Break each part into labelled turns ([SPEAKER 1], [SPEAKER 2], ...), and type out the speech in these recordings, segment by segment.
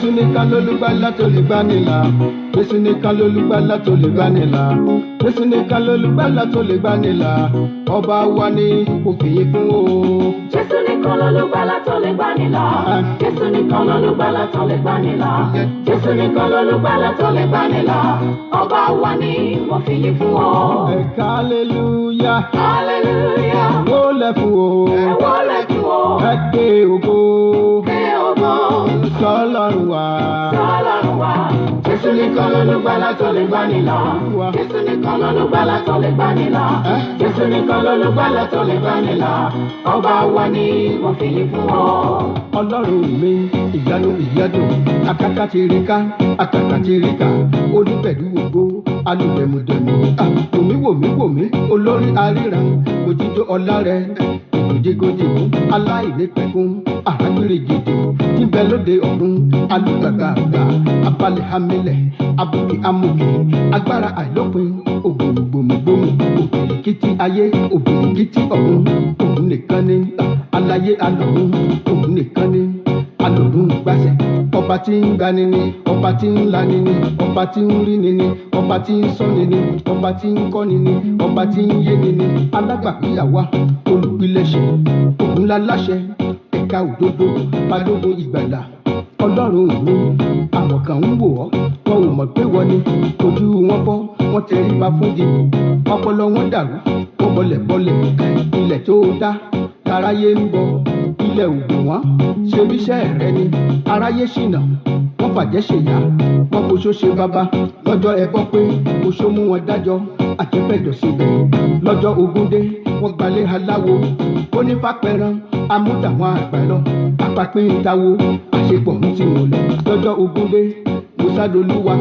[SPEAKER 1] Jésù nìkan lolùgbàlà tó lè gbani là. Jésù nìkan lolùgbàlà tó lè gbani là. Jésù nìkan lolùgbàlà tó lè gbani là. Ọba wa ni kò fìyè fún o.
[SPEAKER 2] Jésù nìkan lolùgbàlà tó lè gbani là. Jésù nìkan lolùgbàlà tó lè gbani là. Jésù nìkan lolùgbàlà tó lè gbani là. Ọba wa ni mo fìyè fún o.
[SPEAKER 1] Hallelujah.
[SPEAKER 2] Hallelujah.
[SPEAKER 1] Wólẹ̀ fún o.
[SPEAKER 2] Wólẹ̀ fún o.
[SPEAKER 1] Ẹ ké ògo.
[SPEAKER 2] Ké ògo.
[SPEAKER 1] Sọ́lọ́run wa.
[SPEAKER 2] Sọ́lọ́run wa. Jésù nìkan lolùgbàlà tó lè gbani là. Jésù nìkan lolùgbàlà tó lè gbani là. Jésù nìkan lolùgbàlà tó lè gbani là. Ọba wa ni mo fìyè fún ọ.
[SPEAKER 1] Ọlọ́run mi ìyanu ìyádùn akaka ti rí ká akaka ti rí ká onípẹ̀lú ògo alùdẹ̀mùdẹ̀mù wòmí olórí aríran òjijì ọlá rẹ òjìgòjìgún aláìnípẹ̀kun àrágbèrè gidi níbẹ̀ lóde ọ̀run alùgbàgbàgbà abalẹ̀ hamilẹ̀ abùkì amòkè agbára àìlópin ògbòmùgbòmùgbòmù òbìrìkìtì ayé òbìrìkìtì ọ̀run òun nìkan ni aláyé alọ̀run òun nìkan ni alọ̀run gbàṣẹ ọba tí ń gbani ni ọba tí ń lani ni ọba tí ń rí ni ni ọba tí ń sọ́ni ni ọba tí ń kọ́ni ni ọba tí ń yéni ni alágbàwíyàwá olùpilẹ̀ṣẹ̀ òun láláṣẹ ẹ̀ka òdodo balógun ìgbàlà ọlọ́run mi àwọn kan ń wò ọ́ wọn ò mọ̀ pé wọ́n ni ojú wọn bọ́ wọ́n tẹríba fún di ọpọlọ wọn dàrú wọ́n bọ́lẹ̀ ilẹ̀ tó dá aráyé ń bọ̀ ilẹ̀ ògùn wọn ṣe bíṣẹ́ rẹ ni aráyé ṣìnà wọ́n fàjẹ́ ṣèyá wọn kò ṣoṣe bàbá lọ́jọ́ ẹbọ pé oṣó mú wọn dájọ́ àjẹfẹ́jọ síbẹ̀ lọ́jọ́ ogúndé wọ́n gbalẹ̀ aláwo onífàpẹ̀rán amúdàwọn àgbàlọ́ apapín ìdáwó àṣepọ̀ ń tì wọ́n lọ lọ́jọ́ ogúndé mùsàdolúwa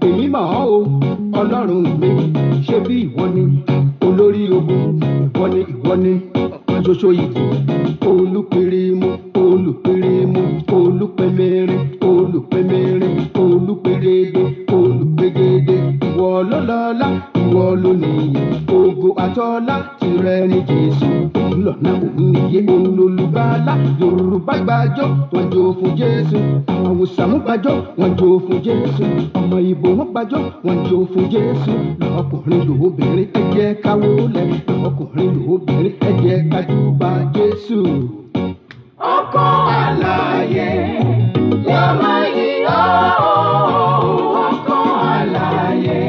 [SPEAKER 1] èmi mọ̀ ọ́ o ọlọ́run mi ṣé bí ìwọ ni olórí ogun ìwọ ni ṣoṣo ìdí olùpẹ̀rẹ̀mú olùpẹ̀mẹ̀rẹ̀ olùpẹ̀rẹ̀dẹ̀ olùpẹ̀gẹ̀dẹ̀ ìwọ ló lọ́lá ìwọ ló níyì ògo àtọ́lá tìrẹ ní Jésù òun lọ́nà òun níyè òun lolùgbàlà Yorùbá gbàjọ́ wọn jó fún Jésù àwọn Haúsá gbàjọ́ wọn jó fún Jésù ọmọ Ìgbò wọn gbàjọ́ wọn jó fún Jésù lọ́kùnrin lóbìnrin ẹ jẹ́ ká wólẹ̀ lọ́kùnrin lóbìnrin ẹ jẹ́ ká júbà Jésù.
[SPEAKER 2] Ọkọ àlàyé yóò máa yí ọ́. Ọkọ àlàyé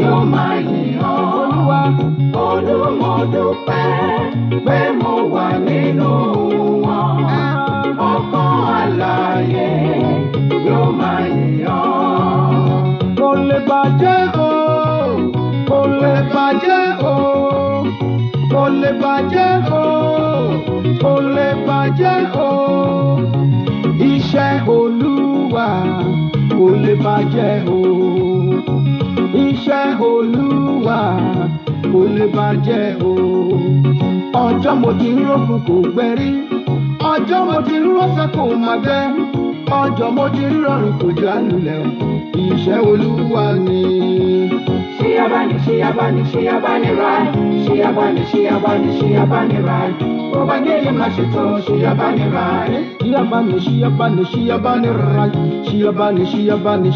[SPEAKER 2] yóò máa yí ọ́. Olúmọdúpẹ́ pé mo wà nínú wọn. Ọkọ àlàyé yóò máa yí ọ́.
[SPEAKER 1] Kò lè bàjẹ́ o, kò lè bàjẹ́ o, kò lè bàjẹ́ o, kò lè bàjẹ́ o. Iṣẹ́ Olúwa kò lè bàjẹ́ o. Iṣẹ́ Olúwa kò lè bàjẹ́ o. Ọjọ́ mo ti ń rògùn kò gbẹ́rí. Ọjọ́ mo ti ń rọ́ṣẹ́ kò má gbẹ́. Ọjọ́ mo ti ń rọrùn kò já lulẹ̀ o. Iṣẹ́ Olúwa ni.
[SPEAKER 2] Ṣíyábáni ráì. Ṣíyábáni ráì. Ubangiji mashito Ṣíyábáni ráì.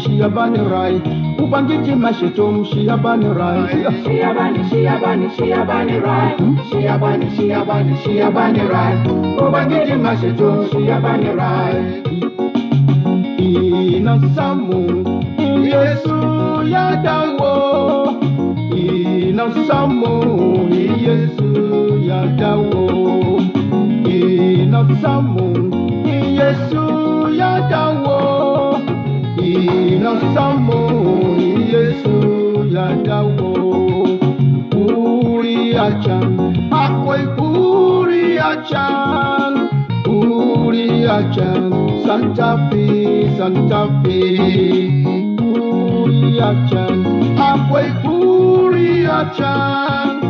[SPEAKER 1] Ṣíyábáni ráì. Ubangiji mashito Ṣíyábáni ráì.
[SPEAKER 2] Ṣíyábáni ráì. Ṣíyábáni ráì. Ubangiji mashito Ṣíyábáni ráì.
[SPEAKER 1] Inasamu Yesu yadawo. Inasamu Yesu yadawo. Inasamu Yesu yadawo. Inasamu Yesu yadawo. Uri achan akoi uri achan. Uri achan Santa Fe Uri achan akwai Uri achan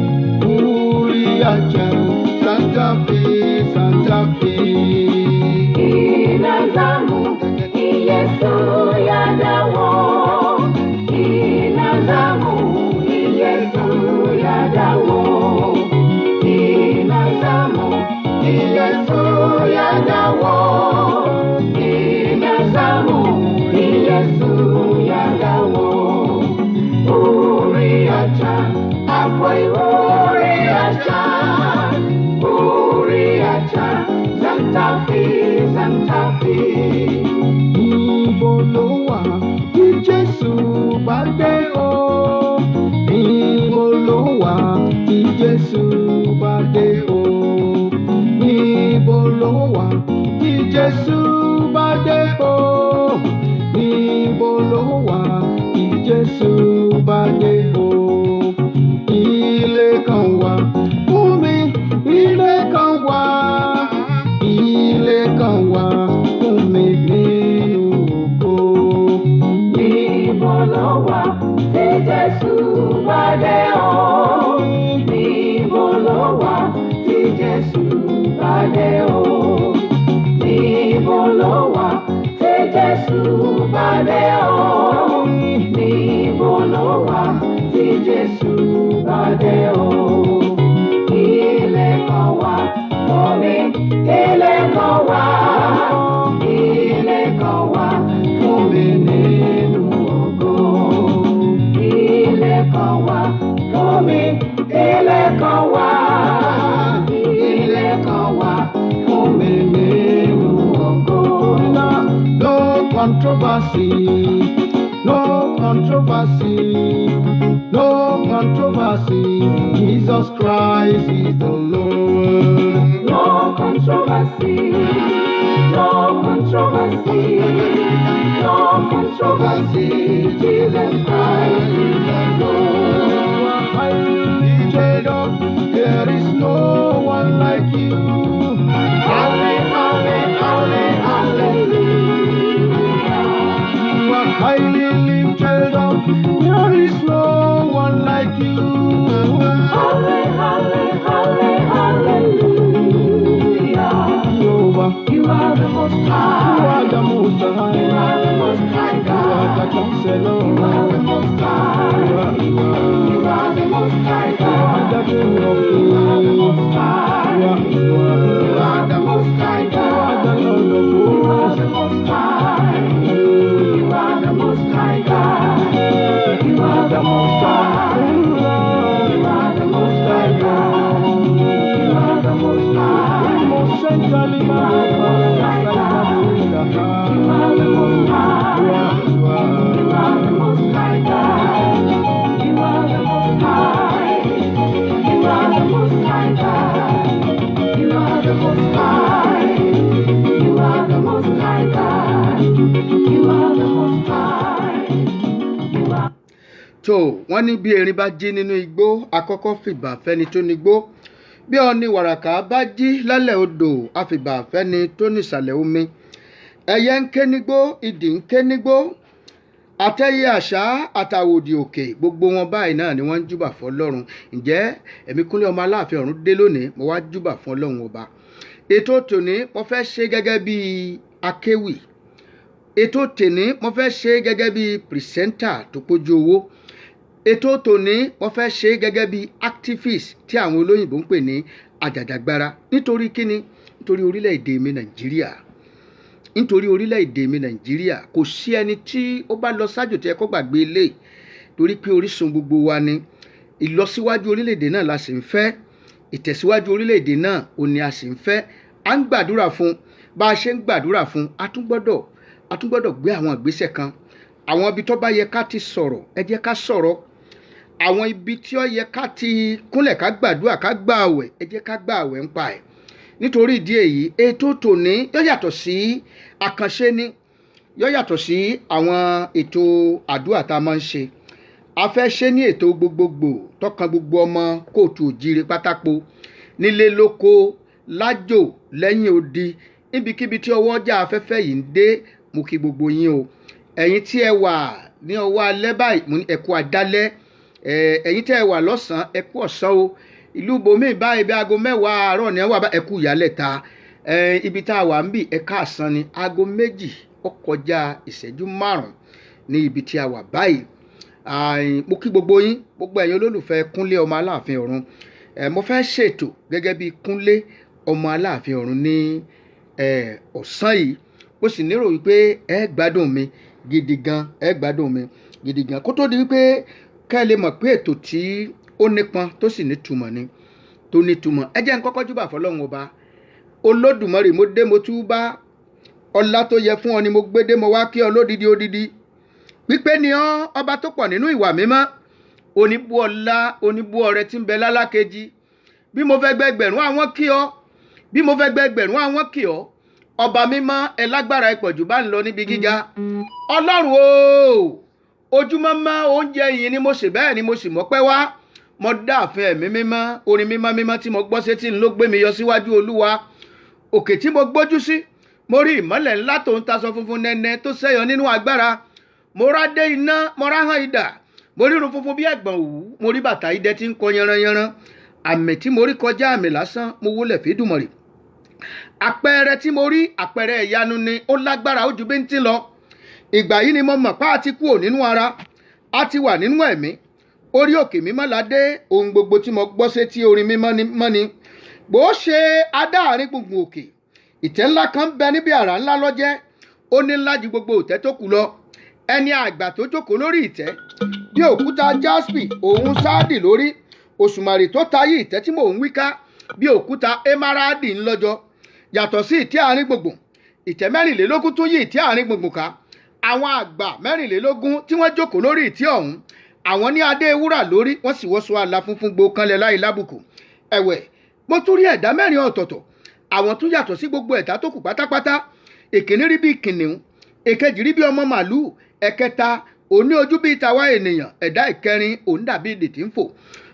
[SPEAKER 1] Santa Fe
[SPEAKER 2] Inazamu Yesu yadawo. Inazamu Yesu yadawo. Inazamu Yesu yadawo. Inazamu Yesu yagawo uri aja akwai uri aja Santa Fe
[SPEAKER 1] Níbo ló wà tí Jésù bá dé o? Níbo ló wà tí Jésù bá dé o? Níbo ló wà tí Jésù bá dé o? Níbo ló wà tí Jésù bá dé o? Ilé kan wà fún mi, ilé kan wà. Ilé kan wà fún mi nínú ògo.
[SPEAKER 2] Níbo ló wà tí Jésù bá dé o? Níbo ló wà tí Jésù bá dé o? Níbo ló wà tí Jésù bá dé o? Níbo ló wà tí Jésù bá dé o? Ilé kan wà fún mi, ilé kan wà fún mi nínú ògo. Ilé kan wà fún mi, ilé kan wà fún mi nínú ògo.
[SPEAKER 1] No controversy, no controversy, no controversy. Jesus Christ is the Lord.
[SPEAKER 2] No controversy, no controversy, no controversy. Jesus Christ is the Lord.
[SPEAKER 1] Highly lifted up, there is no one like you. You are highly lifted up, there is no one like you. Jehovah,
[SPEAKER 2] You are the most
[SPEAKER 1] you
[SPEAKER 2] high.
[SPEAKER 1] are the most high.
[SPEAKER 2] You are the most high
[SPEAKER 1] You are the
[SPEAKER 2] God.
[SPEAKER 1] counselor.
[SPEAKER 2] You are the most high.
[SPEAKER 1] You are
[SPEAKER 2] You are the most high God.
[SPEAKER 1] the King of
[SPEAKER 2] You are the
[SPEAKER 1] Kings.
[SPEAKER 2] most high.
[SPEAKER 1] You
[SPEAKER 2] You are the most high God.
[SPEAKER 1] the Lord of
[SPEAKER 2] You are
[SPEAKER 1] hosts.
[SPEAKER 2] the most high. You are the most high God. You are the most high. You are the most high God. You are the most high.
[SPEAKER 1] Most centrally,
[SPEAKER 2] You are the most high God. You are the most high. You are the most high God. You are the most high. You are the most high God. You are the most high. You are the most high God. You are the most high. You are.
[SPEAKER 1] tó wọ́n ní bí erin bá jí nínú igbó àkọ́kọ́ fìbà fẹ́ni tó nígbó bí ọ̀ọ̀ni wàràkà bá jí lálẹ́ odò àfìbà fẹ́ni tó nísàlẹ̀ omi ẹyẹ ń ké nígbó idì ń ké nígbó àtẹ̀yẹ àṣá àtàwòdì òkè gbogbo wọn báyìí náà ni wọ́n ń júbà fún Ọlọ́run. Ǹjẹ́ ẹ̀mí Kúnlé ọmọ Aláàfin ọ̀run dé lónìí mo wá júbà fún Ọlọ́run ọba. Ètò tòní mo fẹ́ ṣe gẹ́gẹ́ bí akéwì, ètò tòní mo fẹ́ ṣe gẹ́gẹ́ bí pìrìsẹ́ńtà tó pójú owó, ètò tòní wọ́n fẹ́ ṣe gẹ́gẹ́ bí activist tí àwọn olóyìnbó ń pè ní àjàjàgbara. Nítorí kíni? Nítorí orílẹ̀-èdè mi Nàìjíríà. Nítorí orílẹ̀-èdè mi Nàìjíríà kò sí ẹni tí ó bá lọ sájò tí ẹ kó gbàgbé ilé, torí pé orísun gbogbo wa ni. Ìlọsíwájú orílẹ̀-èdè náà la sì ń fẹ́, ìtẹ̀síwájú orílẹ̀-èdè náà ò ní a sì ń fẹ́. À ń gbàdúrà fún, bá a ṣe ń gbàdúrà fún a tún gbọ́dọ̀ gbé àwọn ìgbésẹ̀ kan. Àwọn ibi tó bá yẹ ká ti sọ̀rọ̀ ẹ jẹ́ ká sọ̀rọ̀. Àwọn ibi tí ó yẹ ká ti kúnlẹ̀ ká gbàdúrà ká gbà àwẹ̀ ẹ jẹ́ ká gbà àwẹ̀ ń pa ẹ̀. Nítorí ìdí èyí ètò tòní yóò yàtọ̀ sí àkànṣe ni, yóò yàtọ̀ sí àwọn ètò àdúrà tá a máa ń ṣe. A fẹ́ ṣe ní ètò gbogbogbò tọkàn gbogbo ọmọ kóòtù òjíire pátápó nílé lóko lájò lẹ́yìn odi níbikíbi tí ọwọ́ ọjà afẹ́fẹ́ yìí ń dé. Mo kí gbogbo yín o. Ẹ̀yin tí ẹ wà ní ọwọ́ alẹ́ báyìí mo ní ẹ kú àdálẹ́, ẹ̀yin tí ẹ wà lọ́sàn-án ẹ kú ọ̀sán o. Ìlú bòmíì báyìí bí aago 10 àárọ̀ ni ẹ wà bá ẹ kú ìyálẹ̀ta. Ibi tá a wà ń bì ẹ káàsán ni aago 2 ó kọjá ìṣẹ́jú 5 ní ibi tí a wà báyìí. Mo kí gbogbo yín, gbogbo ẹ̀yin olólùfẹ́ Kúnlé ọmọ Aláàfin ọ̀run. Mo fẹ́ ṣètò gẹ́gẹ́ bí Kúnlé ọmọ Aláàfin ọ̀run ní ọ̀sán yìí. Mo sì nírò wípé ẹ gbádùn mi gidi gan, ẹ gbádùn mi gidi gan. Kó tó di wípé ká lè mọ̀ pé ètò tí ó nípọn tó sì nítumọ̀ ni, tó nítumọ̀. Ẹ jẹ́ n kọ́kọ́ júbà fọ́lọ́run ọba Olódùmarè. Mo dé mo tú bá ọlá tó yẹ fún ọ ni mo gbé dé, mo wá kí ọ lódidi odidi. Pípé ni ọ́ ọba tó pọ̀ nínú ìwà mímọ́, oníbú ọlá oníbú ọrẹ tí ń bẹ lálákejì. Bí mo fẹ́ gbẹgbẹ̀rún àwọn kí ọ, bí mo fẹ́ gbẹgbẹ̀rún àwọn kí ọ, ọba mímọ́ ẹ lágbára ẹ pọ̀jù bá ń lọ níbi gíga. Ọlọ́run o, ojúmọ́ mọ́ oúnjẹ yìí ni mo ṣe, bẹ́ẹ̀ ni mo sì mọ́pẹ́ wá. Mo dá àfin ẹ̀mí mímọ́, orin mímọ́ mímọ́ tí mo gbọ́ sétí ló gbé mi yọ síwájú Olúwa. Òkè tí mo gbójú sí, mo rí ìmọ́lẹ̀ ńlá tó ń taṣọ funfun nẹ́nẹ́ tó ṣẹ́yọ nínú agbára. Mo rádé iná, mo ráhán idà, mo rírun funfun bí ẹ̀gbọ̀n òwú, mo rí bàtà idẹ tí ń kọ yanranyanran. Àmì tí mo rí kọjá àmì lásán, mo wólẹ̀ f'Èdùmàrè. Àpẹẹrẹ tí mo rí, àpẹẹrẹ ìyanu ni, ó lágbára ó ju bíntín lọ. Ìgbà yìí ni mo mọ̀ pé a ti kúrò nínú ara, a ti wà nínú ẹ̀mí. Orí òkè mímọ́ la dé, ohun gbogbo tí mo gbọ́ sétí orin mímọ́ ni. Bó ṣe adá àárín gbùngbùn òkè, ìtẹ́ ńlá kan bẹ níbi àrà ńlá lọ́jẹ́, ó ní ńlá ju gbogbo ìtẹ́ tó kù lọ. Ẹni àgbà tó jókòó lórí ìtẹ́ bí òkúta jaspi òun sáàdì lórí, òṣùmàrè tó tayí ìtẹ́ tí mò ń wí ká bí òkúta emeradi ńlọ́jọ́. Yàtọ̀ sí ìtẹ́ àárín gbùngbùn, ìtẹ́ 24 tún yí ìtẹ́ àárín gbùngbùn ká. Àwọn àgbà 24 tí wọ́n jókòó lórí ìtẹ́ ọ̀hún, àwọn ní adé wúrà lórí, wọ́n sì wọṣọ àlà funfun gbó kanlẹ̀ láì lábùkù. Ẹ̀wẹ̀, mo tún rí ẹ̀dá 4 ọ̀tọ̀ọ̀tọ̀, àwọn tún yàtọ̀ sí gbogbo ẹ̀dá tó kù pátápátá. Èkíní rí bí kìnìún, èkejì rí bí ọmọ màlúù, ẹ̀kẹta òní ojú bí tàwa ènìyàn, ẹ̀dá ìkẹrin òun dàbí idì tí ń fò.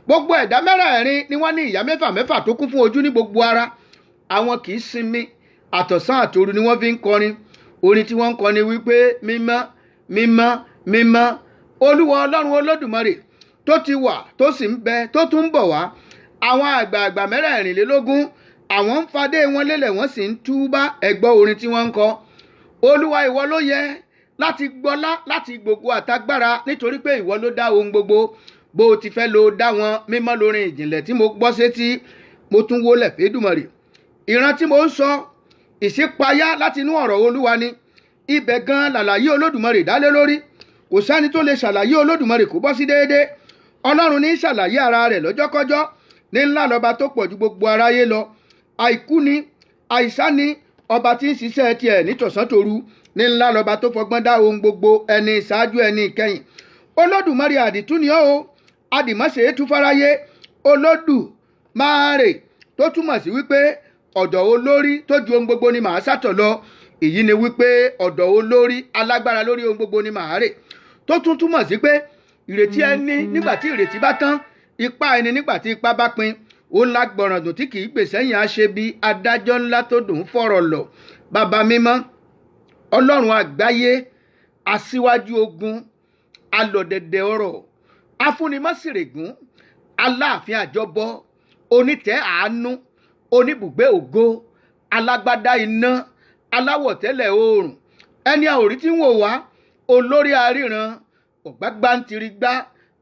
[SPEAKER 1] Gbogbo ẹ̀dá 4 ni wọ́n ní ìyá 4 tó kún fún ojú ní gbogbo ara. Àwọn kì í sinmi, àtọ̀sán àtòru ni wọ́n fi ń kọrin. Orin tí wọ́n ń kọ ni wípé mímọ́ mímọ́ mímọ́ Olúwa Ọlọ́run Olódùmarè, tó ti wà tó sì ń bẹ tó tún ń bọ̀ wá. Àwọn àgbààgbà 24 àwọn ń fadé wọn lélẹ̀, wọ́n sì ń túbá. Ẹ gbọ́ orin tí wọ́n ń kọ. Olúwa ìwọ ló yẹ láti gbọ́lá láti gbogbo àtagbára, nítorí pé ìwọ ló dá ohun gbogbo. Bó o ti fẹ́ ló dá wọn. Mímọ́ lórin ìjìnlẹ̀ tí mo gbọ́ sétí, mo tún wólẹ̀ f'Èdùmàrè. Ìran tí mo ń sọ, ìṣípayá láti inú ọ̀rọ̀ Olúwa ni. Ibẹ̀ gan làlàyé Olódùmarè dálé lórí. Kò sẹ́ni tó lè ṣàlàyé Olódùmarè kó bọ́ sí déédéé. Ọlọ́run ní ṣàlàyé ara rẹ̀ lọ́jọ́kọ́jọ́, ní ńlá lọ́ba tó pọ̀ ju gbogbo aráyé lọ. Àìkú ni, àìsá ni, ọba tí ń ṣiṣẹ́ tiẹ̀ nítọ̀sán tòru, ní ńlá lọ́ba tó fọgbọ́n dá ohun gbogbo, ẹni ìṣáájú ẹni ìkẹyìn. Olódùmarè àdìtú ni ọ́ o, àdìmọ́ṣe é tú fáráyé. Olódùmarè tó túmọ̀ sí wípé ọ̀dọ̀ olórí tó ju ohun gbogbo ni màá sátọ̀ lọ. Èyí ni wípé ọ̀dọ̀ olórí alágbára lórí ohun gbogbo ni màá rè. Tó tún túmọ̀ sí pé ìrètí ẹni nígbà tí ìrètí bá tán, ipá ẹni nígbà tí ipá bá pin. Ó lágbọ̀ràn dùn tí kì í gbèsè yìn àṣẹ bí adájọ́ ńlá tó dùn fọ̀rọ̀ lọ. Bàbá mímọ́, Ọlọ́run àgbáyé, aṣíwájú ogun, alọ̀dẹ̀dẹ̀ ọ̀rọ̀, afúnimọ́sìrègún, aláàfin àjọbọ, onítẹ̀ àánú, oníbùgbé ògo, alágbádá iná, aláwọ̀tẹ́lẹ̀ oòrùn, ẹni àòrí tí ń wò wá, olórí aríran, ọ̀gbágbántirigbá,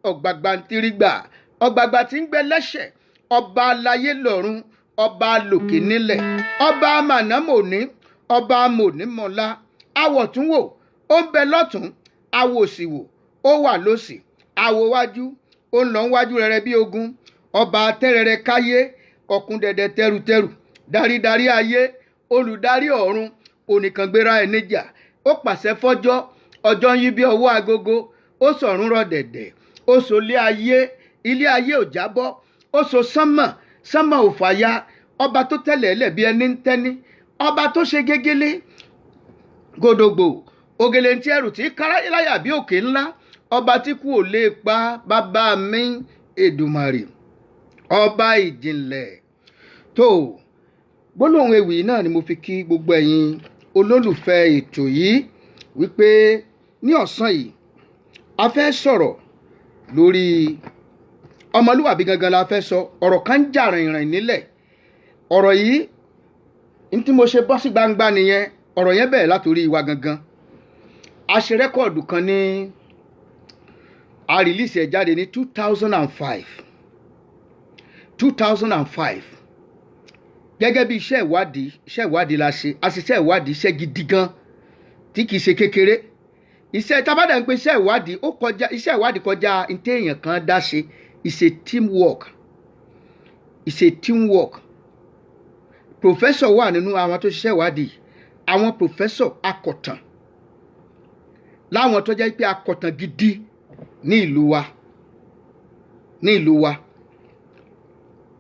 [SPEAKER 1] ọ̀gbàgbàntirigbà, ọ̀gbàgbà tí ń gbẹ lẹ́sẹ̀, ọba aláyé lọ́run, ọba lòkè nílẹ̀, ọba mànámòní, ọba mònímọ̀lá, awọ̀túnwò, ó ń bẹ lọ́tún, awòsìwò, ó wà lósì, awòwájú, ó ń lọ wájú rẹ̀rẹ̀ bí ogun, ọba tẹ́rẹrẹ káyé, ọ̀kúndẹ̀dẹ̀ tẹrùtẹrù, darídarí ayé, olùdarí ọ̀run, onìkàngbéra ẹnìjà. Ó pàṣẹ fọ́jọ́, ọjọ́ ń yí bí ọwọ́ agogo, ó sọ̀run rọ̀ dẹ̀dẹ̀, ó so ilé ayé ò jábọ́, ó so sánmọ̀ ò fàya. Ọba tó tẹ̀lẹ̀ ẹlẹ̀ bí ẹni ń tẹ́ni, ọba tó ṣe gégélé gòdògbò, ògèlè ntí ẹrù tí káráyà bí òkè ńlá, ọba tí kú ò lè pa. Bàbá mi Èdùmàrè, ọba ìjìnlẹ̀. Tó gbólóhùn ewì náà ni mo fi kí gbogbo ẹ̀yin olólùfẹ́ ètò yìí wípé ní ọ̀sán yìí a fẹ́ sọ̀rọ̀ lórí ọmọlúwàbí gangan. La fẹ́ sọ ọ̀rọ̀ kan jà rìnrìn nílẹ̀. Ọ̀rọ̀ yìí ní tí mo ṣe bọ́ sí gbangba nìyẹn. Ọ̀rọ̀ yẹn bẹ̀rẹ̀ látòrí wa gangan. A ṣe rẹ́kọ̀dù kan ní a rìlíìsì ẹ̀ jáde ní 2005 gẹ́gẹ́ bí iṣẹ́ ìwádìí la ṣe. A ṣiṣẹ́ ìwádìí, iṣẹ́ gidi gan tí kìí ṣe kékeré. iṣẹ́ tábàdà ń pe iṣẹ́ ìwádìí ó kọjá iṣẹ́ ìwádìí kọjá ntẹ èèyàn kan dá ṣe. It's a teamwork. It's a teamwork. Professor wà nínú àwọn tó ṣiṣẹ́ ìwádìí, àwọn professor akọ̀tàn láwọn tó jẹ́ pé akọ̀tàn gidi ní ìlú wa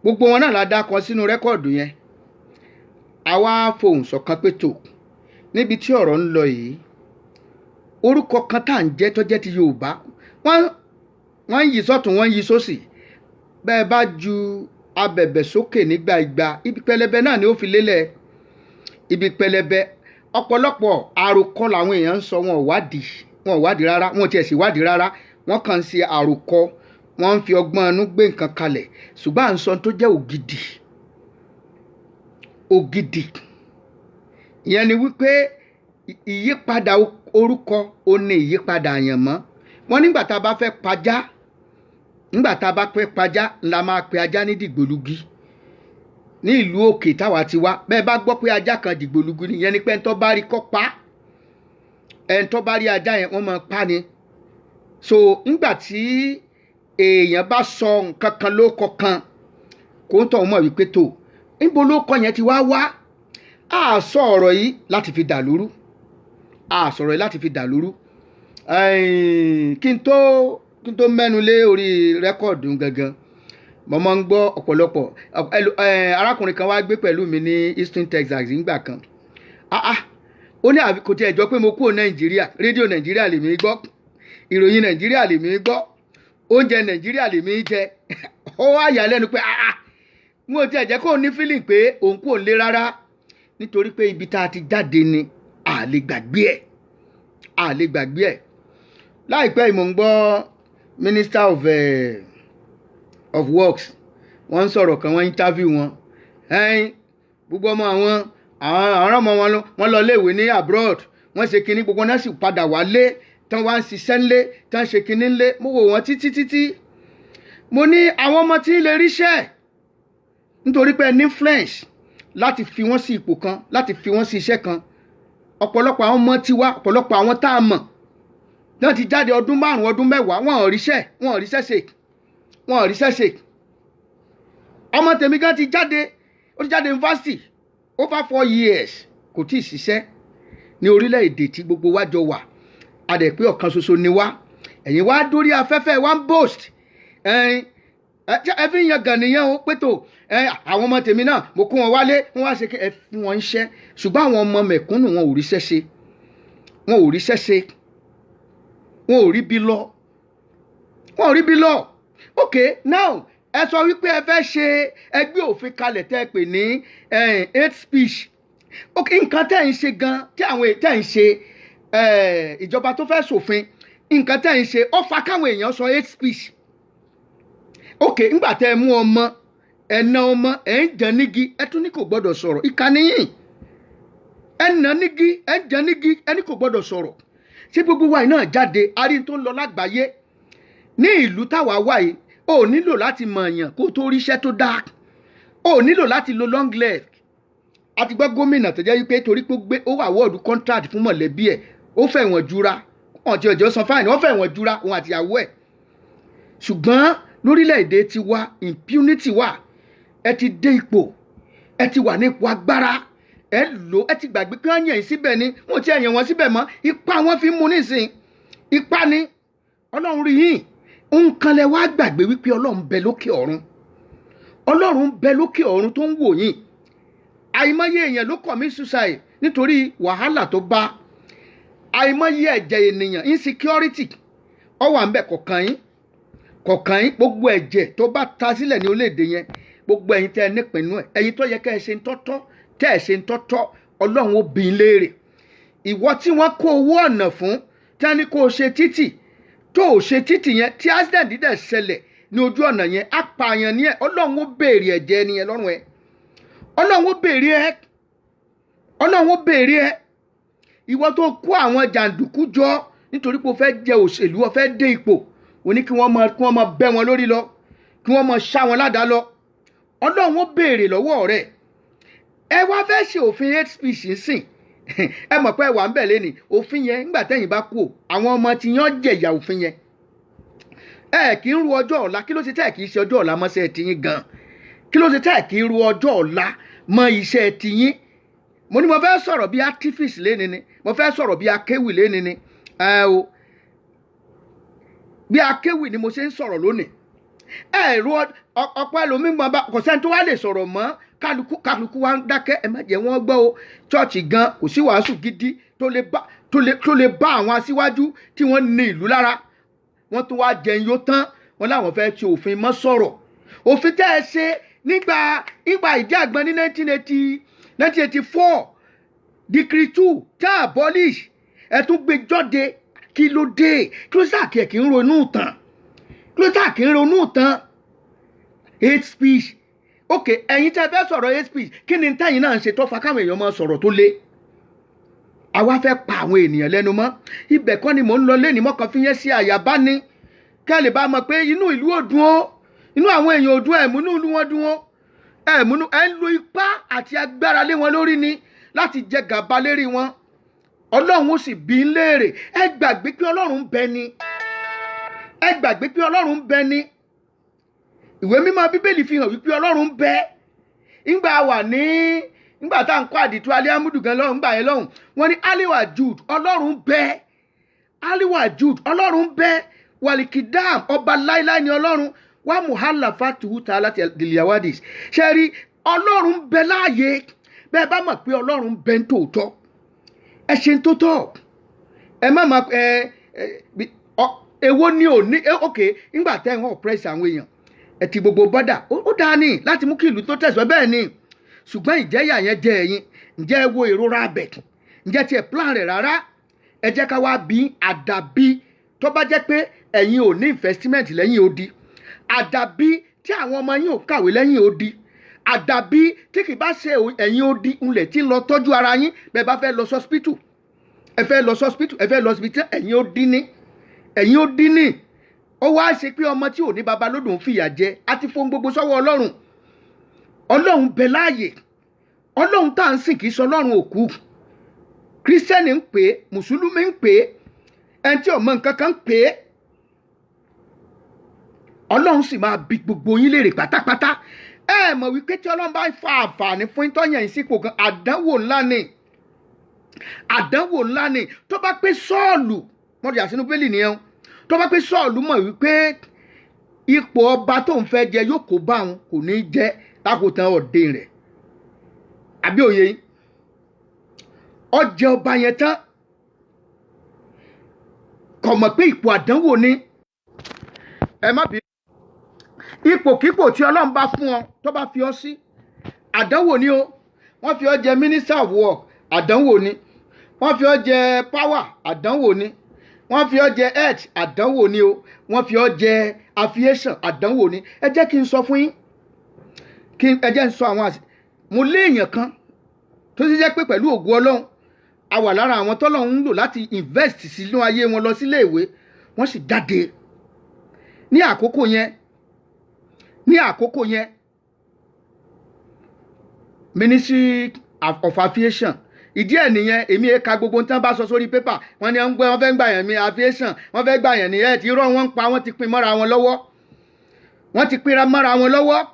[SPEAKER 1] gbogbo wọn náà la dá kan sínú rẹ́kọ̀dù yẹn. Àwa fohùn ṣọ̀kan pé tó níbi tí ọ̀rọ̀ ń lọ yìí orúkọ kan tá à ń jẹ́ tó jẹ́ ti Yorùbá wọ́n ń yí sọ́tún wọ́n ń yí sósì. Bẹ́ẹ̀ bá ju abẹ̀bẹ̀ sókè nígbà ìgbà ibi pẹlẹbẹ náà ni ó fi lélẹ̀. Ibi pẹlẹbẹ ọ̀pọ̀lọpọ̀ àròkọ làwọn èèyàn ń sọ, wọn ò wádìí rárá, wọn ò tiẹ̀ sì wádìí rárá, wọ́n kàn ń ṣe àròkọ, wọ́n ń fi ọgbọ́n inú gbé nǹkan kalẹ̀. Ṣùgbọ́n à ń sọ tó jẹ́ ògidì ìyẹn ni wípé ìyípadà orúkọ ó ní ìyípadà àyànmọ́. Wọ́n nígbà tá a bá fẹ́ pajá la máa pe ajá ní dìgbòlugi. Ní ìlú òkè táwa ti wá bẹ́ẹ̀ bá gbọ́ pé ajá kan dìgbòlugi ni ìyẹn ni pé ẹni tó bá rí kó pa, ẹni tó bá rí ajá yẹn wọ́n máa pa ni. So nígbà tí èèyàn bá sọ nǹkan kan lóko kan kó ń tọ̀ mọ̀ wípé tó níbo lóko yẹn ti wá a sọ ọ̀rọ̀ yìí láti fi dà lóru. Kí n tó mẹ́nu lé orí rẹ́kọ̀dù gangan mo máa ń gbọ́ ọ̀pọ̀lọpọ̀ arákùnrin kan wá gbé pẹ̀lú mi ní Houston, Texas nígbà kan. Ó ní àbí kò tiẹ̀ jọ pé mo kúrò Nàìjíríà, rédíò Nàìjíríà lèmi gbọ́, ìròyìn Nàìjíríà lèmi gbọ́, oúnjẹ Nàìjíríà lèmi jẹ. Ó wá yà lẹ́nu pé mo tiẹ̀ jẹ́ kó ní feeling pé òun kò lé rárá nítorí pé ibi tá a ti jáde ni a lè gbàgbé ẹ̀. Láìpẹ́ yìí mo ń gbọ́ Minister of Works wọ́n ń sọ̀rọ̀ kan, wọ́n interview wọn. Gbogbo ọmọ àwọn ọmọ wọn lọ léèwé ní abroad, wọ́n ṣe kinní, gbogbo náà sì padà wálé tán wá ń ṣiṣẹ́ ńlé tán ṣe kinní ńlé. Mo wò wọ́n títí mo ní àwọn ọmọ tí ń lè ríṣẹ́ nítorí pé ní influence láti fi wọ́n sí ipò kan, láti fi wọ́n sí iṣẹ́ kan. Ọ̀pọ̀lọpọ̀ àwọn ọmọ tiwa, ọ̀pọ̀lọpọ̀ àwọn tá a mọ̀ náà ti jáde ọdún 5 ọdún 10 wọn ò ríṣẹ́ ṣe. Ọmọ tèmi gan ti jáde university over 4 years kò tí ì ṣiṣẹ́ ní orílẹ̀-èdè tí gbogbo wa jọ wà. A dẹ̀ pé ọ̀kan ṣoṣo ni wá. Ẹ̀yin wá dórí afẹ́fẹ́ wá ń boast. Ẹ fi yan gan nìyẹn o pé tó àwọn ọmọ tèmi náà mo kó wọn wálé wọ́n wá ṣe kí ẹ fún wọn iṣẹ́. Ṣùgbọ́n àwọn ọmọ mẹ̀kúnnù wọn ò ríṣẹ́ ṣe. Wọn ò rí bí lọ. Okay, now ẹ sọ wípé ẹ fẹ́ ṣe ẹgbẹ́ òfin kalẹ̀ tẹ́ ẹ pè ní hate speech. Okay, nǹkan tẹ́ ń ṣe gan tí àwọn tẹ́ ń ṣe ìjọba tó fẹ́ ṣòfin, nǹkan tẹ́ ń ṣe ó fa káwọn èèyàn sọ hate speech. Okay, ńgbà tẹ́ ẹ mú ọmọ ẹ̀nà ọmọ ẹ̀ ń jẹ nígi ẹ tún ní kò gbọ́dọ̀ sọ̀rọ̀. Ìkànnì yìí ẹ̀nà nígi ẹ̀ ń jẹ nígi ẹni kò gbọ́dọ̀ sọ̀rọ̀. Ṣé gbogbo wa náà jáde arí tó ń lọ lágbàáyé ní ìlú táwa wà yìí? O nílò láti mọ̀ èèyàn kó tó ríṣẹ́ tó dáa, o nílò láti lo long leg. A ti gbọ́ gómìnà tó jẹ́ wípé torí pé ó wà wọ́ọ̀dù contract fún mọ̀lẹ́bí ẹ̀ ó fẹ́ wọn jura, wọn ti ọjọ́ san fáìní, wọ́n fẹ́ wọn jura òun àtìyàwó ẹ̀. Ṣùgbọ́n lórílẹ̀‐èdè ti wá impunity wà. Ẹ ti dé ipò, ẹ ti wà ní ipò agbára, ẹ lò, ẹ ti gbàgbé pé wọ́n yàn yín síbẹ̀ ni, wọ́n ti yàn wọ́n síbẹ̀ mọ́, ipá wọn fi mú nísìn, ipá ni. Ọlọ́run rí yín, nǹkan lẹ wá gbàgbé wípé Ọlọ́run bẹ lókè ọ̀run, Ọlọ́run bẹ lókè ọ̀run tó ń wò yín. Àìmọye èèyàn ló commit suicide nítorí wàhálà tó bá, àìmọye ẹ̀jẹ̀ ènìyàn insecurity ó wà ńbẹ̀ kọ̀ọ̀kan yín gbogbo ẹ̀jẹ̀ tó bá ta sílẹ̀ ní orílẹ̀-èdè yẹn, gbogbo ẹ̀yin tẹ́ ẹ nípinnu ẹ̀, ẹ̀yin tó yẹ kẹ́ ẹ ṣe ń tọ́tọ́ tẹ́ ẹ ṣe ń tọ́tọ́, Ọlọ́run ó bi í léèrè. Ìwọ tí wọ́n kó owó ọ̀nà fún tẹ́ ní kó o ṣe títì tó o ṣe títì yẹn tí accident dẹ̀ ṣẹlẹ̀ ní ojú ọ̀nà yẹn, apààyàn ni ẹ, Ọlọ́run ó béèrè ẹ̀jẹ̀ ẹni yẹn lọ́rùn ẹ. Ọlọ́run ó béèrè ẹ. Ìwọ tó kó àwọn jàǹdùkú jọ nítorí pé o fẹ́ jẹ òṣèlú, o fẹ́ dé ipò, o ní kí wọ́n máa bẹ́ wọn lórí lọ, kí wọ́n máa ṣá wọn ládàá lọ. Ọlọ́run ó béèrè lọ́wọ́ rẹ̀. Ẹ wá fẹ́ ṣe òfin hate speech nsìn, ẹ mọ̀ pé wà ń bẹ̀ lẹ́nìí òfin yẹn nígbà tẹ́yìn bá kú àwọn ọmọ tí yán jẹ̀yà òfin yẹn kì í ru ọjọ́ ọ̀la kí ló ṣe tẹ́ kì í ṣe ọjọ́ ọ̀la mọ́ṣẹ́ tiyín gan kí ló ṣe tẹ́ kì í ru ọjọ́ ọ̀la mọ́ iṣẹ́ tiyín mo ní mo fẹ́ sọ̀rọ̀ bí activist lẹ́ni ni mo fẹ́ sọ̀rọ̀ bí akéwì lẹ́ni ni bí akéwì ni mo ṣe ń sọ̀rọ̀ lónìí ru ọ̀pọ̀ ẹlòmíín mọ́ bá kò sẹ́ni tó wá lè sọ̀rọ̀ mọ́ kálukú wa ń dákẹ́ ẹ má jẹ́ wọ́n gbọ́ o chọ́ọ̀chì gan kò sí wàásù gidi tó lè bá àwọn aṣíwájú tí wọ́n ní ìlú lára wọ́n tún wá jẹun yó tán wọ́n láwọn fẹ́ ti òfin mọ́ sọ̀rọ̀ òfin tẹ́ ẹ ṣe nígbà ìdí àgbọn ní 1984 decree 2 tá abolish ẹ tún gbé jáde kí ló dé kí ló sáà kí ẹ kì í ronú tán kí ló sáà kì í ronú tán hate speech ok ẹ̀yin tẹ́ fẹ́ sọ̀rọ̀ hate speech kí ni tẹ́yin náà ń ṣe tó fa káwọn èèyàn máa sọ̀rọ̀ tó le àwa fẹ́ pa àwọn ènìyàn lẹ́nu mọ́ ibẹ̀ kọ́ ni mò ń lọ lẹ́ni mọ́kàn fi yẹn sí àyàbá ni kẹ́ lè bá mọ̀ pé inú ìlú ò dùn ó inú àwọn èèyàn ò dùn ẹ̀múnú ìlú wọn dùn ó ẹ̀múnú ẹ̀ ń lo ipá àti agbára lé wọn lórí ni láti jẹ gàba lérí wọn ọlọ́run ó sì bí ń léèrè ẹ gbàgbé pé ọlọ́run ń bẹ ni ẹ gbàgbé pé ọlọ́run ń bẹ ni ìwé mímọ́ bíbélì fi hàn wípé ọlọ́run ń bẹ nígbà tá à ń kọ́ àdìtú aliamudu gan lọ́hùn gbà yẹn lọ́hùn wọ́n ní aliwa jude ọlọ́run bẹ aliwa jude ọlọ́run bẹ walikidam ọba láíláí ni ọlọ́run wa muhala fatuhu ta'ala diliyawadis ṣe rí ọlọ́run bẹ láàyè bẹ́ẹ̀ bá mọ̀ pé ọlọ́run bẹ ń tòótọ́ ẹ ṣe ń tóótọ́ ẹ má máa èwo ni ò ní ok nígbà tẹ́ ẹ̀ wọ́n press àwọn èèyàn ẹ ti gbogbo bọ́dà ó dáa ní láti mú kí ìlú tó tẹ̀sọ́ bẹ́ẹ̀ ni ṣùgbọ́n ìjẹ́yà yẹn jẹ́ ẹ̀yin ǹjẹ́ ẹ wo ìrora abẹ̀ ǹjẹ́ tiẹ̀ plan rẹ̀ rárá ẹ jẹ́ ká wá bí àdàbí tó bá jẹ́ pé ẹ̀yin ò ní investment lẹ́yìn odi àdàbí tí àwọn ọmọ yín ò kàwé lẹ́yìn odi àdàbí tí kì bá ṣe ẹ̀yin odi ńlẹ̀ tí ń lọ tọ́jú ara yín bẹ́ẹ̀ bá fẹ́ lọ sọ́spítù ẹ fẹ́ lọ sọ́spítù ẹ fẹ́ lọ síbítì ẹ̀yin odi ní ó wá ṣe pé ọmọ tí ò ní baba lódò ń fìyà jẹ àti fohùn gbogbo sọ́wọ́ ọlọ́run bẹ láàyè ọlọ́run tá à ń sìn kì í sọ ọlọ́run òkú kírísítẹ́nì ń pè é mùsùlùmí ń pè é ẹni tí ọmọ nǹkan kan ń pè é ọlọ́run sì máa bi gbogbo yín léèrè pátápátá ẹ mọ̀ wípé tí ọlọ́run bá fa àǹfààní fún ìtọ́yàn ìsìnkú kan àdánwò ńlá ni tó bá pé Sọ́ọ̀lù wọ́n ti àsínú bẹ́ẹ̀lì nìyẹn tó bá pé Sọ́ọ̀lù mọ̀ wípé ipò ọba tó ń fẹ́ jẹ yóò kó bá òun kò ní jẹ́ lákòótán ọ̀dẹ rẹ̀ àbí òye yín ọjẹ ọba yẹn tán kò mọ̀ pé ipò àdánwò ni ẹ má bí ipòkípò tí ọlọ́run bá fún ọ tó bá fi ọ sí àdánwò ni o wọ́n fi ọ jẹ minister of work àdánwò ni wọ́n fi ọ jẹ power àdánwò ni wọ́n fi ọ jẹ health àdánwò ni o wọ́n fi ọ jẹ aviation àdánwò ni ẹ jẹ́ kí n sọ fún yín ẹ jẹ́ n sọ àwọn mo lé èèyàn kan tó ti jẹ́ pé pẹ̀lú ògo ọlọ́run a wà lára àwọn tọ́lọ́run ń lò láti invest sínú ayé wọn lọ sílé ìwé wọ́n sì jáde ní àkókò yẹn ministry of aviation ìdí ẹ̀ nìyẹn èmi ka gbogbo nǹkan bá sọ sórí pépà wọ́n ní wọ́n fẹ́ gbà yẹn ní aviation wọ́n fẹ́ gbà yẹn ní ẹ̀ tí irọ́ wọn ń pa wọ́n ti pin mọ́ra wọn lọ́wọ́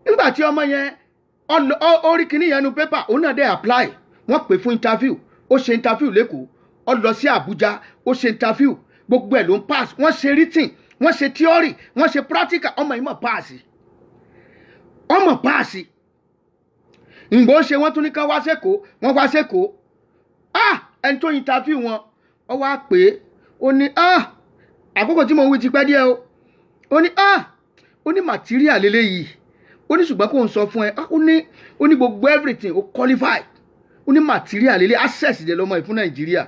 [SPEAKER 1] nígbà tí ọmọ yẹn ó rí kinní yẹn nu pépà òun náà dé apply wọ́n pè fún interview ó ṣe interview lẹ́kọ̀ọ́ ó lọ sí Àbújá ó ṣe interview gbogbo ẹ̀ ló ń pass wọ́n ṣe written wọ́n ṣe theory wọ́n ṣe practical ọmọ yìí mọ̀ páàsì ìgbò ṣe wọ́n tún ní ká wá sẹ́kọ̀ọ́ ẹni tó interview wọn ó wá pé ó ní àkókò tí mo wí ti pẹ́ díẹ̀ ó ní material lélẹ́yìí ó ní ṣùgbọ́n kò ń sọ fún ẹ ó ní gbogbo everything ó qualify ó ní material lélẹ́ access dẹ̀ lọ́mọ ìfún Nàìjíríà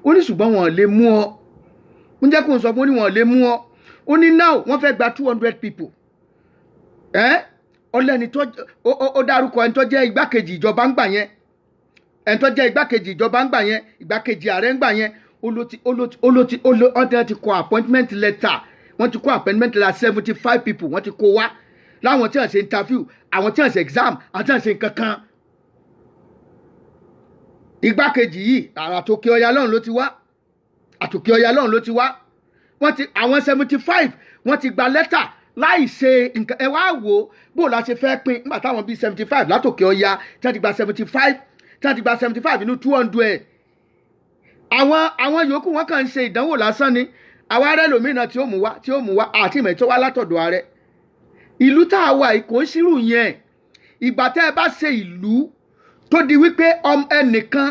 [SPEAKER 1] ó ní ṣùgbọ́n wọn lè mú ọ ó ń jẹ́ kó ń sọ fún ó ní wọn lè mú ọ ó ní now wọ́n fẹ́ gba 200 people ọlẹ́ni tó ó dárúkọ ẹni tó jẹ́ igbákejì ìjọba ń gbà yẹn igbákejì ààrẹ ń gbà yẹn ọdẹ ti kọ appointment letter wọ́n ti kọ appointment letter 75 people wọ́n ti kó wá láwọn tí wọ́n ṣe interview àwọn tí wọ́n ṣe exam àti wọ́n ṣe nǹkan kan igbákejì yìí àtòkè ọya lọ́run ló ti wá àtòkè ọya lọ́run ló ti wá àwọn 75 wọ́n ti gba lẹ́tà láì ṣe nǹkan. ẹ wá wò ó bó la ṣe fẹ́ pín nígbà táwọn bíi 75 látòkè ọya tí wọ́n ti gba 75 nínú 200. àwọn yòókù wọn kàn ń ṣe ìdánwò lásán ni. àwa arẹ lòmínà tí ó mú wá àti ìmọ̀ tó wá látọ̀dọ̀ ààrẹ. ìlú tá a wà kò ń ṣírù yẹn. ìgbà tẹ́ ẹ bá ṣe ìlú tó di wípé ẹnìkan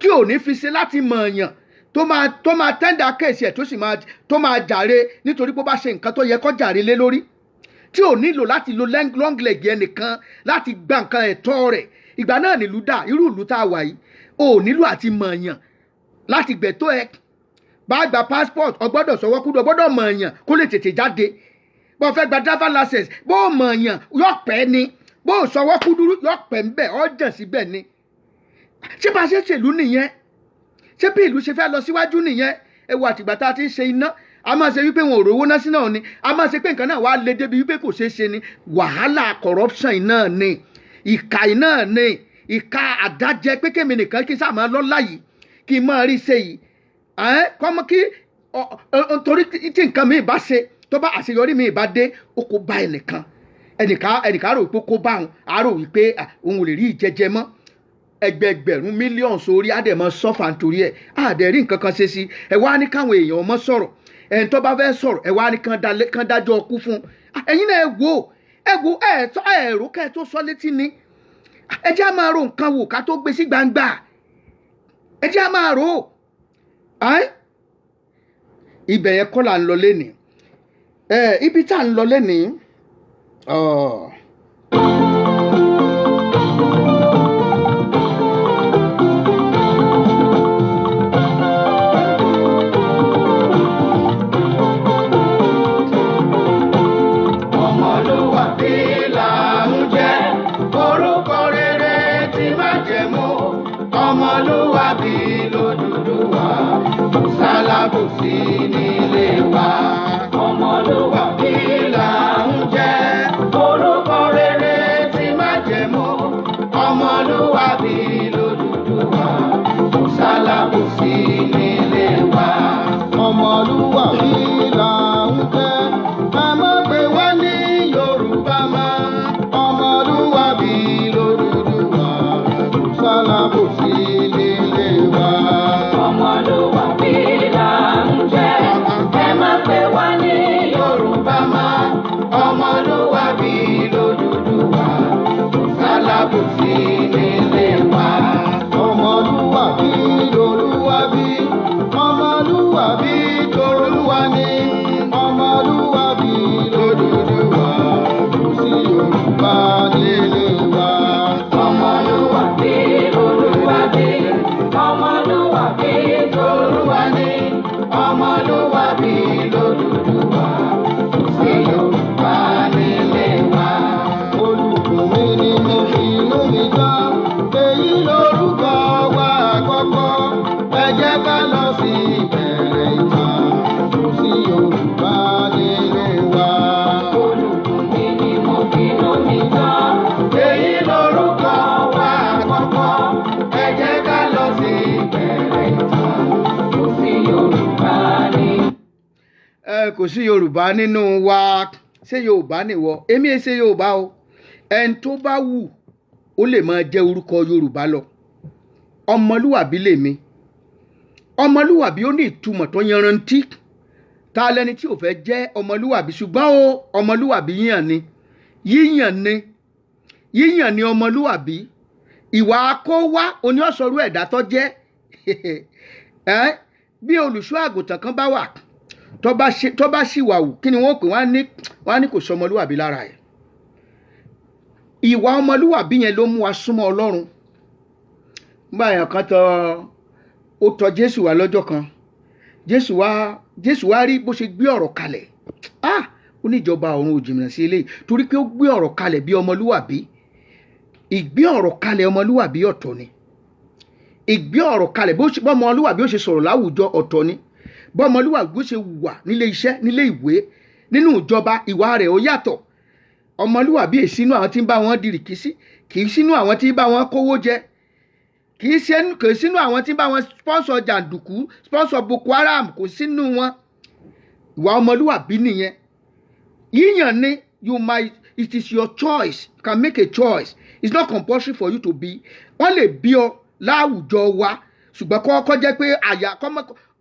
[SPEAKER 1] tí ò ní fi ṣe láti mọ̀ ọ̀yàn tó máa tẹ́ndà kéèsì ẹ̀ tó máa jàre nítorí pé ó bá ṣe nǹkan tó yẹ kó jàre lé lórí, tí ò nílò láti lo long leg ẹnìkan láti gba nǹkan ẹ̀tọ́ rẹ̀. ìgbà náà nílùú dà. irú ìlú tá a wà yìí ò nílò àti mọ̀ ọ̀yàn láti gbẹ̀tọ́ ẹ. bá gba passport ọgbọ́dọ̀ sọwọ́ kúrò ọgbọ́dọ̀ mọ̀ ọ̀yàn kó lè tètè jáde. bó fẹ́ gba driver license bó mọ̀ ọ̀yàn yóò pẹ́ ni, bó sọwọ́ kúdúrú yóò pẹ́ ń bẹ̀ ọ́ jẹ̀ síbẹ̀ ni. ṣé bá ṣe ṣèlú nìyẹn? ṣé bí ìlú ṣe fẹ́ lọ síwájú nìyẹn? ẹ wo àtìgbà tá a ti ń ṣe iná a máa ṣe wípé wọn ò rówó ná sí náà ni, a máa ṣe pé nǹkan náà wá lé débi wípé kò ṣeé ṣe ni. wàhálà corruption náà ni, ìkà náà ni, ìkà àdájẹ pé kémi nìkan kí n sáà máa lọ́lá yìí kí n máa rí ṣe yìí kọ́mọ kí torí tí nǹkan mi bá ṣe tó bá àṣeyọrí mi bá dé ó kó bá ẹnìkan rò pé kó bá òun àárò wípé òun ò lè rí ìjẹjẹ mọ́. ẹgbẹgbẹ̀rún mílíọ̀nù sórí àdèmọ sọ́fà nítorí ẹ̀ àdẹ̀rí nǹkan kan ṣe sí. ẹ wá ní káwọn èèyàn ọmọ sọ̀rọ̀ ẹni tó bá fẹ́ sọ̀rọ̀ ẹ wá ní kán dájọ́ ọkú fún. ẹ̀yin náà ẹ wo ẹ̀rọ kẹ́ ẹ tó sọ létí ni. ẹ jẹ́ á máa ro nǹkan wò ká tó gbé sí gbangba. ẹ jẹ́ á máa ro. ibẹ̀ yẹn kọ́ là ń lọ lénìí. ibi tá à ń lọ lénìí.
[SPEAKER 2] Ọmọlúwàbí l'Odùduwà, sálábòsí nílé wa. Ọmọlúwàbí là ń jẹ́, orúkọ rere tí májẹ̀mú. Ọmọlúwàbí l'Odùduwà, sálábòsí nílé wa.
[SPEAKER 1] Ọmọlúwàbí là ń jẹ́, ẹ má pè wá ní Yorùbá mọ́. Ọmọlúwàbí l'Odùduwà, sálábòsí nílé wa.
[SPEAKER 2] Ọmọlúwàbí là ń jẹ́, ẹ má pè wá ní Yorùbá mọ́. Ọmọlúwàbí l'Odùduwà, sálábòsí nílé wa.
[SPEAKER 1] Ọmọlúwàbí l'Olúwàbí, ọmọlúwàbí t'Olúwa ni. Ọmọlúwàbí l'Odùduwà, kò sí Yorùbá nílé wa.
[SPEAKER 2] Ọmọlúwàbí l'Olúwàbí, ọmọlúwàbí t'Olúwa ni. Ọmọlúwàbí l'Odùduwà, kò sí Yorùbá nílé wa.
[SPEAKER 1] Olùkọ́ mi ni mo fi inú mi tán, èyí lórúkọ wa àkọ́kọ́. Ẹ jẹ́ ká lọ sí ìbẹ̀rẹ̀ ìtàn, kò sí Yorùbá nílé wa.
[SPEAKER 2] Olùkọ́ mi ni mo fi inú mi tán, èyí lórúkọ wa àkọ́kọ́. Ẹ jẹ́ ká lọ sí ìbẹ̀rẹ̀ ìtàn, kò sí Yorùbá ní.
[SPEAKER 1] Kò sí Yorùbá nínú wa. Ṣé Yorùbá nìwọ? Èmi ẹ ṣe Yorùbá o. Ẹni tó bá wù ó lè máa jẹ́ orúkọ Yorùbá lọ. Ọmọlúwàbí lèmi. Ọmọlúwàbí ó ní ìtumọ̀ tó yanrantí. Ta lẹni tí ò fẹ́ jẹ́ ọmọlúwàbí, ṣùgbọ́n o ọmọlúwàbí yíyàn ni ọmọlúwàbí. ìwà akówá oní ọ̀sọ̀rú ẹ̀dá tó jẹ́. bí olùṣọ́ àgùntàn kan bá wà tó bá ṣìwà wù, kí ni wọ́n pè? wọ́n á ní kò sọ ọmọlúwàbí lára ẹ̀. ìwà ọmọlúwàbí yẹn ló mú wa súnmọ́ Ọlọ́run. nígbà yẹn kan ó tọ̀ Jésù wá lọ́jọ́ kan. Jésù wá rí bó ṣe gbé ọ̀rọ̀ kalẹ̀. ó ní ìjọba ọ̀run ò jìnnà sí eléyìí, torí pé ó gbé ọ̀rọ̀ kalẹ̀ bí ọmọlúwàbí. ìgbé ọ̀rọ̀ kalẹ̀ ọmọlúwàbí ọ̀tọ̀ ni. ìgbé ọ̀rọ̀ kalẹ̀ bọ́ ọmọlúwàbí ó ṣe sọ̀rọ̀ láwùjọ ọ̀tọ̀ ni. bọ́ ọmọlúwàbí ó ṣe wà nílé iṣẹ́, nílé ìwé, nínú ìjọba, ìwà rẹ̀ ó yàtọ̀. ọmọlúwàbí èsì inú àwọn tí ń bá wọn dìrìkì sí, kì í sínú àwọn tí ń bá wọn kówó jẹ. kì í sínú àwọn tí bá wọn sponsor jàǹdùkú sponsor Boko Haram kò sínú wọn. Ìwà ọmọlúwàbí nìyẹn. Yíyàn ni it is your choice. You can make a choice. It's not compulsory for you to be. Wọ́n lè bí ọ láwùjọ wa ṣùgbọ́n kọ́kọ́ jẹ́ pé àyà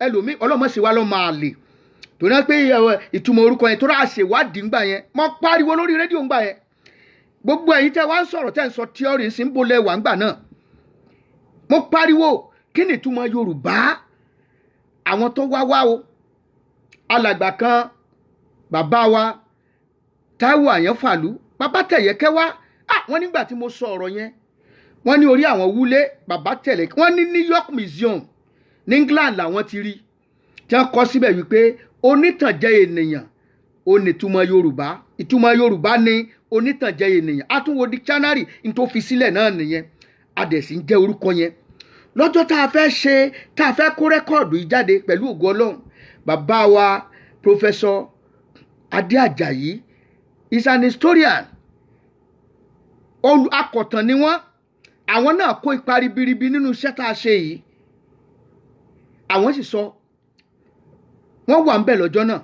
[SPEAKER 1] ẹlòmíì ọlọ́mọ sì wá lọ́ máa lè tó náà pé ìtumọ̀ orúkọ yẹn tó rà ṣèwádìí ńgbà yẹn mo pariwo lórí rédíò ńgbà yẹn gbogbo ẹ̀yin tẹ́ wá ń sọ̀rọ̀ tẹ́ ń sọ tíọ́rì sí ń bolẹ̀ wà ńgbà náà mo pariwo kí ni ìtumọ̀ Yorùbá àwọn tó wá o alàgbà kan bàbá wa Táíwò Àyànfàlú bàbá Tẹ̀yẹkẹ́ wá wọ́n nígbà tí mo sọ ọ̀rọ̀ yẹn wọ́n ní orí àwọn wúlé bàbá tẹ̀lé wọ́n ní New York Museum ní England làwọn ti rí tí wọ́n kọ síbẹ̀ wípé onítànjẹ ènìyàn onítùmọ̀ Yorùbá ìtumọ̀ Yorùbá ní onítànjẹ ènìyàn àtúnwò dictionary ní tó fi sílẹ̀ náà nìyẹn adẹ̀sí ń jẹ́ orúkọ yẹn lọ́jọ́ tá a fẹ́ kó rẹ́kọ̀dù yìí jáde pẹ̀lú ògo Ọlọ́run bàbá wa Professor Adé Àjàyí is an historian akọ̀tàn ni wọ́n àwọn náà kó ipa ribiribi nínú iṣẹ́ tá a ṣe yìí àwọn sì sọ wọ́n wà ń bẹ̀ lọ́jọ́ náà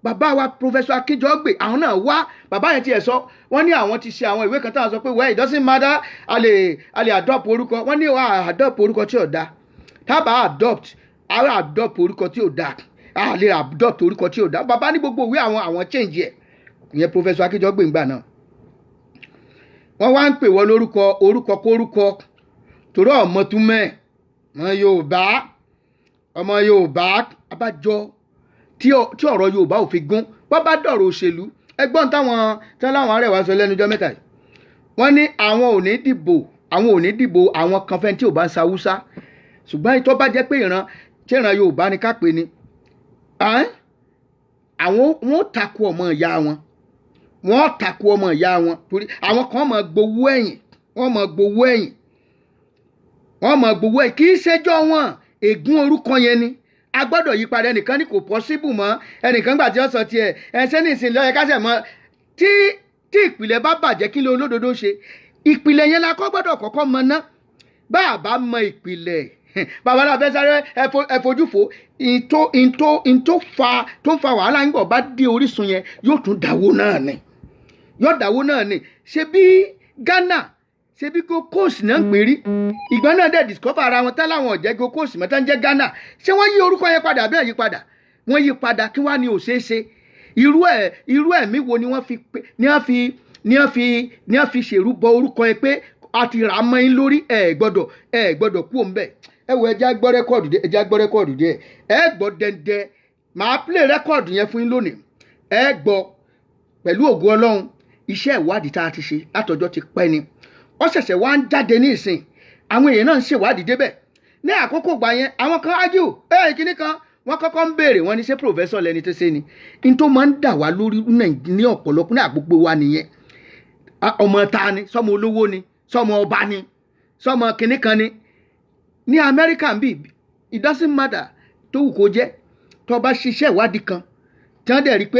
[SPEAKER 1] bàbá wa Professor Akínjọ́gbè àwọn náà wá bàbá yẹn tiẹ̀ sọ wọ́n ní àwọn ti ṣe àwọn ìwé kan táwọn sọ pé well it doesn't matter a lè adopt orúkọ wọ́n ní adopt orúkọ tí ò da tábà adopt orúkọ tí ò da a lè adopt orúkọ tí ò da bàbá ní gbogbo ìwé àwọn change ẹ̀ ìyẹn Professor Akínjọ́gbè ńgbà náà wọ́n wá ń pè wọ́n lórúkọ kórúkọ torí ọmọ túmẹ̀ ọmọ Yorùbá abájọ tí ọ̀rọ̀ Yorùbá ò fi gún wọ́n bá dọ̀rọ̀ òṣèlú ẹgbọ́n táwọn arẹwà sọ lẹ́nujọ́ mẹ́ta yìí wọ́n ní àwọn ò ní dìbò àwọn kan fẹ́ tí ò bá ń sa Haúsá ṣùgbọ́n ìtọ́ bá jẹ́ pé ìran Yorùbá ni ká pè ní àwọn wọn takò ọmọ ìyá wọn wọ́n takò ọmọ ìyá wọn torí àwọn kan máa gbowó ẹ̀yìn kì í ṣẹjọ́ wọn ègún orúkọ yẹn ni a gbọ́dọ̀ yí padà ẹnìkan ní kò pọ́síbù mọ́ ẹnìkan gbà tí wọ́n sọ tiẹ̀ ẹ̀ṣẹ́ ní ìsìn lọ́yẹ kásẹ̀ mọ́ tí ìpìlẹ̀ bá bàjẹ́ kí ló olódodo ṣe ìpìlẹ̀ yẹn la kọ́ gbọ́dọ̀ kọ́kọ́ mọ ná bá a bá mọ ìpìlẹ̀ babaláwo fẹ́ sáré ẹ̀fojúfò tó ń fa wàhálà ń bọ̀ bá dé orísun yẹn yóò tún dáwó náà ni ṣe bí Ghana ṣe bí Gold Coast náà ń pè rí ìgbà náà dẹ̀ discover ara wọn táláwọn ọ̀jẹ́ Gold Coast mọ́tá ń jẹ́ Ghana ṣé wọ́n yí orúkọ yẹn padà bẹ́ẹ̀ yí padà wọ́n yí padà kí wá ní òṣèṣe irú ẹ̀mí wo ni wọ́n fi ṣèrúbọ orúkọ yẹn pé a ti rà á mọ́ yín lórí ẹ̀ gbọ́dọ̀ kú òun bẹ́ẹ̀ ẹ wo ẹja gbọ́ rẹ́kọ̀dù díẹ̀ ẹ gbọ́ dẹ́ndẹ́ màá play rẹ́kọ̀dù yẹn fún yín lónìí ẹ gbọ́ pẹ̀lú ògo Ọlọ́run iṣẹ́ ìwádìí tá a ti ṣe látọjọ́ ti pẹ́ ni ó ṣẹ̀ṣẹ̀ wá ń jáde ní ìsìn àwọn èèyàn náà ń ṣèwádìí débẹ̀ ní àkókò gbà yẹn àwọn kan ágíò kíní kan wọ́n kọ́kọ́ ń béèrè wọ́n ní ṣé professor lẹni tó ṣe ni n tó máa ń dà wá lórí ní ọ̀pọ̀lọpọ̀ ní àgbègbè wa nìyẹn ọmọ ta ni sọmọ olówó ni sọmọ ọba ni sọmọ kíní kan ni ní Amẹ́ríkà ń bì it doesn't matter tó wù kó jẹ́ tó bá ṣiṣẹ́ ìwádìí kan tí wọ́n dẹ̀ rí pé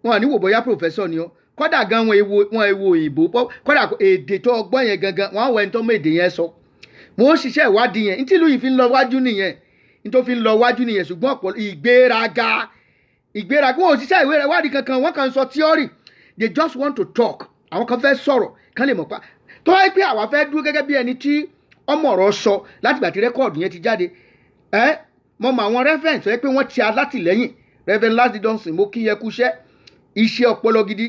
[SPEAKER 1] wọn à ní wò bóyá professor ni ọ́ kódà gan wọn èwo òyìnbó kódà èdè tó ọgbọ́n yẹn gangan wọn àwọn ẹni tó mọ èdè yẹn sọ wọn ó ṣiṣẹ́ ìwádìí yẹn ntí ìlú yìí fi ń lọ wájú nìyẹn nítorí fi ń lọ wájú nìyẹn ṣùgbọ́n ọ̀pọ̀ ìgbéraga wọn ò ṣiṣẹ́ ìwádìí kankan wọn kàn ń sọ theory they just want to talk àwọn kan fẹ́ sọ̀rọ̀ kán lè mọ̀ pa tó wáyé pé àwa fẹ́ dúró gẹ́gẹ́ bí ẹni tí ọmọ ọ̀rọ̀ sọ láti gbà tí rẹ́kọ̀dù yẹn ti jáde mo mọ àwọn reference pé wọ́n ti alátìlẹ́yìn Reverend Lásìdí Johnson mo kí yẹ kúṣẹ́ iṣẹ́ ọpọlọ gidi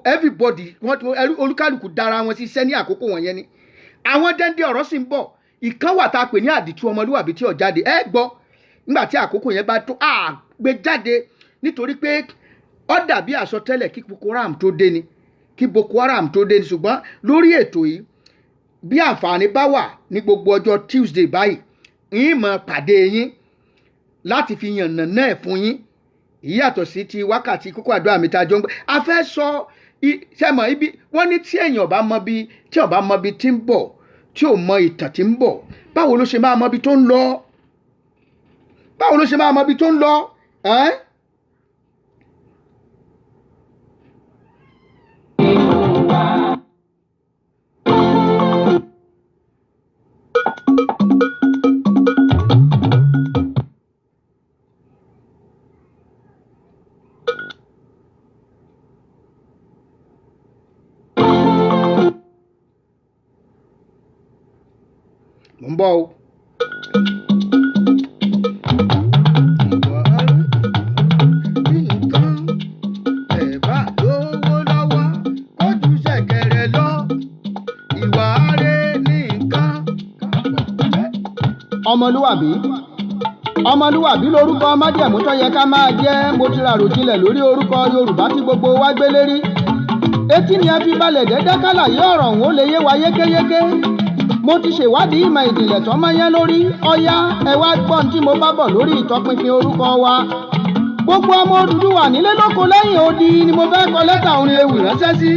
[SPEAKER 1] everybody olúkálùkù dára wọn sí iṣẹ́ ní àkókò wọn yẹn ni àwọn dẹ́ndé ọ̀rọ̀ sì ń bọ̀ ìkan wà tá a pè ní àdìtú ọmọlúwàbí tí ó jáde gbọ́ nígbà tí àkókò yẹn bá tó gbé jáde nítorí pé ó dàbí àsọtẹ́lẹ̀ kí Boko Haram tó dé ni ṣùgbọ́n lórí ètò yìí bí àǹfààní bá wà ní gbogbo ọjọ́ Tuesday báyìí yín mọ̀ pàdé yín láti fi yànnà náà fún yín ìyàtọ̀ sí ti wákàtí kókó àdúrà mi tá a jọ ń gbé a fẹ́ sọ sẹ́mọ̀ ibi wọ́n ní tí èèyàn bá mọ bí tí ń bọ̀ tí ò mọ ìtàn tí ń bọ̀ báwo ló ṣe máa mọ bí tó ń lọ mò ń bọ̀ o. ọmọlúwàbí lórúkọ májẹ̀mú tó yẹ ká máa jẹ́. mo ti ràrò jinlẹ̀ lórí orúkọ Yorùbá tí gbogbo wa gbé lérí. etí ni a fi balẹ̀ dẹ́dẹ́ kálàyé ọ̀rọ̀ òun ó lè yé wa yékéyéké. mo ti ṣèwádìí ìmọ̀ ìjìnlẹ̀ tó mọ́ yẹn lórí. ọ̀yá ẹ wá gbọ́n tí mo bá bọ̀ lórí ìtọpinpin orúkọ wa. gbogbo ọmọ Odùduwà nílé lóko lẹ́yìn odi ni mo fẹ́ kọ lẹ́tà orin ewì ránṣẹ́ sí.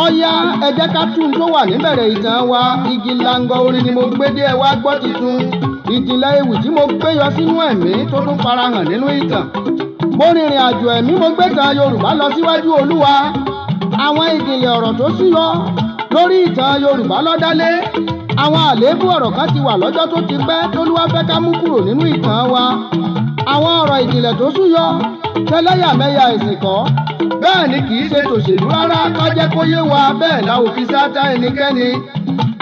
[SPEAKER 1] ọ̀yá ẹ jẹ́ ká tún tó wà níbẹ̀rẹ̀ ìtàn wa. igi lango orin ni mo gbé dé ẹ wá gbọ́ titun. ìjìnlẹ̀ ewì tí mo gbé yọ sínú ẹ̀mí tó tún farahàn nínú ìtàn. mo rìnrìn àjò ẹ̀mí mo gbé tan Yorùbá lọ síwájú Olúwa. àwọn ìjìnlẹ̀ ọ̀rọ̀ tó súyọ lórí ìtàn Yorùbá lọ́dálé. àwọn àléébù ọ̀rọ̀ kan ti wà lọ́jọ́ tó ti pẹ́ tÓlúwa fẹ́ ká mú kúrò nínú ìtàn wa. àwọn ọ̀rọ̀ ìjìnlẹ̀ tó súyọ tẹlẹ́yàmẹ̀yà ẹ̀sìn kọ́. bẹ́ẹ̀ ni kì í ṣe tòṣèlú rárá ká jẹ́ kó yé wa bẹ́ẹ̀ la ò fi sáátá ẹnikẹ́ni.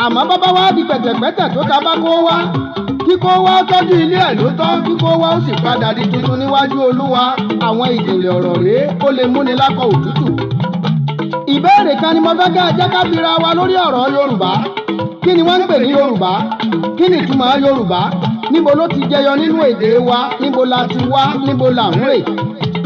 [SPEAKER 1] àmọ́ bàbá wa di pẹ̀tẹ̀pẹ̀tẹ̀ tó ta bá kó wá. kíkó wá tọ́jú ilé ẹ̀ ló tọ́ kíkó wá ó sì padà di tuntun níwájú Olúwa. àwọn ìjìnlẹ̀ ọ̀rọ̀ rèé ó lè múni lákọ̀ òtútù. ìbéèrè kan ni mo fẹ́ ká jẹ́ ká bira wa lórí ọ̀rọ̀ Yorùbá. kí ni wọ́n ń pè ní Yorùbá? kí ni ìtumọ̀ Yorùbá? níbo ló ti jẹyọ nínú èdè wa? níbo la ti wá? níbo la ń rè?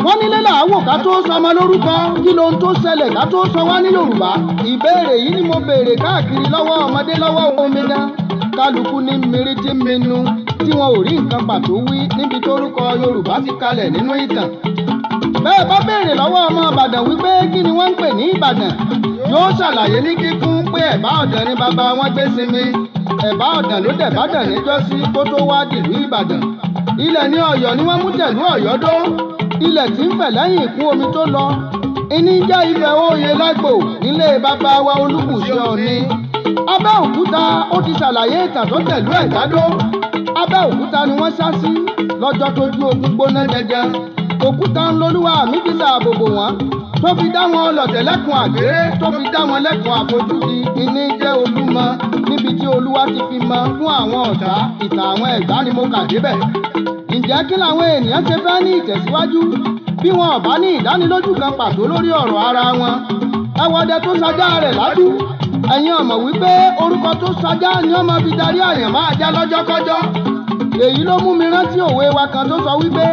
[SPEAKER 1] wọ́n nílé làáwò ká tó sọmọ lórúkọ. kí lohun tó ṣẹlẹ̀ ká tó sọ wá ní Yorùbá? ìbéèrè yìí ni mo béèrè káàkiri lọ́wọ́ ọmọdé lọ́wọ́ omidan. kálukú ní mírí tí minú tí wọn ò rí nǹkan pàtó wí níbi tórúkọ Yorùbá ti kalẹ̀ nínú ìtàn. bẹ́ẹ̀ bá béèrè lọ́wọ́ ọmọ Ìbàdàn wípé kí ni wọ́n ń pè ní Ìbàdàn, yóò ṣàlàyé ní kíkún pé Ẹ̀bá Ọ̀dàn ni bàbá wọn gbé sinmi. Ẹ̀bá Ọ̀dàn ló dẹ̀ bàdàn níjọ́sí kó tó wá dìlú Ìbàdàn. ilẹ̀ ní Ọ̀yọ́ ni wọ́n mú tẹ̀lú Ọ̀yọ́ dó. ilẹ̀ tí ń fẹ̀ lẹ́yìn ìkún omi tó lọ. ìní jẹ́ ilẹ̀ Oyè Lágbò nílé bàbá wa Olúbùṣe Ọ̀ọ̀ni. Abẹ́òkúta ó ti ṣàlàyé ìtàn tó tẹ̀lú Ẹ̀gbádó. Abẹ́òkúta ni wọ́n sá sí lọ́jọ́ tójú ogun gbóná jẹjẹ. òkúta ń lolúwa mi fi ṣàbòbò wọn tó fi dá wọn lọ̀tẹ̀ lẹ́kùn àgbèrè tó fi dá wọn lẹ́kùn àfojúdi. ìní jẹ́ Olúmọ níbi tí Olúwa ti fi mọ fún àwọn ọ̀tá. ìtàn àwọn Ẹ̀gbá ni mo kà débẹ̀. ǹjẹ́ kí làwọn ènìyàn ṣe fẹ́ ní ìtẹ̀síwájú bí wọn ò bá ní ìdánilójú kan pàtó lórí ọ̀rọ̀ ara wọn? ẹwọ́dẹ tó sajá rẹ̀ ládú. ẹ̀yin ọ̀mọ̀ wípé orúkọ tó sajá ni wọ́n máa fi darí àyàn máa já lọ́jọ́kọ́jọ́. èyí ló mú mi rántí òwe wa kan tó sọ wípé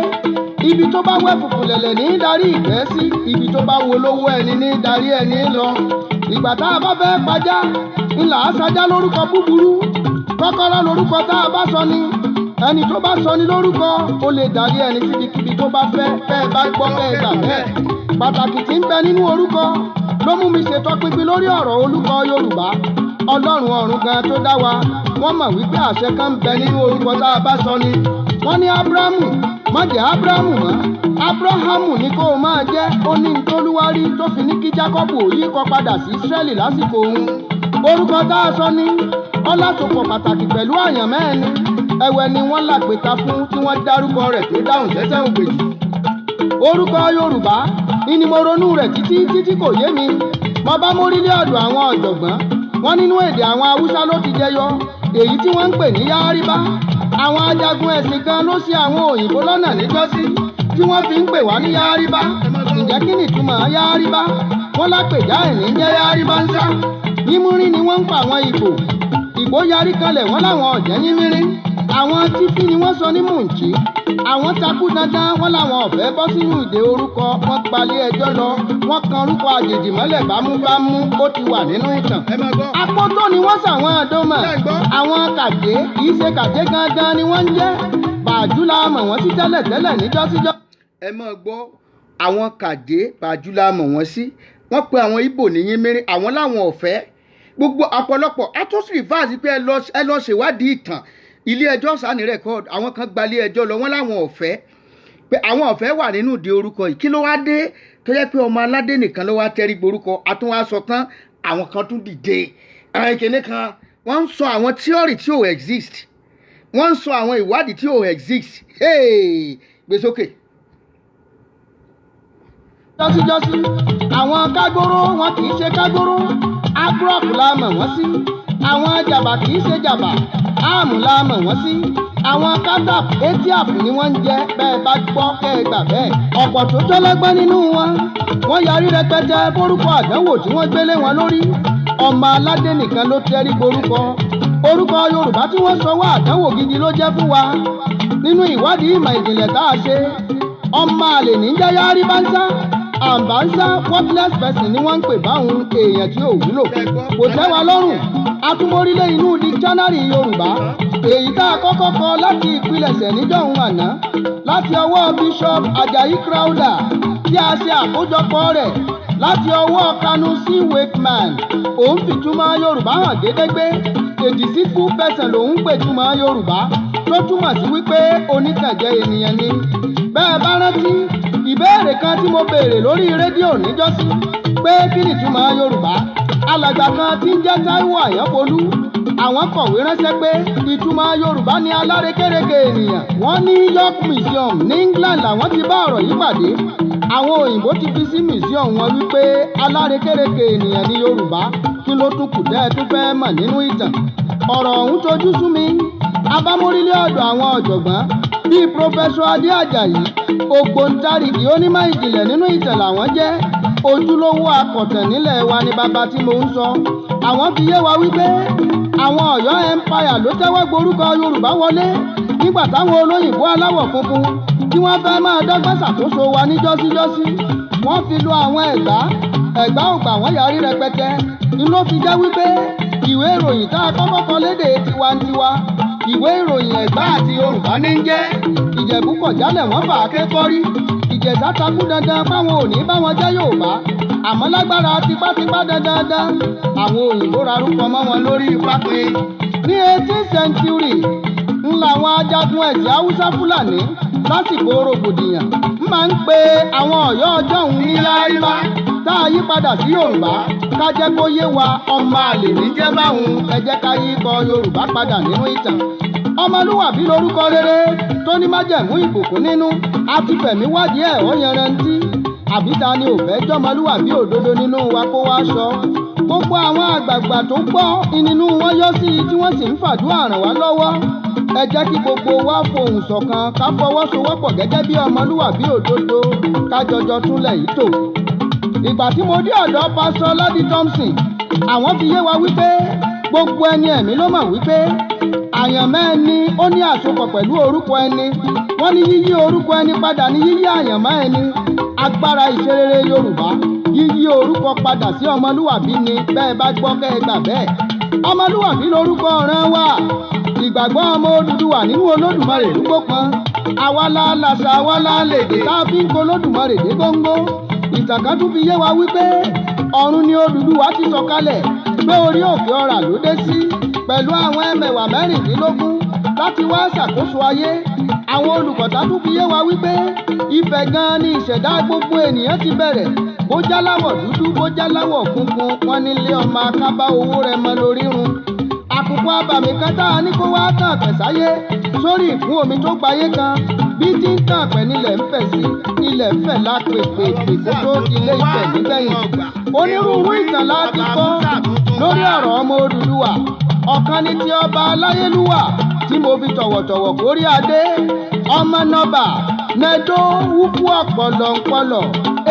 [SPEAKER 1] ibi tó bá wẹ́ fùfù lẹ̀lẹ̀ ní darí ìgbẹ́ sí, ibi tó bá wo lówó ẹni ní darí ẹni lọ. ìgbà tá a bá fẹ́ pajá ńlá sajá lórúkọ búburú. kọ́kọ́rọ́ lórúkọ tá a bá sọ ni. ẹni tó bá sọ ni lórúkọ ó lè darí ẹni síbikíbi tó bá fẹ́ bẹ́ẹ̀ bá gbọ́ bẹ́ẹ̀ gbà bẹ́ẹ̀. pàtàkì tí ń bẹ nínú orúkọ ló mú mi ṣètọpinpin lórí ọ̀rọ̀ olùkọ́ Yorùbá. Ọlọ́run ọ̀run gan tó dá wa wọ́n mọ̀ wípé àṣẹ kan ń bẹ nínú orúkọ tá a bá sọ ni. wọ́n ní Ábúráhámù má jẹ́ Ábúráhámù mọ́, Ábúráhámù ni kó o máa jẹ́. ó ní ntólúwárí tó fi ní kí Jákọ́bù òyì kọ padà sí Ísírẹ́lì lásìkò òun. orúkọ tá a sọ ní ọlásopọ̀ pàtàkì pẹ̀lú àyànmọ́ ẹni. ẹ̀wẹ̀ ni wọ́n làpèta fún tí wọ́n dárúkọ rẹ̀ tó dáhùn sẹ́sẹ́ ògbèjì. orúkọ Yorùbá ìní mo ronú rẹ̀ títí kò yé mi. mo bá mórí lé ọ̀dọ̀ àwọn ọ̀jọ̀gbọ́n. wọ́n nínú èdè àwọn Haúsá ló ti jẹyọ, èyí tí wọ́n ń pè ní Yáríbá. àwọn ajagun ẹ̀sìn kan ló ṣì àwọn òyìnbó lọ́nà níjọ́sí tí wọ́n fi ń pè wá ní Yáríbá. ǹjẹ́ kí ni ìtumọ̀ Yáríbá? wọ́n lápèjá ẹ̀ní jẹ́ Yáríbá ń sá. yímúrí ni wọ́n ń pa àwọn Ìgbò yarí kanlẹ̀ wọ́n láwọn ọ̀jẹ́ yímírí. àwọn títí ni wọ́n sọ ní Mùǹchí. àwọn takú dandan wọ́n láwọn ọ̀fẹ́ bọ́ sínú ìdè orúkọ. wọ́n gbalé ẹjọ́ lọ, wọ́n kan orúkọ àjèjì mọ́lẹ̀ bámúbámú. ó ti wà nínú ìtàn. Apótó ni wọ́n sàwọn àdómà. àwọn Kàjé kì í ṣe Kàjé gangan ni wọ́n ń jẹ́. Bàjú la mọ̀ wọ́n sí tẹ́lẹ̀tẹ́lẹ̀ níjọ́síjọ́. ẹ máa gbọ́, àwọn Kàjé Bàjú la mọ̀ wọ́n sí. wọ́n pe àwọn Ìgbò ní yímírí. àwọn láwọn ọ̀fẹ́ gbogbo ọ̀pọ̀lọpọ̀ atọ́sí rìfáàsì pé ẹ lọ ṣèwádìí ìtàn. ilé ẹjọ́ sani rẹ́kọ́ọ̀dù àwọn kan gbalé ẹjọ́ lọ, wọ́n láwọn ọ̀fẹ́ pé àwọn ọ̀fẹ́ wà nínú ìdí orúkọ yìí. kí ló wá dé tó yẹ pé ọmọ aládé nìkan ló wá tẹrí gborúkọ? àtúnwá sọ tán àwọn kan tún dìde. àwọn ìkíní kan wọ́n ń sọ àwọn tíọ́rì tí ò exist, wọ́n ń sọ àwọn ìwádìí tí ò exist. gbé sókè. jọ́síjọ́sí àwọn kágóró wọn kì í ṣe kágóró. agrọ́ọ̀kù la mọ̀ wọ́n sí. àwọn jàbà kì í ṣe jàbà. áàmù la mọ̀ wọ́n sí àwọn kátàp etiap ni wọ́n ń jẹ́ bẹ́ẹ̀ bá gbọ́ kẹ́ ẹ gbà bẹ́ẹ̀ ọ̀pọ̀ tó jọlọ́gbọ́n nínú wọn wọ́n yarí rẹpẹtẹ forúkọ àdánwò tí wọ́n gbélé wọn lórí ọmọ aládé nìkan ló tẹ́rí borúkọ orúkọ Yorùbá tí wọ́n sọ wá àdánwò gidi ló jẹ́ fún wa nínú ìwádìí ìmọ̀ ìjìnlẹ̀ tá a ṣe ọmọ àlè ní jẹ́yà rí báńsá àǹbáńsá worthless person ni wọ́n ń pè báwọn èèyàn tí ò wúlò kò tẹ́ wa lọ́rùn atúmọ̀rílẹ̀ inú dictionary Yorùbá èyí tá a kọ́kọ́ kọ láti ìpilẹ̀ṣẹ̀ níjọ́hun àná láti ọwọ́ Bishop Ajayi Crowther tí a ṣe àkójọpọ̀ rẹ̀ láti ọwọ́ Kanu C. Wakeman òun fìtumọ̀ Yorùbá hàn gédégbé a deceitful person lòun pètumọ̀ Yorùbá tó túmọ̀ sí wípé onítànjẹ ènìyàn ni bẹ́ẹ̀ bá rántí ìbéèrè kan tí mo béèrè lórí rédíò níjọ́sí pé kí ni ìtumọ̀ Yorùbá alàgbà kan tí ń jẹ́ Táíwò Àyànfolú àwọn kọ̀wé ránṣẹ́ pé ìtumọ̀ Yorùbá ni alárékérekè ènìyàn wọ́n ní York Museum ní England làwọn ti bá ọ̀rọ̀ yìí pàdé àwọn òyìnbó ti fi sí museum wọn wípé alárékérekè ènìyàn ní Yorùbá kí ló tún kù tẹ́ ẹ tún fẹ́ mọ̀ nínú ìtàn ọ̀rọ̀ ọ̀hún tojú sú mi abámórílé ọ̀dọ̀ àwọn ọ̀jọ̀gbọ́n bíi Professor Adé Àjàyí ògbóǹtarìgì onímọ̀ ìjìnlẹ̀ nínú ìtàn làwọn jẹ́ ojúlówó akọ̀tàn nílẹ̀ wa ni bàbá tí mo ń sọ àwọn fi yé wa wípé àwọn Ọ̀yọ́ empire ló tẹ́wọ́ gborúkọ Yorùbá wọlé nígbà táwọn olóyìnbó aláwọ̀ funfun tí wọ́n fẹ́ máa dọ́gbọ́n ṣàkóso wa ní jọ́síjọ́sí wọ́n fi lo àwọn ẹ̀gbá ògbà wọ́n yarí rẹpẹtẹ ni ló fi jẹ́ wípé ìwé ìròyìn tá a kọ́kọ́ kọ lédè tiwantiwa ìwé ìròyìn Ẹ̀gbá àti Yorùbá ní ń jẹ́ Ìjẹ̀bú kọ̀ jálẹ̀ wọ́n fà á ké kọ́rí Ìjẹ̀ṣà takú dandan páwọn ò ní bá wọn jẹ́ Yorùbá àmọ́ lágbára tipátipá dandan àwọn òyìnbó rarúkọ mọ́ wọn lórí pápé ní 18th century ń làwọn ajagun ẹ̀sìn Haúsá Fúlàní lásìkò rògbòdìyàn máa ń pe àwọn Ọ̀yọ́ ọjọ́ òun ní Yáríbá tá a yí padà sí Yorùbá ká jẹ́ kó yé wa ọmọ àlè ní jẹ́ báwọn ẹ jẹ́ ká yí kọ Yorùbá padà nínú ìtàn ọmọlúwàbí lórúkọ rere tó ní májẹ̀mú ìbùkún nínú àti fẹ̀mí wádìí ẹ̀ ó yanrantí àbí ta ni ò fẹ́ jọmọlúwàbí òdodo nínú wa kó wá sọ gbogbo àwọn àgbààgbà tó gbọ́ inú wọn yọ sí i tí wọ́n sì ń fàdúrà ràn wá lọ́wọ́ ẹ jẹ́ kí gbogbo wa fohùn ṣọ̀kan ká fọwọ́sowọ́pọ̀ gẹ́gẹ́ bí ọmọlúwàbí òdodo ká jọjọ túnlẹ̀ yìí tò ìgbà tí mo dé ọ̀dọ̀ pásítọ̀ Ládì Thompson àwọn fi yé wa wípé gbogbo ẹni ẹ̀mí ló mọ̀ wípé àyànmọ́ ẹni ó ní àsopọ̀ pẹ̀lú orúkọ ẹni wọ́n ní yíyí orúkọ ẹni padà ní yíyí àyànmọ́ ẹni agbára ìṣerere Yorùbá yíyí orúkọ padà sí ọmọlúwàbí ni bẹ́ẹ̀ bá gbọ́ kẹ́ ẹ gbà bẹ́ẹ̀ ọmọlúwàbí lórúkọ ọ̀ràn wa ìgbàgbọ́ ọmọ Odùduwà nínú Olódùmarè lúgbó pọn àwa la làṣà àwa la lèdè tá a fi ń kó Olódùmarè dé góńgó ìtàkà tún fi yé wa wípé ọ̀run ni Odùduwà ti sọ̀kalẹ̀ pé orí òkè ọ̀rà ló dé sí pẹ̀lú àwọn ẹmẹ̀wà mẹ́rìndínlógún láti wá ṣàkóso ayé àwọn olùkọ́ta tún fi yé wa wípé Ifẹ̀ gan ni ìṣẹ̀dá gbogbo ènìyàn ti bẹ̀rẹ̀ bó jáláwọ̀ dúdú bó jáláwọ̀ funfun wọn nílé ọmọ akábá owó rẹ̀ mọ́ lórí run àkùkọ abàmì kan tá a ní kó wá tàn pẹ̀sáyé sórí ìfún omi tó gbayé kan bí tí ń tàn pẹ̀ nílẹ̀ ń fẹ̀ sí ilẹ̀ ń fẹ̀ lápèpè kó tó ilé Ifẹ̀ nígbẹ̀yìn onírúurú ìtàn láti kọ́ lórí ọ̀rọ̀ ọmọ Odùduwà ọ̀kan ní ti ọba Aláyélúwà tí mo fi tọ̀wọ̀tọ̀wọ̀ kórí adé ọmọ nọba nẹdó wúkú ọ̀pọ̀lọpọ̀lọ̀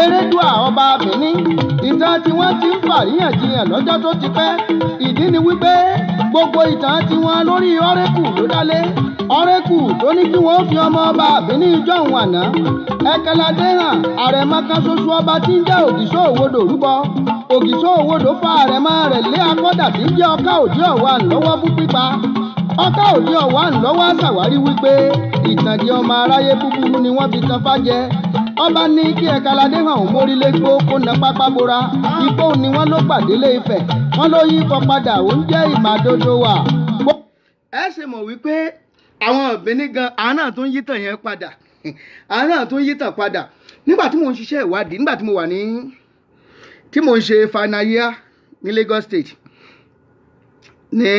[SPEAKER 1] erédùà ọba Benin ìtàn tí wọ́n ti ń fàríyànjiyàn lọ́jọ́ tó ti pẹ́ ìdí ni wípé gbogbo ìtàn tí wọ́n lórí ọ̀rẹ́kù ló dálé ọ̀rẹ́kù tó ní kí wọ́n fi ọmọ ọba Benin jọ̀hún àná ẹ̀kẹ́ládé hàn àrẹ̀mọ kan ṣoṣo ọba tí ń jẹ́ Ògìṣó Òwodò rúbọ Ògìṣó Òwodò fa àrẹ̀mọ rẹ̀ lé akọ́dà tí ń jẹ́ Ọ̀ká Òdí Ọ̀wà lọ́wọ́ fún pípa Ọ̀ká Òdí Ọ̀wà lọ́wọ́ ṣàwárí wípé ìtànjẹ ọmọ aráyé búburú ni wọ́n fi tan fájẹ ọba ní kí ẹ̀kẹ́ládé hàn ó mórílé gbó kó na pápá bora igbó ni wọ́n ló pàdélé Ifẹ̀ wọ́n ló yí kọ padà ó ń jẹ́ ìmàdodo wà. ẹ ṣe mọ̀ wípé àwọn Benin gan àwọn náà tó ń yí tàn yẹn padà àwọn náà tó ń yí tàn padà nígbà tí mò ń ṣiṣẹ́ ìwádìí nígbà tí mo wà ní tí mò ń ṣe final year ní Lagos State ní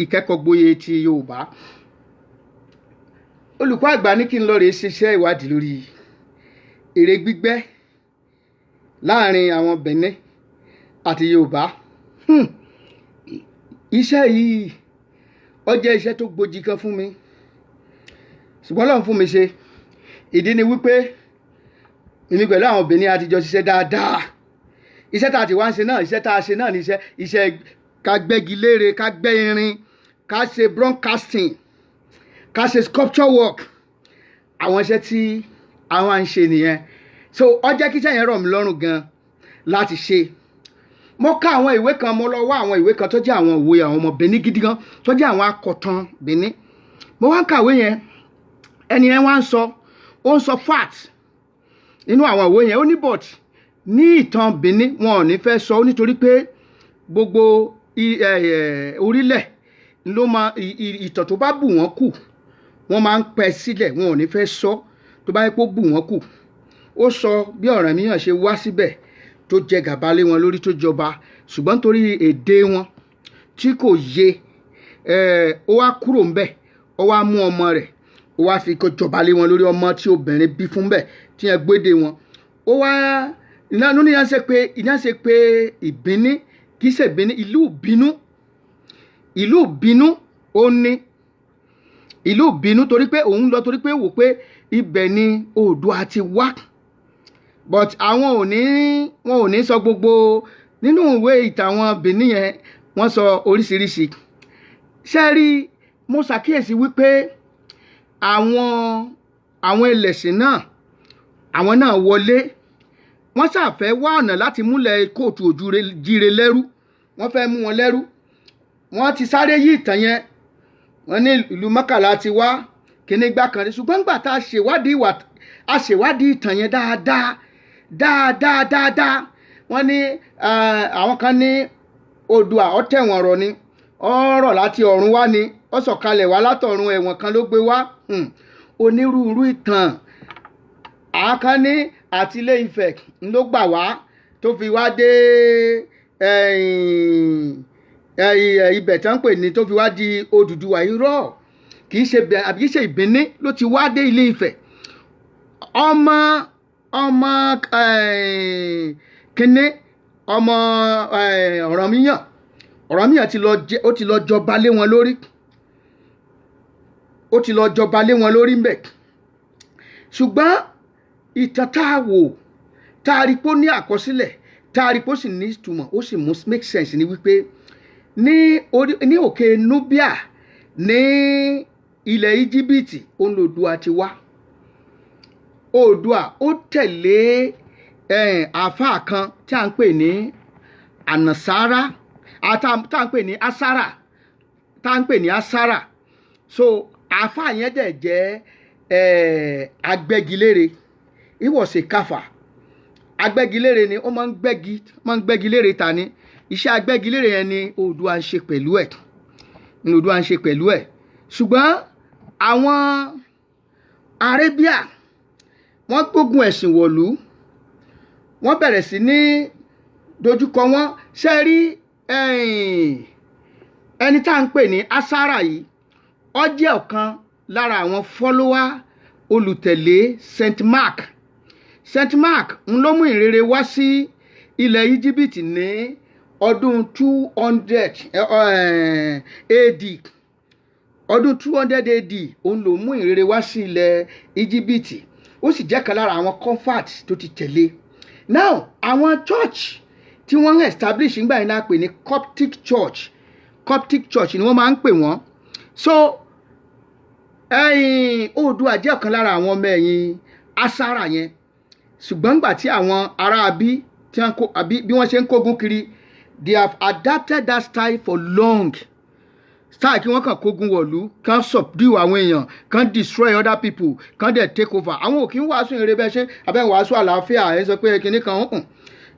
[SPEAKER 1] ìkẹ́kọ̀ọ́ gboyè ti Yorùbá olùkọ́ àgbà ní kí n lọ rèé ṣiṣẹ́ ìwádìí lórí ère gbígbẹ́ láàrin àwọn Benin àti Yorùbá iṣẹ́ yìí ó jẹ́ iṣẹ́ tó gbòjì kan fún mi ṣùgbọ́n Ọlọ́run fún mi ṣe ìdí ni wípé èmi pẹ̀lú àwọn obìnrin àtijọ́ ṣiṣẹ́ dáadáa iṣẹ́ tá a ti wá ń ṣe náà iṣẹ́ tá a ṣe náà ní iṣẹ́ ká gbẹ́gi léèrè ká gbẹ́ irin ká ṣe broadcasting ká ṣe sculpture work àwọn iṣẹ́ tí àwọn à ń ṣe nìyẹn so ó jẹ́ kí iṣẹ́ yẹn rọ̀ mí lọ́rùn gan láti ṣe mo ka àwọn ìwé kan mo lọ wá àwọn ìwé kan tó jẹ́ àwọn òwe àwọn ọmọ Benin gidi gan tó jẹ́ àwọn akọ̀tàn Benin mo wá ń kàwé yẹn ẹni yẹn wá ń sọ fact nínú àwọn ìwé yẹn ó ní but ní ìtàn Benin wọn ò ní fẹ́ sọ nítorí pé gbogbo orílẹ̀ ló máa ìtàn tó bá bù wọ́n kù wọ́n máa ń pẹ́ sílẹ̀ wọn ò ní fẹ́ sọ tó bá yẹ kó bù wọ́n kù ó sọ bí Ọ̀rànmíyàn ṣe wá síbẹ̀ tó jẹ gàba lé wọn lórí tó jọba ṣùgbọ́n nítorí èdè wọn tí kò yé ó wá kúrò ńbẹ̀ ó wá mú ọmọ rẹ̀ ó wá fi kó jọba lé wọn lórí ọmọ tí obìnrin bí fún bẹ̀ tí yẹn gbédè wọn ó wá ìnáwó ní ìyá ṣe pé ìbíní kì í ṣe ìbíní ìlú ìbínú ó ní ìlú ìbínú torí pé òun lọ torí pé wò pé ibẹ̀ ni Oòduà ti wá but àwọn wọn ò ní sọ gbogbo nínú ìwé ìtàwọn Benin yẹn wọ́n sọ oríṣiríṣi ṣe rí mo ṣàkíyèsí wípé àwọn ẹlẹ́sìn náà àwọn náà wọlé wọ́n ṣàfẹ́ wá ọ̀nà láti múlẹ̀ kóòtù òjíire lẹ́rú wọ́n fẹ́ mú wọn lẹ́rú wọ́n ti sáré yí ìtàn yẹn wọ́n ní ìlú mọ́kànlá ti wá kíní gbá kan rí ṣùgbọ́n nígbà tá a ṣèwádìí ìtàn yẹn dáadáa wọ́n ní àwọn kan ní Oòduà ó tẹ̀wọ̀n ọ̀rọ̀ ni ọ̀rọ̀ láti ọ̀run wá ni ó sọ̀kalẹ̀ wá látọ̀run ẹ̀wọ̀n kan ló gbé wá onírúurú ìtàn àwọn kan ní àti Ilé Ifẹ̀ ló gbà wá tó fi wá dé ibẹ̀ tán pè ní tó fi wá di Odùduwà irọ́ kì í ṣe Ìbíní ló ti wá dé Ilé Ifẹ̀ ọmọ kínní ọmọ Ọ̀rànmíyàn ti lọ jọba lé wọn lórí ńbẹ̀ ṣùgbọ́n ìtàn tá a wò tá a rí pé ó ní àkọsílẹ̀ tá a rí pé ó sì ní ìtumọ̀ ó sì make sense ni wípé ní òkè Nubia ní ilẹ̀ Íjíbítì òun l'Oòduà ti wá Oòduà ó tẹ̀lé àáfàá kan tí a ń pè ní Anasara tá a ń pè ní Asara so àáfàá yẹn dẹ̀ jẹ́ agbẹ́gilére he was a kafa agbẹ́gilére ni ó máa ń gbẹ́gilére ta ni iṣẹ́ agbẹ́gilére yẹn ni Oòduà ń ṣe pẹ̀lú ẹ̀ ṣùgbọ́n àwọn Arabia wọ́n gbógun ẹ̀sìn wọ̀lú wọ́n bẹ̀rẹ̀ sí ní dojúkọ wọn ṣe rí ẹni tá à ń pè ní Asara yìí ó jẹ́ ọ̀kan lára àwọn fọ́lọ́wà olùtẹ̀lé Saint Mark ń ló mú ìrere wá sí ilẹ̀ Íjíbítì ní ọdún 200 AD ọdún 200 AD òun ló mú ìrere wá sí ilẹ̀ Íjíbítì ó sì jẹ́ kan lára àwọn comfort tó ti tẹ̀lé now àwọn church tí wọ́n establish nígbà yẹn náà pè ní Coptic church ni wọ́n máa ń pè wọ́n so Oòduà jẹ́ ọ̀kan lára àwọn ọmọ ẹ̀yìn Asara yẹn ṣùgbọ́n nígbà tí àwọn ará bí wọ́n ṣe ń kógun kiri they have adapted that style for long style kí wọ́n kàn kógun wọ̀lú kàn subdue àwọn èèyàn kàn destroy other people kàn dẹ̀ take over àwọn òkè ń wàásù ìrere bẹ́ẹ̀ ṣe abẹ́ wàásù àlàáfíà ẹ̀ sọ pé kinní kan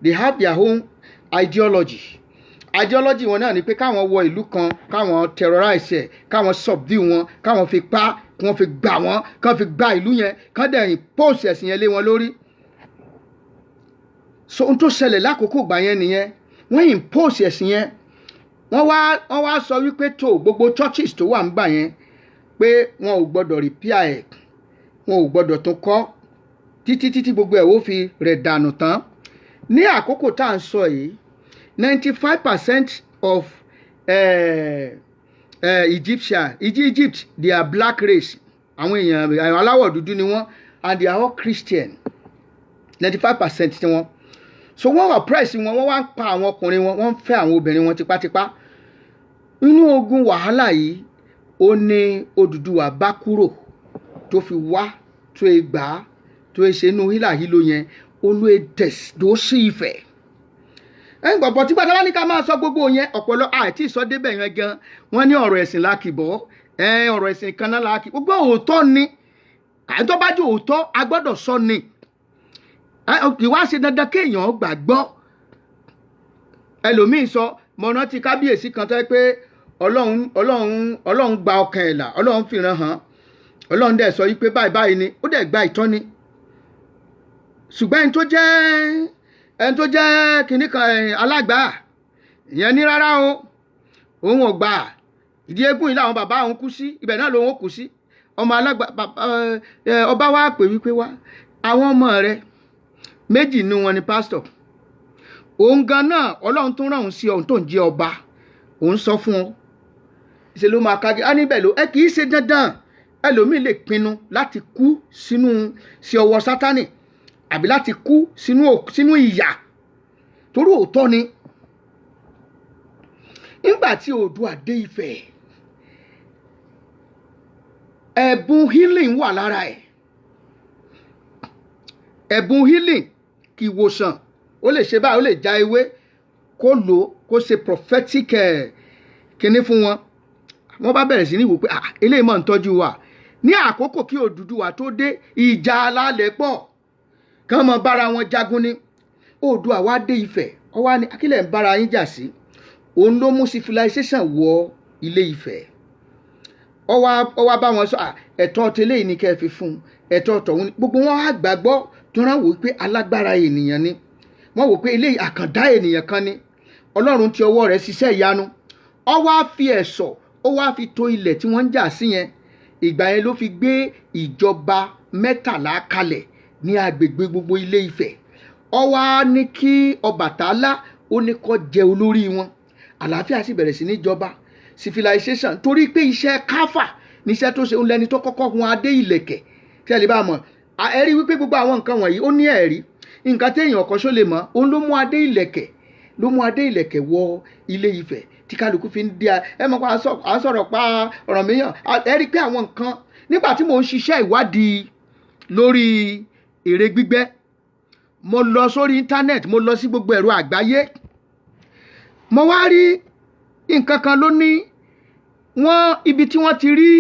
[SPEAKER 1] they have their own ideology wọn náà ni pé káwọn wọ ìlú kan káwọn terrorize ẹ̀ káwọn subdue wọn káwọn fi pa kí wọ́n fi gbà wọ́n kán fi gba ìlú yẹn kán dẹ̀ impose ẹ̀sìn yẹn lé wọn lórí so ohun tó ṣẹlẹ̀ lákòókò gbà yẹn nìyẹn wọ́n impose ẹ̀sìn yẹn wọ́n wá sọ wípé tó gbogbo churches tó wà ń gbà yẹn pé wọn ò gbọ́dọ̀ repair ẹ̀ wọn ò gbọ́dọ̀ tún kọ́ títí gbogbo ẹ̀ ó fi rẹ̀ dànù tán ní àkókò tá à ń sọ yìí 95% of Egypt they are black race, àwọn èèyàn aláwọ̀ dúdú ni wọ́n, and they are all Christian 95% tí wọ́n. So wọ́n oppress wọn, wọ́n wá ń pa àwọn ọkùnrin wọn, wọ́n ń fẹ́ àwọn obìnrin wọn tipátipá. Inú ogun wàhálà yìí ó ní Odùduwà bá kúrò tó fi wá tó e gbà tó e ṣe inú hílàhílo yẹn ó ló e tẹ̀sídó sí Ifẹ̀. Gbọ̀gbọ̀ tí gbàtà wá ní ká máa sọ gbogbo yẹn ọ̀pọ̀lọ àìtí sọ débẹ̀ yẹn gan wọ́n ní ọ̀rọ̀ ẹ̀sìn lákìbọ̀ ọ̀rọ̀ ẹ̀sìn kan náà lákì gbogbo òótọ́ ni àìtọ́ bá jẹ́ òótọ́ a gbọ́dọ̀ sọ ni ìwá ṣe dandan kéèyàn gbàgbọ́. Ẹlòmíì sọ mo rántí kábíyèsí kan tó yẹ pé Ọlọ́run gba ọkàn ẹ̀ là, Ọlọ́run fìran hàn, Ọlọ́run dẹ̀ sọ wípé báyìí báyìí ni ó dẹ̀ gba ìtọ́ni. Ṣùgbọ́n ẹni tó jẹ́ kìnnì kan alágbà ìyẹn ní rárá o òun ò gbà ìdí eégún yìí làwọn bàbá òun kú sí, ibẹ̀ náà lòun ó kú sí. Ọmọ alágbà ọba wa pè wípé wá àwọn ọmọ rẹ méjì nínú wọn ni pásítọ̀, òun gan náà Ọlọ́run tó rán òun sí ọ̀hún tó ń jẹ́ ọba, òun sọ fún ọ ṣe ló máa kági á níbẹ̀ ló kì í ṣe dandan. Ẹlòmíì lè pinnu láti kú sí ọwọ́ Sátánì àbí láti kú sínú ìyà torí òótọ́ ni. Nígbà tí Oòduà dé Ifẹ̀ ẹ̀bùn healing wà lára ẹ̀, ẹ̀bùn healing kì í wòsàn, ó lè ṣe báyìí, ó lè já ewé kó lò kó ṣe prophetic kinní fún wọn. Wọ́n bá bẹ̀rẹ̀ sí ní wò pé eléyìí mọ̀ ń tọ́jú wa. Ní àkókò kí Odùduwà tó dé ìjà alálẹ̀ pọ̀ kán mọ bára wọn jagun ni. Oòduà wá dé Ifẹ̀ ó wá ní akílẹ̀ ń bára yín jà sí, òun ló mú civilization wọ Ilé Ifẹ̀. Ó wá bá wọn sọ ẹ̀tọ́ tẹ́lẹ̀ yìí ni kẹ́ ẹ fi fún un, ẹ̀tọ́ tọ̀hún ni. Gbogbo wọn á gbàgbọ́ tó rán wò pé alágbára ènìyàn ni, wọ́n wò pé eléyìí àkàndá ènìyàn kan ni, Ọlọ́run ti ọwọ́ rẹ̀ ṣiṣẹ́ ìyanu. Ó wá fi ẹ̀ṣọ́ ó wá fi tó ilẹ̀ tí wọ́n ń jà sí yẹn. Ìgbà yẹn ló fi gbé ìjọba 13 kalẹ̀ ní agbègbè gbogbo Ilé Ifẹ̀. Ó wá ní kí Ọbàtálá ó ní kó jẹ olórí wọn. Àlàáfíà sì bẹ̀rẹ̀ sí ní jọba, civilization, torí pé iṣẹ́ káfà níṣẹ́ tó ṣe ń lẹni tó kọ́kọ́ hun adé ìlẹ̀kẹ̀ tí ẹ lè bá mọ̀. Ẹ rí wípé gbogbo àwọn nǹkan wọ̀nyí ó ní ẹ̀rí, nǹkan tí èèyàn kan ṣó lè mọ̀, òun ló mú adé ìlẹ̀kẹ̀ wọ Ilé Ifẹ̀ tí kálukú fi ń dí ẹ mọ̀ pé à ń sọ̀rọ̀ pa ọ̀rọ̀ mìíràn. Ẹ rí pé àwọn nǹkan nígbà tí mò ń ṣiṣẹ́ ìwádìí lórí ère gbígbẹ́, mo lọ sórí íńtánẹ́ẹ̀tì, mo lọ sí gbogbo ẹ̀rọ àgbáyé, mo wá rí nǹkan kan ló ní ibi tí wọ́n ti rí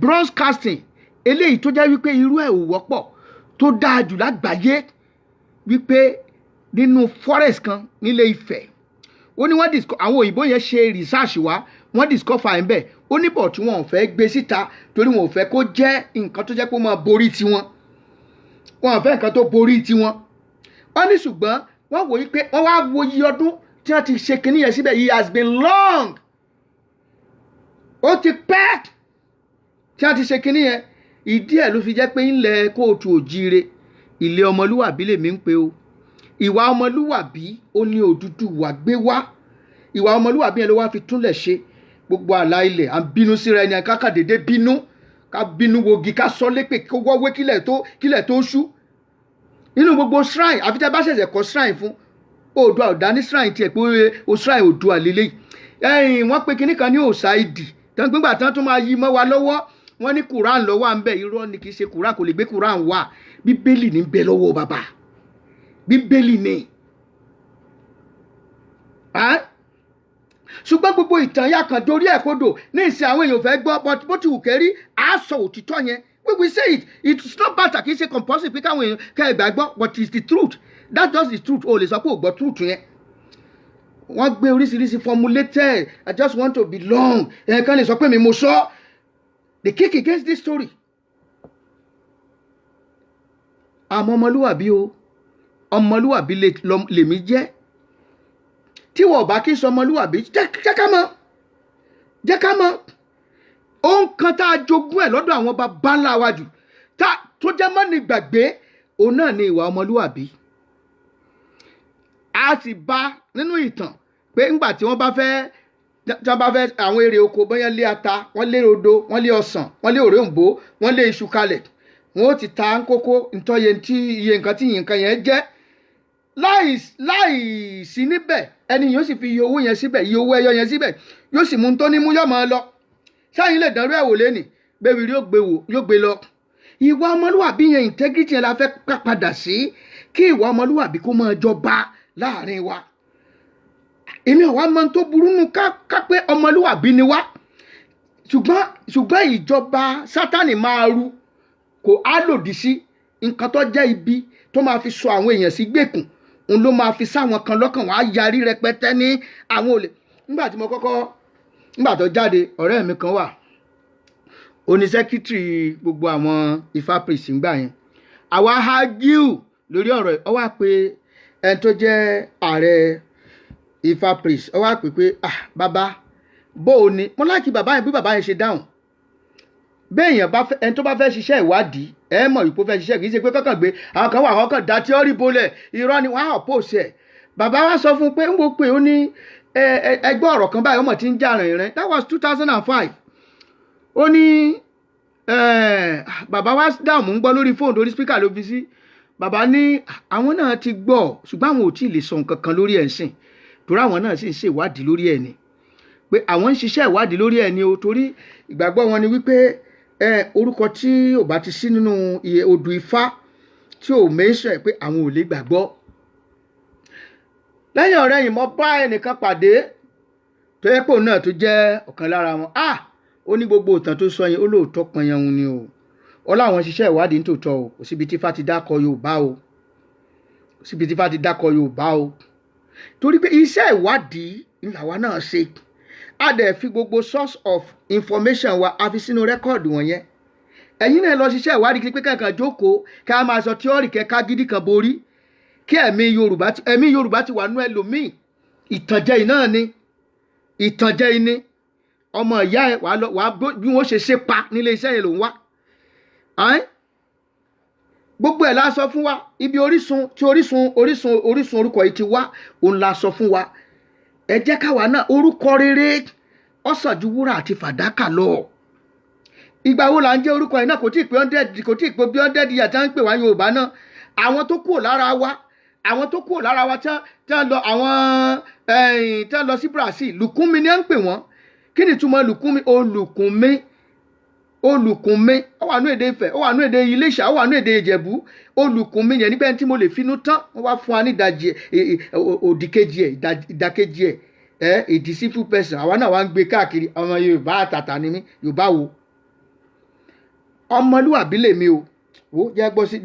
[SPEAKER 1] bronze casting eléyìí tó jẹ́ wípé irú ẹ̀ ò wọ́pọ̀ tó dáa jù lágbàáyé, wípé nínú forest kan nílé Ifẹ̀. Ó ní àwọn òyìnbó yẹn ṣe research wá, wọ́n discover ẹ̀ ń bẹ̀. Ó ní bọ̀ tí wọn ò fẹ́ gbé síta torí wọn ò fẹ́ kó jẹ́ nǹkan tó jẹ́ pé ó máa borí tiwọn, wọn ò fẹ́ nǹkan tó borí tiwọn. Wọ́n ní ṣùgbọ́n wọ́n wò wípé wọ́n wá wo iye ọdún tí wọ́n ti ṣe kinní yẹn síbẹ̀. It has been long, ó ti pẹ́ tí wọ́n ti ṣe kinní yẹn. Ìdí ẹ̀ ló fi jẹ́ pé ńlẹ̀ kóòtù òjíire ilé ọmọlúwàbí lèmi ń pe o. Ìwà ọmọlúwàbí ó ní Odùduwà gbé wá, ìwà ọmọlúwàbí yẹn ló wá fi túnlẹ̀ ṣe. Gbogbo àlà ilẹ̀ à ń bínú síra ẹni kákà dédé bínú, ká bínú wogi, ká sọ lépè, kó wọ́wé kílẹ̀ tó ṣú. Nínú gbogbo shrine àfi tẹ́ bá ṣẹ̀ṣẹ̀ kọ́ shrine fún Oòduà ò dá ní shrine tiẹ̀ pé o shrine Oòduà lélẹ́yìí. Wọ́n pe kinní kan ní òsáìdì tán gbígbà tán tó máa yí mọ́ wa lọ́wọ́. Wọ́n ní Quran lọ́wọ́ à ń bẹ̀, irọ́ ni kì í ṣe Quran, kò lè gbé Quran wá. Bíbélì ní bẹ lọ́wọ́ bàbá, Bíbélì ni. Ṣùgbọ́n gbogbo ìtàn yà kan dorí ẹ̀ kodò ní ìsìn àwọn èèyàn fẹ́ gbọ́, bó ti wù kẹ́rí á sọ òtítọ́ yẹn. We will say it. It's not bad, kì í ṣe compulsory pé káwọn èèyàn kẹ́ ẹ̀ gbàgbọ́, but it's the truth. That's just the truth. O lè sọ pé o gbọ́ truth yẹn. Wọ́n gbé oríṣiríṣi formulated, I just want to belong. Ẹ̀ẹ̀kan lè sọ pé mi mo sọ. They kick against this story. Àmọ́ ọmọlúwàbí o, ọmọlúwàbí lèmi jẹ́. Tí wọ́n bá kí n sọ ọmọlúwàbí, jẹ́ ká mọ̀. Ohun kan tá a jogún ẹ̀ lọ́dọ̀ àwọn baba ńlá wa jù tó jẹ́ mọ́ni gbàgbé, òun náà ni ìwà ọmọlúwàbí. A sì bá nínú ìtàn pé ńgbà tí wọ́n bá fẹ́ àwọn èrè oko bóyá lé ata wọ́n lé rodo wọ́n lé ọsàn wọ́n lé òroǹbó wọ́n lé iṣu kalẹ̀ wọ́n ó ti ta kókó ntọ́yẹ tí iye nǹkan tí nǹkan yẹn jẹ́ láì sí níbẹ̀ ẹni yóò sì fi iye owó yẹn síbẹ̀ iye owó ẹyọ yẹn síbẹ̀ yóò sì mú tó ní mú yọ̀ mọ́ ọ lọ sáyìn lè dánrú ẹ̀ wò lẹ́nì bẹ́ẹ̀ rí yóò gbé lọ. Ìwà ọmọlúwàbí yẹn integrity yẹn la fẹ́ padà sí kí ìwà ọmọlúwàbí kó máa jọba láàrin wa. Èmi ọ̀wá mọ tó burú nù ká pé ọmọlúwàbí ni wá ṣùgbọ́n ìjọba Sátánì máa ru kò á lòdì sí nǹkan tó jẹ́ ibi tó máa fi sọ àwọn èèyàn sí gbèkùn òun ló máa fi sáwọn kan lọ́kàn wá yarí rẹpẹtẹ ní àwọn olè. Nígbà tó jáde ọ̀rẹ́ mi kan wà oní sẹ́kítírì gbogbo àwọn Ifá priest ń gbà yẹn àwa argue lórí ọ̀rọ̀ ẹ̀ ọ wá pé ẹni tó jẹ́ ààrẹ Ifá priest ọ wá pé bàbá bó o ní mo láìkí bàbá yẹn bí bàbá yẹn ṣe dáhùn béèyàn ẹni tó bá fẹ́ ṣiṣẹ́ ìwádìí ẹ mọ̀ ìpò fẹ́ ṣiṣẹ́ kì í ṣe pé kọ́kàn gbé àwọn kan wà àwọn kan dá tíọ́rì bolẹ̀ irọ́ ni wọ́n á oppose ẹ̀ bàbá wa sọ fún un pé ń wo pé ó ní ẹgbẹ́ ọ̀rọ̀ kan báyìí ọmọ tí ń jà rìnrìn that was 2005 ó ní bàbá wa dáhùn ń gbọ́ lórí fóònù lórí spíkà ló fi sí bàbá ní àwọn náà ti gbọ́ ṣùgbọ́n àwọn ò tí ì lè sọ nǹkan kan lórí ẹ̀ sìn torí àwọn náà sì ń ṣe ìwádìí lórí ẹ̀ ni pé àwọn ń ṣiṣẹ́ ìwádìí lórí ẹ̀ ni o torí ìgbàgbọ́ wọn ni wípé orúkọ tí ò bá ti sí nínú odù Ifá tí ò mẹ́sàn pé àwọn ò lè gbàgbọ́. Lẹ́yìn ọ̀rẹ́ yìí mo bá ẹnìkan pàdé tó yẹ pé òun náà tó jẹ́ ọ̀kan lára wọn ó ní gbogbo ìtàn tó sọ yẹn ó lóòótọ́ pọnyanwó ni o ó láwọn ṣiṣẹ́ ìwádìí nítòótọ́ o kò síbi tí Ifá ti dákọ Yorùbá o kò síbi tí Ifá ti dákọ Yorùbá o torí pé iṣẹ́ ìwádìí làwa náà ṣe a dẹ̀ fi gbogbo source of information wa a fi sínú rẹ́kọ̀dù wọ̀nyẹn ẹ̀yin náà lọ ṣiṣẹ́ ìwádìí kí pé kankan jókòó ká máa sọ tíọ́rì kẹ́ka gidi kan borí kí ẹ̀mí Yorùbá ti wà nú ẹlòmíì ìtànjẹ yìí náà ni ìtànjẹ yìí ni ọmọ ìyá ẹ wàá bí wọ́n ṣe pa nílé iṣẹ́ yẹn ló ń wá gbogbo ẹ̀ la sọ fún wa ibi orísun orúkọ yìí ti wá òun la sọ fún wa ẹ jẹ́ káwa náà orúkọ rere ó sàn ju wúrà àti fàdákà lọ ìgbà wo là ń jẹ́ orúkọ yìí náà kò tí ì pé 100 kò tí ì pé bí 100 yà tá ń pè wá Yorùbá náà àwọn tó kúrò lára wa tí wọ́n lọ àwọn tí wọ́n lọ sí Brazil lùkúnmi ni à ń pè wọ́n kí ni túmọ̀ lùkúnmi olùkúnmi ó wà nú èdè Ifẹ̀ ó wà nú èdè Iléṣà ó wà nú èdè Ìjẹ̀bú olùkúnmi yẹn níbẹ̀ tí mo lè finú tán wọ́n wá fún wa ní ìdajì òdìkejì ẹ̀ ìdàkejì ẹ̀ a deceitful person àwa náà wá ń gbé káàkiri ọmọ Yorùbá àtàtà ni mí Yorùbá wo ọmọlúwàbí lèmi o jágbọ́ sí.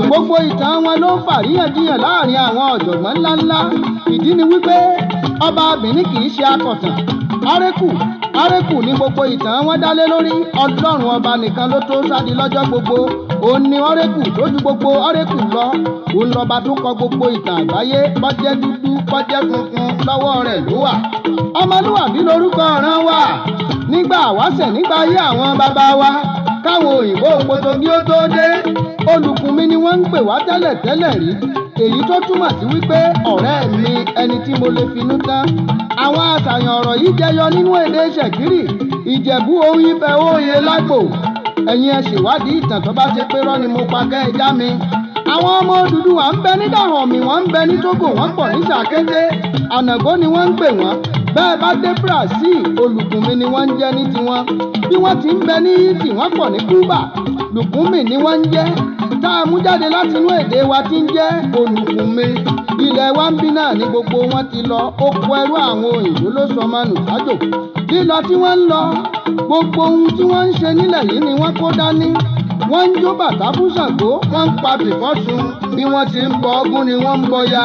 [SPEAKER 3] gbogbo ìtàn wọn ló ń fàríyànjiyàn láàrin àwọn ọ̀jọ̀gbọ́n ńláńlá ìdí ni wípé ọba Benin kì í ṣe akọ̀tàn Arẹ́kù ní gbogbo ìtàn wọn dálé lórí Ọlọ́run ọba nìkan ló tó sádi lọ́jọ́ gbogbo òun ni Arẹ́kù tó ju gbogbo Arẹ́kù lọ òun lọ́ba tó kọ gbogbo ìtàn àgbáyé bọ́jẹ́ dúdú bọ́jẹ́ funfun lọ́wọ́ rẹ̀ ló wà. ọmọlúwàbí lórúkọ ọ̀ràn wa nígbà wáṣẹ̀ nígbà ayé àwọn bàbá wa káwọn òyìnbó Pòtògí ó tó dé olùkùnmi ni wọ́n ń pè wá tẹ́lẹ̀ rí èyí tó túmọ̀ sí wípé ọ̀rẹ́ mi ẹni tí mo lè finú tán. àwọn àṣàyàn ọ̀rọ̀ yìí jẹyọ nínú èdè Ṣẹ̀kírì Ìjẹ̀bú ohun Ifẹ̀ òye lágbo ẹ̀yin ẹ ṣèwádìí ìtàn tó bá ṣe pé rọ́ ni mo pa kẹ́ ẹ já mi. àwọn ọmọ Odùduwà ń bẹ ní Dàhọ̀mì wọ́n ń bẹ ní Tógò wọ́n pọ̀ ní Ṣàkété Ànàgó ni wọ́n ń pè wọ́n bẹ́ẹ̀ bá dé Brazil olùkùnmi ni wọ́n ń jẹ́ ní tiwọn bí wọ́n ti ń bẹ ní Haiti wọ́n pọ̀ ní Cuba lùkùnmi ni wọ́n ń jẹ́ tá a mú jáde láti inú èdè wa tí ń jẹ́ olùkùnmi ilẹ̀ wa ń bí náà ní gbogbo wọn ti lọ oko ẹrú àwọn òyìnbó ló sọ mánù sájò lílọ tí wọ́n ń lọ gbogbo ohun tí wọ́n ń ṣe nílẹ̀ yìí ni wọ́n kó dání wọ́n ń jó bàtà fún Ṣàngó wọ́n ń pa bìkọ́sùn bí wọ́n ti ń bọ Ògún ni wọ́n ń bọ ya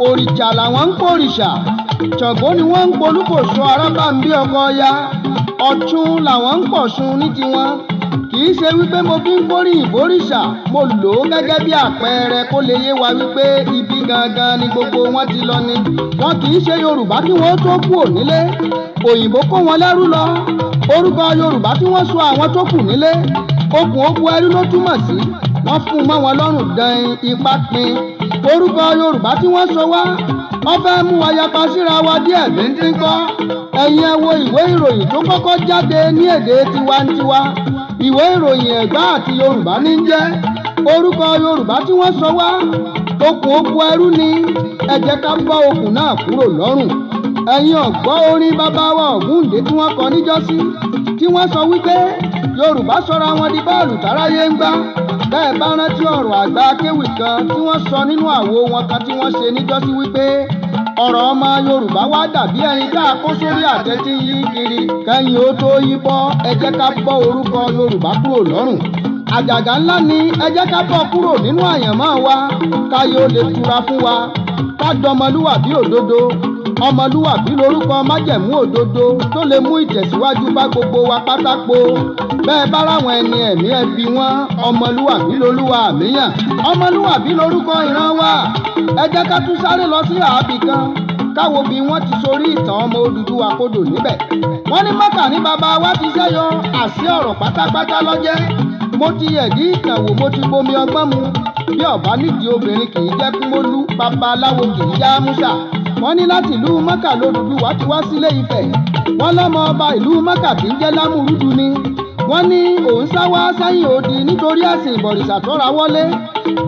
[SPEAKER 3] òrìṣà làwọn ń pòrìṣà Ṣàngó ni wọ́n ń polúkòso arábàmbí ọkọ ya Ọ̀ṣun làwọn ń pọ̀ṣun ní tiwọn kìí ṣe wípé mo fi ń kórìí ìbòrìṣà mo lò ó gẹ́gẹ́ bí àpẹẹrẹ kó lè yé wa wípé ibi gangan ni gbogbo wọn ti lọ ni wọn kìí ṣe Yorùbá kí wọ́n tó kú ònílé òyìnbó kó wọn lẹ́rú lọ orúkọ Yorùbá tí wọ́n sọ àwọn tó kù nílé okùn ogun ẹrú ló túmọ̀ sí wọ́n fún mọ́ wọn lọ́rùn dan ipá pin orúkọ Yorùbá tí wọ́n sọ wá wọ́n fẹ́ mú wa yapa síra wa díẹ̀ bíntín kọ́. ẹ̀yin ẹ wo ìwé ìròyìn tó kọ́kọ́ jáde ní èdè tiwantiwa, ìwé ìròyìn Ẹ̀gbá àti Yorùbá ní jẹ́. orúkọ Yorùbá tí wọ́n sọ wá okùn oko ẹrú ni, ẹ jẹ́ ká bọ́ okùn náà kúrò lọ́rùn. ẹ̀yin ọ̀gbọ́ orin bàbá wa Ògúndé tí wọ́n kọ níjọ́sí tí wọ́n sọ wípé Yorùbá sọra wọn di bọ́ọ̀lù táráyé ń gbá. bẹ́ẹ̀ bá rántí ọ̀rọ̀ àgbà akéwì kan tí wọ́n sọ nínú àwo wọn kan tí wọ́n ṣe níjọ́sí wípé ọ̀rọ̀ ọmọ Yorùbá wá dàbí ẹni tá a kó sórí àtẹ tí ń yí kiri kẹ́yìn ó tó yí bọ́. ẹ jẹ́ ká bọ́ orúkọ Yorùbá kúrò lọ́rùn. àjàgà ńlá ni ẹ jẹ́ ká bọ́ kúrò nínú àyànmọ́ wa káyé ó lè tura fún wa ká dọmọlúwàbí òdodo. ọmọlúwàbí lórúkọ májẹ̀mú òdodo tó lè mú ìtẹ̀síwájú bá gbogbo wa pátákó. bẹ́ẹ̀ bá ráwọn ẹni ẹ̀mí ẹ bí wọn ọmọlúwàbí lolúwa àmìyàn. ọmọlúwàbí lórúkọ ìran wa. ẹ jẹ́ ká tún sáré lọ sí àábì kan káwo bí wọ́n ti sorí ìtàn ọmọ Odùduwà kodò níbẹ̀. wọ́n ní Mọ́kà ní bàbá wa ti ṣẹ́yọ àṣì ọ̀rọ̀ pátápátá lọ́jẹ́. mo ti yẹ̀dí ìtàn wò, mo ti bomi ọgbọ́n mu. bí ọ̀bá nídìí obìnrin kì í jẹ́ kúmólú, babaláwo kì í já músà. wọ́n ní láti ìlú Mọ́kà l'Odùduwà ti wá sílé Ifẹ̀. wọ́n lọ́mọ ọba ìlú Mọ́kà tí ń jẹ́ Lámúrúdù ni. wọ́n ní òun sá wá sẹ́yìn odi nítorí ẹ̀sìn ìbọ̀rìṣà tó ra wọlé.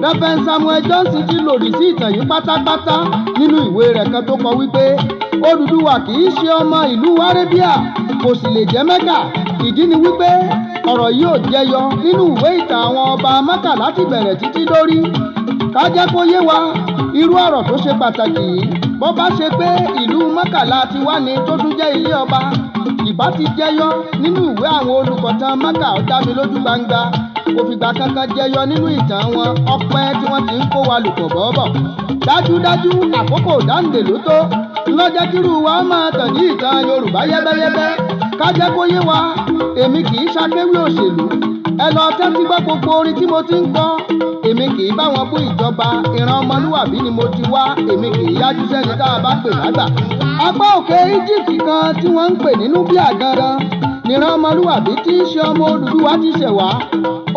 [SPEAKER 3] Reverend Samuel Johnson ti lòdì sí ìtàn yìí pátápátá nínú ìwé rẹ̀ kan tó kọ wípé Odùduwà kì í ṣe ọmọ ìlú Arabia, kò sì lè jẹ́ Mẹ́kà. ìdí ni wípé ọ̀rọ̀ yìí ò jẹyọ nínú ìwé ìtàn àwọn ọba Mọ́kà láti bẹ̀rẹ̀ títí dórí. ká jẹ́ kó yé wa irú ọ̀rọ̀ tó ṣe pàtàkì yìí. bó bá ṣe pé ìlú Mọ́kà la ti wá ní tó tún jẹ́ ilé ọba, ìbá ti jẹyọ nínú ìwé àwọn olùkọ̀tàn Mọ́kà ó dá mi lójú gbangba. kò fìgbà kankan jẹyọ nínú ìtàn wọn ọpẹ́ tí wọ́n ti ń kó wa lùpọ̀ bọ́ọ̀bọ̀. dájúdájú àkókò dáǹdè ló tó lọ́jọ́ kírú wa máa tàn ní ìtàn Yorùbá yẹ́bẹ́yẹ́bẹ́. ká jẹ́ kó yé wa èmi kì í ṣakéwì òṣèlú. ẹ lọ tẹ́tí gbọ́ gbogbo orin tí mo ti ń kọ. èmi kì í bá wọn bú ìjọba, ìran ọmọlúwàbí ni mo ti wá. èmi kì í yájú sẹ́ni tá a bá pè lágbà. apá òkè Egypt kan tí wọ́n ń pè ní Nubia gangan nìran ọmọlúwàbí tí í ṣe ọmọ Odùduwà ti ṣẹ̀ wá.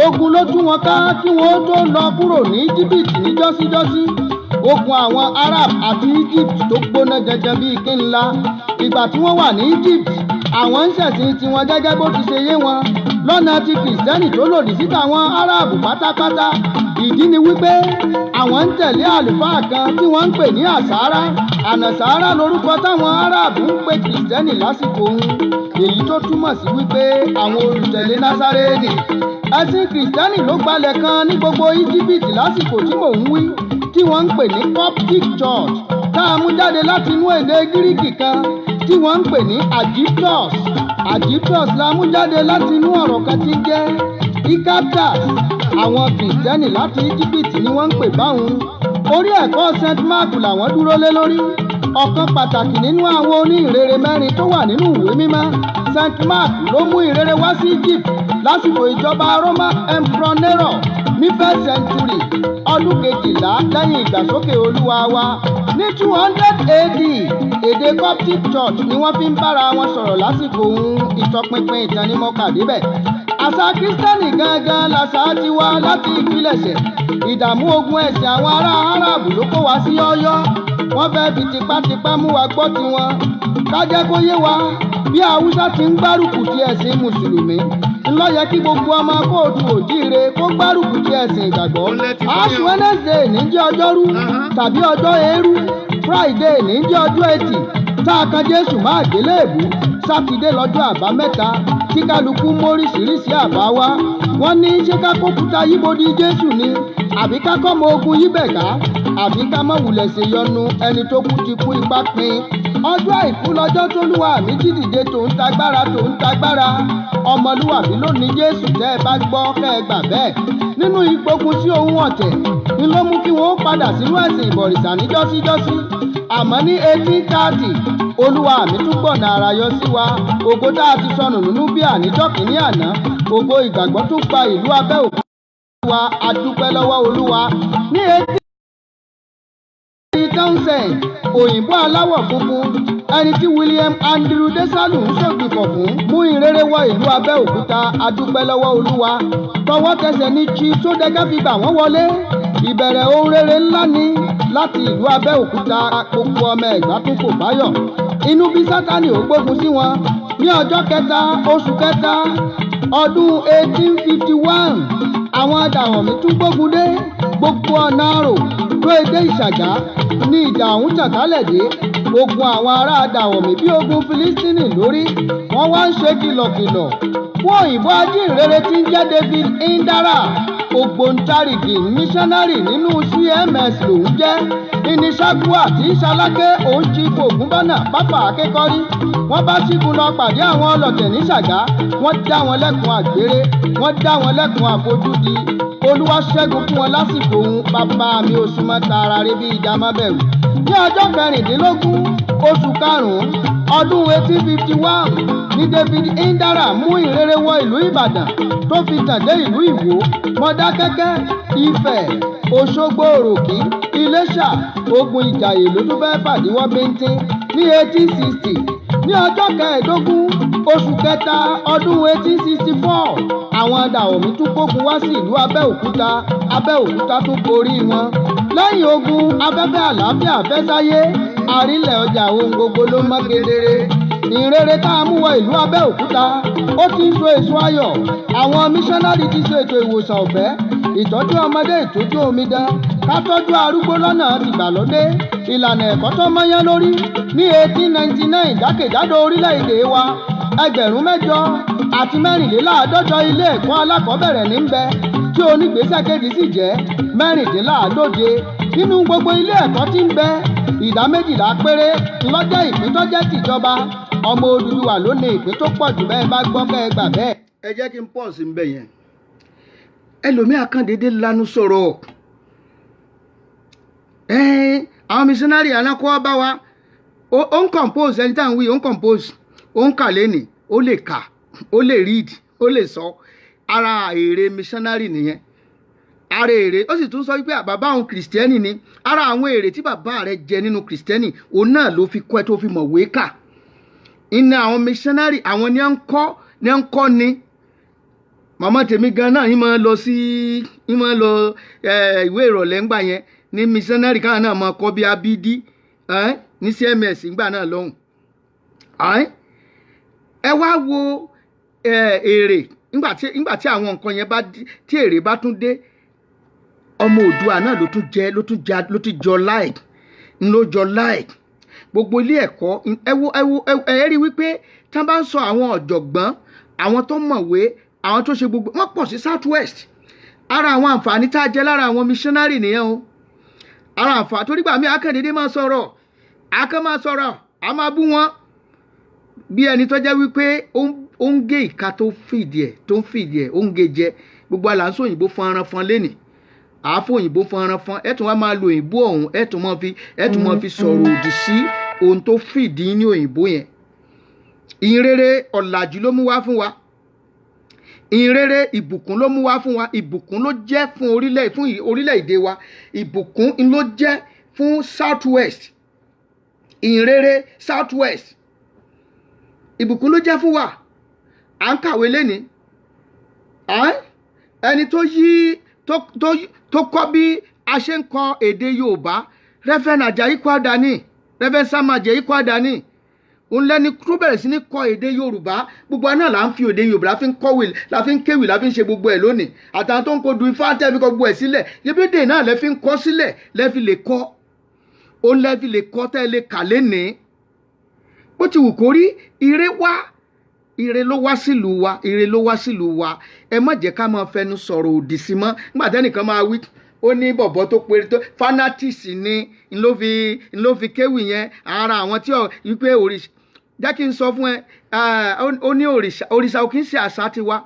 [SPEAKER 3] ogun ló tú wọn ká kí wọ́n tó lọ kúrò ní Egypt ní jọ́síjọ́sí. ogun àwọn Arab àti Egypt tó gbóná jẹjẹ bíi kí ńlá. ìgbà tí wọ́n wà ní Egypt àwọn ń ṣẹ̀sìn tiwọn gẹ́gẹ́ bó ti ṣe yé wọn lọ́nà ti Kìrìsìtẹ́nì tó lòdì sí tàwọn Arab pátápátá. ìdí ni wípé àwọn ń tẹ̀lé àlùfáà kan tí wọ́n ń pè ní àsárá. ànàsárá lórúkọ táwọn Arab ń pè Kìrìsìtẹ́nì lásìkò òun, èyí tó túmọ̀ sí wípé àwọn olùtẹ̀lé Násárẹ́nì. ẹ̀sìn Kìrìsìtẹ́nì ló gbalẹ̀ kan ní gbogbo Íjíbítì lásìkò tí mò ń wí, tí wọ́n ń pè ní Coptic Church, tá a mú jáde láti inú èdè Gíríkì kan tí wọ́n ń pè ní Aegyptus. Aegyptus la mú jáde láti inú ọ̀rọ̀ kan tí jẹ́ Icabdas. àwọn Kìrìsìtẹ́nì láti Íjíbítì ni wọ́n ń pè báwọn. orí ẹ̀kọ́ St. Mark làwọn dúró lé lórí. ọ̀kan pàtàkì nínú àwọn oníhìnrere mẹ́rin tó wà nínú ìwé mímọ́, St. Mark ló mú ìrere wá sí Egypt lásìkò ìjọba Roman Emperor Nero ní 1st century, ọdún 12 lẹ́yìn ìgbàsókè Olúwa wa. ní 200 AD èdè Coptic Church ni wọ́n fi ń bára wọn sọ̀rọ̀ lásìkò ohun ìtọpinpin ìtàn ní mọ́kà débẹ̀. àṣà Kírísítẹ́nì gangan làṣà ti wá láti ìpilẹ̀ṣẹ̀. ìdààmú ogun ẹ̀sìn àwọn ará Árábù ló kó wa sí Ọ̀yọ́. wọ́n fẹ́ fi tipátipá mú wa gbọ́ tiwọn. ká jẹ́ kó yé wa bí Haúsá ti ń gbárùkù ti ẹ̀sìn Mùsùlùmí, ńlọ yẹ kí gbogbo ọmọ kóòtù òjíire kó gbárùkù ti ẹ̀sìn ìgbàgbọ́. Ash Wednesday ní jẹ́ ọjọ́rú tàbí ọjọ́ eérú. Friday ní jẹ́ ọjọ́ ẹtì tá a kan Jésù máa gbélébùú. Sátidé lọ́jọ́ àbámẹ́ta tí kálukú móríṣiríṣi àbá wá. wọ́n ní ṣé ká kókúta yíbodi Jésù ni àbí ká kọ́ mọ ogun yíbẹ̀ ká àbí ká má wulẹ̀ ṣe yọnu ẹni tó kú ti kú ipá pin. ọjọ́ àìkú lọ́jọ́ tólúwa mi jí dìde tòun tagbára. ọmọlúwàbí ló ní Jésù tẹ́ ẹ bá gbọ́ kẹ́ ẹ gbà bẹ́ẹ̀. nínú ìgbógun sí ohun ọ̀tẹ̀ ni ló mú kí wọ́n padà sínú ẹ̀sìn ìbọ̀rìṣà ní jọ́síjọ́sí. àmọ́ ní 1830 Olúwa mi tún gbọ̀nà àrà yọ sí wa. ògo tá a ti sọnù nínú bí àníjọ́ kìíní àná, ògo ìgbàgbọ́ tún gba ìlú Abẹ́òkúta wa. a dúpẹ́ lọ́wọ́ Olúwa. ní 18 Townsend òyìnbó aláwọ̀ funfun ẹni tí William Andrew Desalu ń ṣògbìkọ̀ fún mú ìrere wọ ìlú Abẹ́òkúta. a dúpẹ́ lọ́wọ́ Olúwa. tọwọ́ tẹsẹ̀ ní Chief Sódẹ́gẹ́ fi gbà wọ́n wọlé. ìbẹ̀rẹ̀ ohun rere ńlá ni láti ìlú Abẹ́òkúta. Gbogbo ọmọ Ẹ̀gbá tún fò báyọ̀. Inú bí Sátánì ó gbógun sí wọn ní ọjọ́ kẹta oṣù kẹta ọdún 1851 àwọn Dàwọ̀mí tún gbógun dé. Gbogbo ọ̀nà àrò tó èdè Ìṣàgá ní ìjà ọ̀hún tàkálẹ̀ dé. Ogun àwọn ará Dàwọ̀mí bí ogun Fílístínì lórí. Wọ́n wá ń ṣe kìlọ̀kìlọ̀ fún òyìnbó ajínrere tí ń jẹ́ David Indara. Ògbóǹtarìgì míṣánárì nínú CMS lòún jẹ́. Inisagua tí Ṣaláké òun jí Ògúnbọ́nà pápá akẹ́kọ̀ọ́rí. Wọ́n bá ṣígun lọ pàdé àwọn ọlọ̀tẹ̀ ní Ṣàgá. Wọ́n dá wọn lẹ́kun àgbèrè. Wọ́n dá wọn lẹ́kun àfojúdi. Olúwa ṣẹ́gun fún wọn lásìkò òun. Bàbá mi ò súnmọ́ tààrà rí bí ìjà má bẹ̀rù. Ní ọjọ́ 16 oṣù karùn-ún ọdún 1851 ní David Indara mú ìrere wọ ìlú Ìbàdàn tó fi tàn dé ìlú Ìwó, Mọdákẹ́kẹ́, Ifẹ̀, Òṣogbo, Òròkì, Iléṣà. Ogun Ìjàyè ló tún fẹ́ẹ́ fàdíwọ́ bíntín ní 1860. Ní ọjọ́ 15 oṣù kẹta ọdún 1864 àwọn Dàwọ̀mí tún kógun wá sí ìlú Abẹ́òkúta. Abẹ́òkúta tún borí wọn. Lẹ́yìn ogun afẹ́fẹ́ àlàáfíà fẹ́ sáyé. Àrílẹ̀ ọjà ohun gbogbo ló mọ́ kedere. Ìrere tá a mú wọ ìlú Abẹ́òkúta ó ti ń so èso ayọ̀. Àwọn míṣánárì ti ṣe ètò ìwòsàn ọ̀fẹ́, ìtọ́jú ọmọdé, ìtọ́jú omidan, ká tọ́jú arúgbó lọ́nà tìgbàlódé. Ìlànà ẹ̀kọ́ tó mọ́yán lórí ní 1899 jákèjádò orílẹ̀-èdè wa. 8,854 ilé ẹ̀kọ́ alákọ̀ọ́bẹ̀rẹ̀ ní ń bẹ tí onígbésẹ̀ kejì sì jẹ́ 1,450. Nínú gbogbo ilé ẹ̀kọ́ tí ń bẹ, ìdá 12 péré lọ́jọ́ ìpín tó jẹ́ tìjọba. Ọmọ Odùduwà ló ní ìpín tó pọ̀ jù bẹ́ẹ̀ bá gbọ́ bẹ́ẹ̀ gbà bẹ́ẹ̀. Ẹ jẹ́ kí n pọ̀ sí ń bẹ̀ yẹn. Ẹlòmíà kan dédé lanu sọ̀rọ̀. Àwọn missionary alákọ̀ọ́ bá wa ó ń compose ẹni tá à ń wí, ó ń compose, ó ń kà lẹ́nì, ó lè kà, ó lè read, ó lè sọ. Ara èrè missionary nìyẹn. Ara èrè ó sì tún sọ wípé bàbá òun kìrìsìtẹ́nì ni. Ara àwọn èrè tí bàbá rẹ̀ jẹ nínú kìrìsìtẹ́nì òun náà ló fi kọ́ ẹ tó fi mọ̀wé kà. Iná àwọn missionary àwọn ni à ń kọ́ ni. Màmá tèmi gan náà yín máa lọ ìwé ìrọ̀lẹ́ ńgbà yẹn ní missionary káwọn náà máa kọ́ bí abídí ní CMS ńgbà náà lọ́hùn. Ẹ wá wo èrè nígbà tí àwọn nǹkan yẹn tí èrè bá tún dé. Ọmọ Oòduà náà ló tún jọ like ló jọ like. Gbogbo ilé ẹ̀kọ́ ẹ rí wípé tí wọ́n bá ń sọ àwọn ọ̀jọ̀gbọ́n, àwọn tó mọ̀wé, àwọn tó ṣe gbogbo wọ́n pọ̀ sí South West. Ara àwọn àǹfààní tá a jẹ lára àwọn missionary nìyẹn o. Ara àǹfààní torí gbà mí akẹ́dédé máa sọ̀rọ̀ a máa bú wọn bí ẹni tó jẹ́ wípé ó ń gé ìka tó ń fìdí ẹ̀ ó ń gé jẹ. Gbogbo àlàǹsó òyìnbó fọ́nrán lẹ́nì àáfò òyìnbó fọ́nrán ẹ̀ tún wá máa lo òyìnbó ọ̀hún ẹ̀ tún máa fi sọ̀rọ̀ òdì sí ohun tó fìdí ní òyìnbó yẹn. Ìrere ọ̀làjú ló mú wá fún wa. Ìrere ìbùkún ló mú wá fún wa. Ìbùkún ló jẹ́ fún orílẹ̀-èdè wa. Ìbùkún ló jẹ́ fún South West. Ìrere South West. Ìbùkún ló jẹ́ fún wa. À ń kàwé lẹ́ni. Ẹni tó kọ́ bí a ṣe ń kọ èdè Yorùbá, Reverend Ajayi Kwadani, Reverend Sam Ajayi Kwadani. Òun lẹ́ni tó bẹ̀rẹ̀ sí ní kọ èdè Yorùbá. Gbogbo náà là ń fi èdè Yorùbá la fi ń kọ̀wé, la fi ń kéwì, la fi ń ṣe gbogbo ẹ̀ lónìí. Àtàwọn tó ń kó du ifá tẹ́ fi kọ gbogbo ẹ̀ sílẹ̀. Yébédè náà lẹ́ fi ń kọ́ sílẹ̀, lẹ́ fi lè kọ́. Òun lẹ́ fi lè kọ́ tẹ́ lè kà lénìí. Bó ti wù kó rí, ire ló wá sílùú wa. Ẹ má jẹ́ ká máa fẹnu sọ̀rọ̀ òdì sí mọ́. Nígbà tẹ́nìkan máa wí ó ní bọ̀bọ̀ tó péré tó fanatics ni ló fi kéwì yẹn. Ara àwọn tí wípé òrìṣà jẹ́ kí n sọ fún ẹ ó ní òrìṣà ò kì í ṣe àṣà tiwa.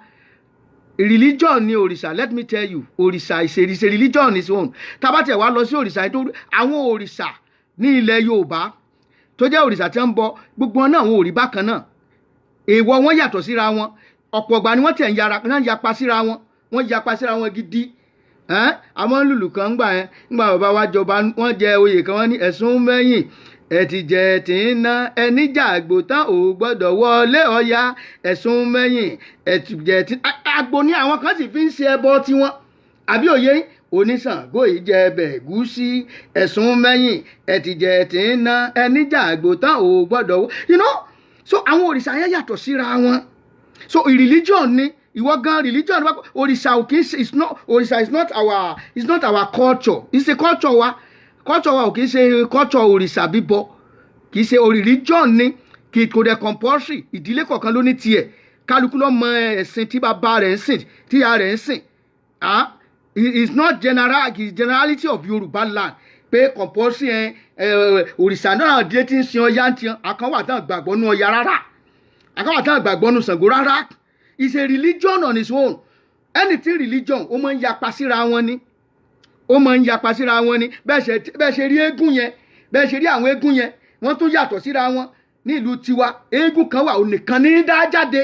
[SPEAKER 3] Religion ni òrìṣà. Let me tell you, òrìṣà is a religion is one. Tábàtẹ̀ wá lọ sí òrìṣà yìí tó àwọn òrìṣà ní ilẹ̀ Yorùbá tó jẹ́ òrìṣà tí wọ́n ń bọ gbogbo náà àwọn òrì bákan náà. Èèwọ̀ wọn yàtọ̀ síra wọn. Ọ̀pọ̀ ìgbà ni wọ́n tẹ̀ ń yapa síra wọn. Wọ́n yapa síra wọn gidi. Àwọn lùlù kan ńgbà bàbá wa jọba wọ́n jẹ oyè kan wọ́n ní ẹ̀sùn mẹ́yìn ẹ̀tìjẹ́ tí ń ná ẹni jàgbó tán ò gbọ́dọ̀ wọlé Ọya ẹ̀sùn mẹ́yìn ẹ̀tìjẹ́ tí àgbò ní àwọn kan sì fi ń ṣe ẹbọ tiwọn. Àbí òye oníṣàngó yìí jẹ ẹbẹ̀ ẹ̀gúsí ẹ̀sùn mẹ́yìn ẹ̀tìjẹ̀ tí ń ná ẹníjà àgbò tán ò gbọ́dọ̀ so àwọn òrìṣà yẹn yàtọ̀ síra wọn so religion ni ìwọ gan religion òrìṣà ò kì í ṣe òrìṣà is not our culture it's a culture wa ò kì í ṣe culture òrìṣà bíbọ kì í ṣe religion ni kò dẹ̀ compulsory ìdílé kọ̀ọ̀kan ló ní tiẹ̀ kálukú ló mọ ẹ̀sìn tí bàbá rẹ̀ ń sìn tí ìyá rẹ̀ ń sìn it's not generality of Yorùbá land pé compulsory òrìṣà náà dé tí ń sin ọya ń tiẹ̀ àkànwà tán gbàgbọ́ nú ọya rárá àkànwà tán gbàgbọ́ nú Ṣàngó rárá it's a religion on its own anything religion ó máa ń yapa síra wọn ni bẹ́ẹ̀ ṣe rí eégún yẹn bẹ́ẹ̀ ṣe rí àwọn eégún yẹn wọ́n tún yàtọ̀ síra wọn ní ìlú tiwa eégún kan wà onìkan ní dá jáde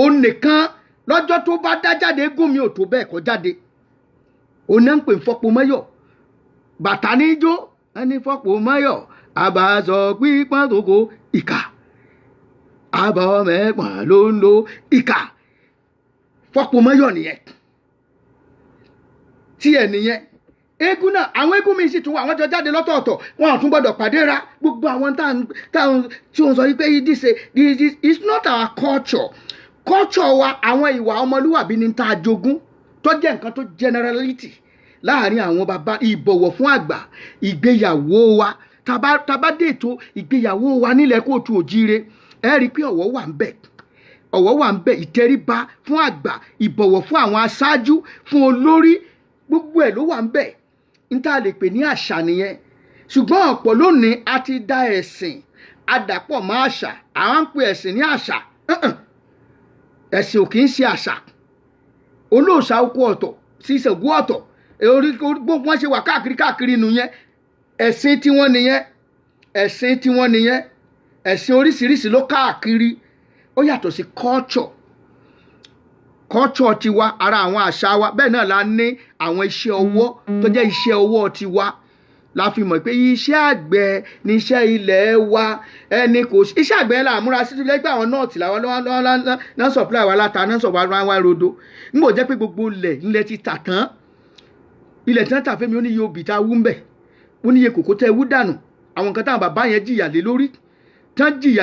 [SPEAKER 3] onìkan lọ́jọ́ tó bá dá jáde eégún mi ò tó bẹ́ẹ̀ kọ́ jáde oná ń pè fọ́pọ̀ mọ́yọ̀ bàtà níjó ẹni fọ́pọ̀ mọ́yọ̀ àbàzọ pípọ́n tòkó ìkà àbọ̀ mẹ́pọ̀n ló ń lo ìkà fọ́pọ̀ mọ́yọ̀ nìyẹn tí ẹ̀ nìyẹn eégún náà àwọn eégún mi sì tún wà wọ́n jọ jáde lọ́tọ̀ọ̀tọ̀ wọn ò tún gbọ́dọ̀ pàdé ra gbogbo àwọn táwọn tí wọ́n sọ wípé this is not our culture wa àwọn ìwà ọmọlúwàbí ni tá a jogún tó jẹ́ nǹkan tó generality láàrin àwọn bàbá ìbọ̀wọ̀ fún àgbà ìgbéyàwó wa tàbá dé ètò ìgbéyàwó wa nílẹ̀ kóòtù òjíire ẹ rí i pé ọ̀wọ̀ wà ń bẹ ìtẹríba fún àgbà ìbọ̀wọ̀ fún àwọn aṣáájú fún olórí gbogbo ẹ̀ ló wà ń bẹ níta lè pè ní àṣà nìyẹn ṣùgbọ́n ọ̀pọ̀ lónìí a ti dá ẹ̀sìn adàpọ̀ mọ́ àṣà àwọn ń pè ẹ̀sìn ní àṣà ẹ̀sìn ò kì í ṣe àṣà olóòṣà oko ọ̀tọ̀ sí Ṣàngó ọ̀tọ̀ gbogbo wọn ṣe wà káàkiri nù yẹn ẹ̀sìn tiwọn nìyẹn ẹ̀sìn oríṣiríṣi ló káàkiri ó yàtọ̀ sí culture tiwa ara àwọn àṣà wa bẹ́ẹ̀ náà la ní àwọn iṣẹ́ ọwọ́ tó jẹ́ iṣẹ́ ọwọ́ tiwa la fi mọ̀ pé iṣẹ́ àgbẹ̀ ní iṣẹ́ ilẹ̀ wa ẹni kò sí iṣẹ́ àgbẹ̀ là múra sí lẹ́gbẹ́ àwọn nọ́ọ̀tì làwọn náà supply wa láta náà supply wa rodo nígbà jẹ́ pé gbogbo ilẹ̀ ti tà tán ilẹ̀ tí wọ́n tà fẹ́mi ó ní iye obì tá a wú ń bẹ̀ ó ní iye kòkó tẹ́ wú dànù àwọn nǹkan táwọn bàbá yẹn jìyà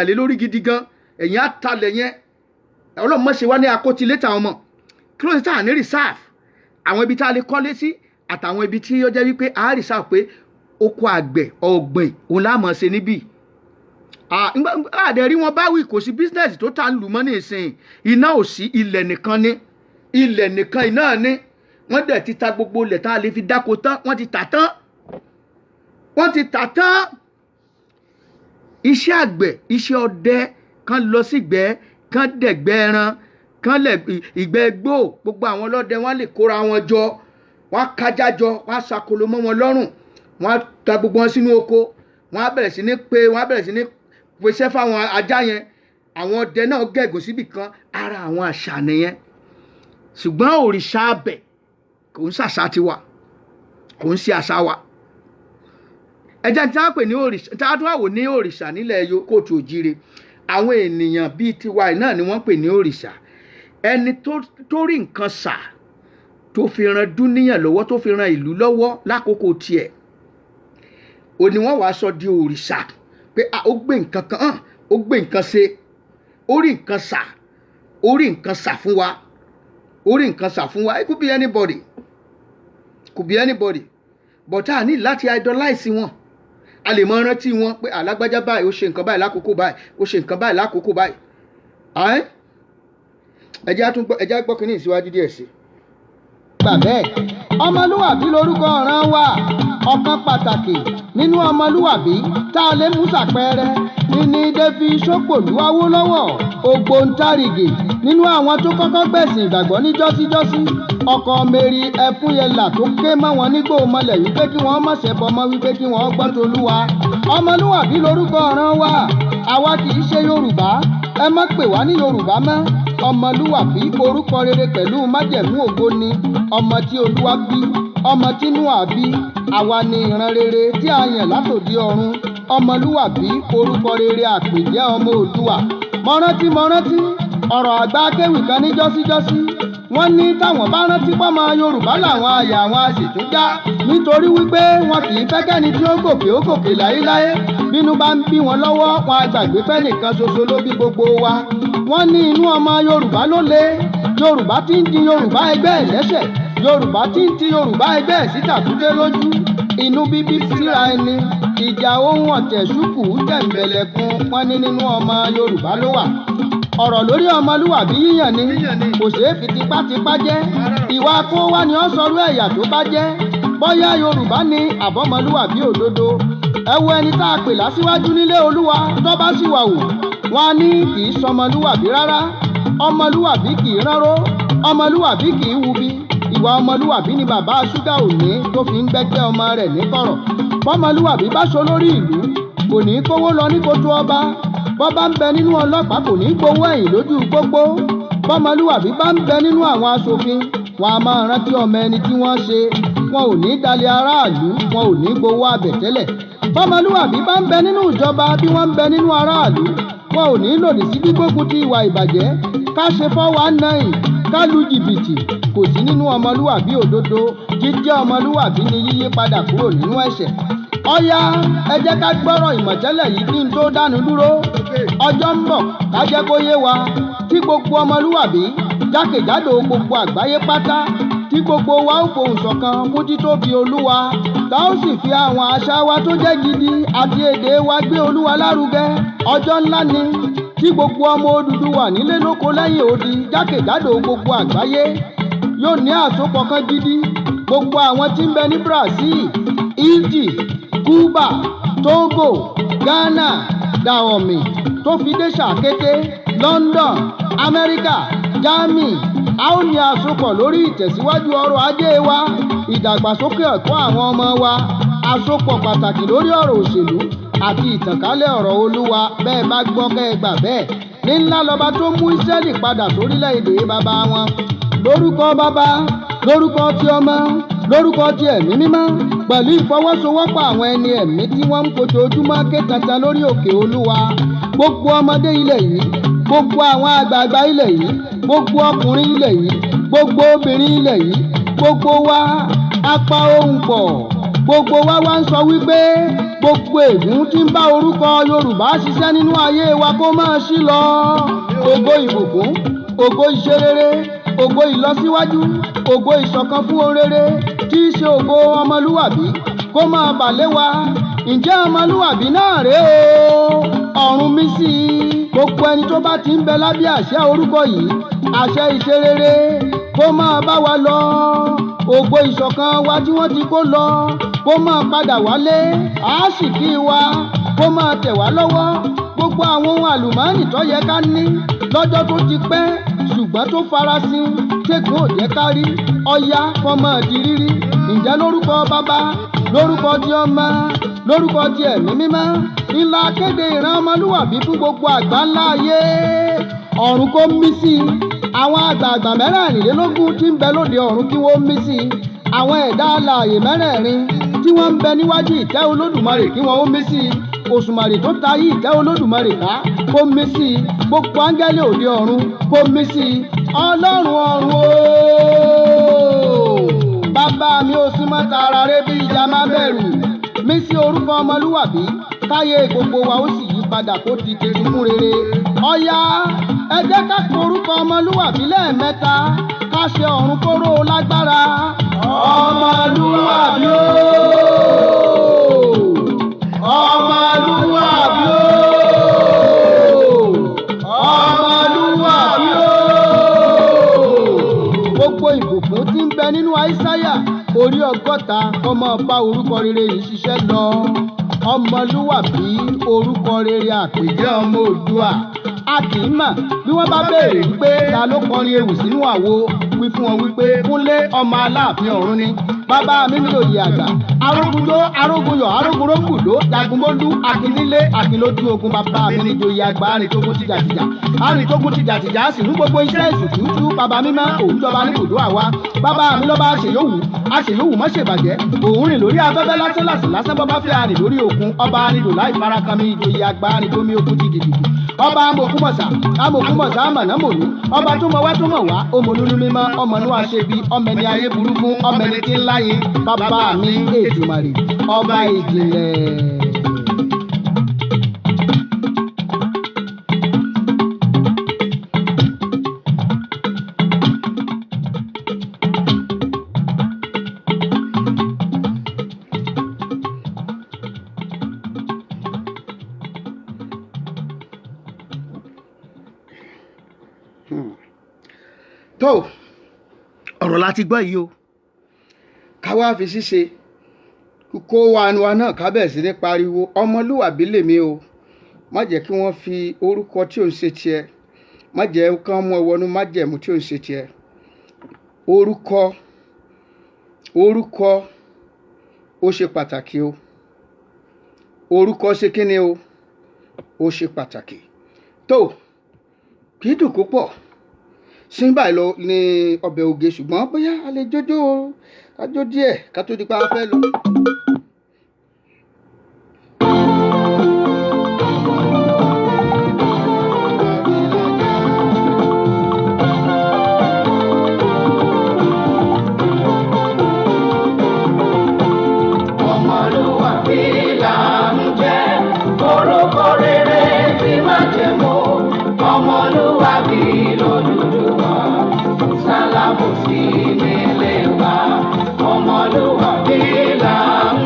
[SPEAKER 3] lé lórí gidi gan ẹ̀yìn àtàlẹ̀ yẹn ọlọ́run mọ̀ ṣe wá ní akótilétà ọmọ kí ló ti tà ní reserve àwọn ibi tá a lè kọ́lé sí àtàwọn ibi tí ó jẹ́ wípé a reserve pé oko àgbẹ̀ ọ̀gbìn òun láàmọ̀ ṣe níbí àdẹ̀rí wọn bá wí kò sí business tó ta lù mọ́ ní ìsìn iná ò sí ilẹ̀ nìkan iná ní wọ́n dẹ̀ ti ta gbogbo ilẹ̀ tá a lè fi dáko tán wọ́n ti tà tán iṣẹ́ àgbẹ̀ iṣẹ́ ọdẹ kan lọ sígbẹ́ kan dẹ̀gbẹ́ ẹran kan lẹ̀ ìgbẹ́ gbó gbogbo àwọn ọlọ́dẹ wọn lè kóra wọn jọ wọn kájá jọ wọn ṣàkóló mọ́ wọn lọ́rùn wọn ta gbogbo wọn sínú oko wọn á bẹ̀rẹ̀ sí ní pèsè fáwọn ajá yẹn àwọn ọdẹ náà gẹ̀gùn síbì kan ara àwọn àṣà nìyẹn ṣùgbọ́n òrìṣà abẹ kò ń ṣàṣà tiwa kò ń ṣe àṣà wa ẹja tí wọ́n pè ní òrìṣà tí wọ́n wò ní òrìṣà nílẹ̀ kóòtù òjíire àwọn ènìyàn bíi tiwa náà ni wọ́n pè ní òrìṣà ẹni tó rí nǹkan ṣà tó fi ran dúníyàn lọ́wọ́ tó fi ran ìlú lọ́wọ́ lákòókò tiẹ̀ òní wọ́n wàá sọ di òrìṣà pé ó gbé nǹkan kan hàn ó gbé nǹkan ṣe ó rí nǹkan ṣà fún wa it could be anybody but a ní láti idolize wọn a lè mọ rántí wọn pé alágbájá báyìí ó ṣe nǹkan báyìí lákòókò báyìí ó ṣe nǹkan báyìí lákòókò báyìí ẹjẹ́ gbọ́ kínní ìsíwájú díẹ̀ sí.
[SPEAKER 1] gbà bẹ́ẹ̀ ọmọlúwàbí lórúkọ ọ̀ràn wa ọ̀kan pàtàkì nínú ọmọlúwàbí tá a lè mú ṣàpẹẹrẹ ní David Sopolu Awólọ́wọ̀ ògbóǹtarìgì nínú àwọn tó kọ́kọ́ gbẹ̀sìn ìgbàgbọ́ ní jọ́síjọ́sí ọkọ Mary Ẹfúnyẹlà tó ké mọ́ wọn nígbò mọ́lẹ̀ wípé kí wọ́n má ṣẹbọ mọ́ wípé kí wọ́n gbọ́ t'Olúwa ọmọlúwàbí lórúkọ ọ̀ràn wa àwa kì í ṣe Yorùbá ẹ má pè wá ní Yorùbá mọ́ ọmọlúwàbí orúkọ rere pẹ̀lú májẹ̀mú ògo ni ọmọ tí Olúwa bí ọmọ tí Nóà bí àwa ni ìran rere tí a yàn látòdì ọ̀run ọmọlúwàbí orúkọ rere àpèjẹ́ ọmọ Oòduà mọ̀rántí ọ̀rọ̀ àgbà akéwì kan ní jọ́síjọ́sí
[SPEAKER 3] wọ́n ní táwọn bá rántí pọ́mọ Yorùbá làwọn àyà àwọn àṣìtún já nítorí wípé wọn kì í fẹ́ kẹ́ni tí ó gòkè láéláé bínú bá ń bí wọn lọ́wọ́ wọn àgbàgbé pẹ́ nìkan ṣoṣo ló bí gbogbo wa. wọ́n ní inú ọmọ Yorùbá ló le Yorùbá tí ń di Yorùbá ẹgbẹ́ ẹ̀ lẹ́sẹ̀ Yorùbá tí ń ti Yorùbá ẹgbẹ́ ẹ̀ síta kúdé lójú inú bíbí síra ẹni ìjà ohun ọ̀tẹ̀ ṣùkú tẹ̀m̀bẹ̀lẹ̀kun wọn ní nínú ọmọ Yorùbá ló wà. ọ̀rọ̀ lórí ọmọlúwàbí yíyàn ni kò ṣeé fi tipátipá jẹ́ ìwà kó wá ni ó sọrú ẹ̀yà tó bá jẹ́ bóyá Yorùbá ni àbọ̀mọlúwàbí òdodo. ẹ wo ẹni tá a pè lásíwájú nílé Olúwa tó bá sì wà wò wọn á ní kì í sọmọlúwàbí rárá ọmọlúwàbí kì í ránró ọmọlúwàbí kì í wubi ìwà ọmọlúwàbí ni bàbá ṣúgà òní tó fi ń gbẹ́gbẹ́ ọmọ rẹ̀ ní kọ̀rọ̀ bọ́mọlúwàbí bá ṣo lórí ìlú kò ní í kówó lọ ní kótó ọba bọ́ bá ń bẹ nínú ọlọ́pàá kò ní í gbowó ẹ̀yìn lójú pópó bọ́mọlúwàbí bá ń bẹ nínú àwọn aṣòfin wọn a máa rántí ọmọ ẹni tí wọ́n ṣe wọn ò ní í dalẹ̀ aráàlú wọn ò ní í gbowó àbẹ̀tẹ́lẹ̀ bọ́mọlúwàbí bá ń bẹ nínú ìjọba bí wọ́n ń bẹ nínú aráàlú wọn ò ní í lòdì sí gbígbógun ti ìwà ìbàjẹ́ ká ṣe 419 ká lu jìbìtì kò sí nínú ọmọlúwàbí òdodo jíjẹ́ ọmọlúwàbí ni yíyí padà kúrò nínú ẹ̀ṣẹ̀. ọ̀yá ẹ jẹ́ ká gbọ́rọ̀ ìmọ̀tẹ́lẹ̀ yìí kí n tó dánu dúró ọjọ́ ń bọ̀ ká jẹ́ kó yé wa tí gbogbo ọmọlúwàbí jákèjádò gbogbo àgbáyé pátá tí gbogbo wa ó fohùn ṣọ̀kan fún títóbi Olúwa tá ó sì fi àwọn àṣà wa tó jẹ́ gidi àti èdè wa gbé Olúwa lárugẹ ọjọ́ ńlá ni tí gbogbo ọmọ Odùduwà nílé lóko lẹ́yìn odi jákèjádò gbogbo àgbáyé yóò ní àsopọ̀ kan gidi gbogbo àwọn tí ń bẹ ní Brazil Egypt Cuba Togo Ghana Dahomey tó fi dé Sàkété London Amẹ́ríkà Germany a ó ní àsopọ̀ lórí ìtẹ̀síwájú ọrọ̀ ajé wa ìdàgbàsókè ẹ̀kọ́ àwọn ọmọ wa àsopọ̀ pàtàkì lórí ọ̀rọ̀ òṣèlú àti ìtànkálẹ̀ ọ̀rọ̀ Olúwa bẹ́ẹ̀ bá gbọ́ kẹ́ ẹ gbà bẹ́ẹ̀ ní ńlá lọ́ba tó mú Ísírẹ́lì padà sórílẹ̀-èdè bàbá wọn lórúkọ bàbá lórúkọ ti ọmọ lórúkọ ti ẹ̀mí mímọ́ pẹ̀lú ìfọwọ́sowọ́pọ̀ àwọn ẹni ẹ̀mí tí wọ́n ń fojoojúmọ́ ké tantan lórí òkè Olúwa gbogbo ọmọdé ilẹ̀ yìí gbogbo àwọn àgbààgbà ilẹ̀ yìí gbogbo ọkùnrin ilẹ̀ yìí gbogbo obìnrin ilẹ̀ yìí gbogbo wa apá ohùn pọ̀ gbogbo wa wá ń sọ wípé gbogbo ègún tí ń bá orúkọ Yorùbá ṣiṣẹ́ nínú ayé wa kó máa ṣí lọ ògo ìbùkún ògo ìṣerere ògo ìlọsíwájú ògo ìṣọ̀kan fún orere tí í ṣe ògo ọmọlúwàbí kó máa bà lé wa ǹjẹ́ ọmọlúwàbí náà rèé o ọ̀run mí sí i gbogbo ẹni tó bá ti ń bẹ lábẹ́ àṣẹ orúkọ yìí àṣẹ ìṣerere kó máa bá wa lọ ògo ìṣọ̀kan wa tí wọ́n ti kó lọ kó máa padà wálé àásìkí wa kó máa tẹ̀ wá lọ́wọ́ gbogbo àwọn ohun àlùmọ́ọ́nì tó yẹ ká ní lọ́jọ́ tó ti pẹ́ ṣùgbọ́n tó farasin tẹ́gùn ò jẹ́ ká rí ọ̀yá fọmọ di rírí ǹjẹ́ lórúkọ bàbá lórúkọ ti ọmọ lórúkọ ti ẹ̀mí mímọ́ ńlá kéde ìran ọmọlúwàbí fún gbogbo àgbáńlá ayé ọ̀run kó mí sí i àwọn àgbààgbà mẹ́rẹ̀ẹ̀rìnlélógún tí ń bẹ lóde ọ̀run kí wọ́n mí sí i àwọn ẹ̀dá alààyè mẹ́rẹ̀ẹ̀rin tí wọ́n ń bẹ níwájú ìtẹ́ Olódùmarè kí wọ́n ó mí sí i òṣùmàrè tó tayí ìtẹ́ Olódùmarè ká kó mí sí i gbogbo áńgẹ́lì òde ọ̀run kó mí sí i ọlọ́run ọ̀run ooo bàbá mi ò sí mọ́ tara rẹ bí ìjà má bẹ̀rù mí sí orúkọ ọmọlúwàbí káyé gbogbo wa ó sì yí padà kó di tuntun fún rere ọ̀yá ẹ jẹ́ ká pe orúkọ ọmọlúwàbí lẹ́ẹ̀mẹ́ta ká ṣe ọ̀run kóró lágbára ọmọlúwàbí ooo ọmọlúwàbí ooo ọmọlúwàbí ooo gbogbo ìbùkún tí ń bẹ nínú Àìsáyà orí 60 kó máa bá orúkọ rere yìí ṣiṣẹ́ lọ ọmọlúwàbí orúkọ rere àpèjẹ́ ọmọ Oòduà a kì í mà bí wọ́n bá béèrè wípé ta ló kọrin ewì sínú àwo wí fún wọn wípé Kúnlé ọmọ Aláàfin ọ̀run ni bàbá mi ní oyè àgbà arógunjó arógunyọ̀ arógunrógùdó jagunmólú akínílé akínlójú ogun bàbá mi ní oyè àgbà arìntógún tìjàtìjà arìntógún tìjàtìjà sì ní gbogbo iṣẹ́ ìsùtútù bàbá mi máa òun jọba ní ibùdó àwa bàbá mi lọ́ba àṣeyọ̀wù má ṣèbàjẹ́ òun rìn lórí afẹ́fẹ́ lásán bọ́bá fẹ́ arìn lórí òkun ọba arìndò láì farakami ìjòyè àgbà arìndómi ogun jìgìjìgì ọba amòkúmọ̀sá amọ̀nàmọ̀nú ọba tó mọ̀ wá ọmọlúlu mímọ́ ọmọnú àṣebi ọmọ ẹni ayé burúkú ọmọ ẹni tí ń láyé bàbá mi Èdùmàrè ọba ìjìnlẹ̀.
[SPEAKER 1] tó ọ̀rọ̀ láti gbọ́ yìí o ká wá fi ṣíṣe kó wa náà ká bẹ̀rẹ̀ sí ní pariwo ọmọlúwàbí lèmi o má jẹ́ kí wọ́n fi orúkọ tí ò ń ṣe tiẹ̀ má jẹ́ kí wọ́n mú ẹ wọnú májẹ̀mú tí ò ń ṣe tiẹ̀ orúkọ ó ṣe pàtàkì o orúkọ ṣe kí ni o ó ṣe pàtàkì tó kì í dùn púpọ̀ sin báyìí lọ ní ọbẹ̀ oge ṣùgbọ́n bóyá a lè jójó kájó díẹ̀ ká tó di pa fẹ́ lọ.
[SPEAKER 2] Ọmọlúwàbí là ń jẹ́ orúkọ rere tí má jẹ́ mọ́ ọmọlúwàbí lódùdúwà sálábù sí nílé wa ọmọlúwàbí là ń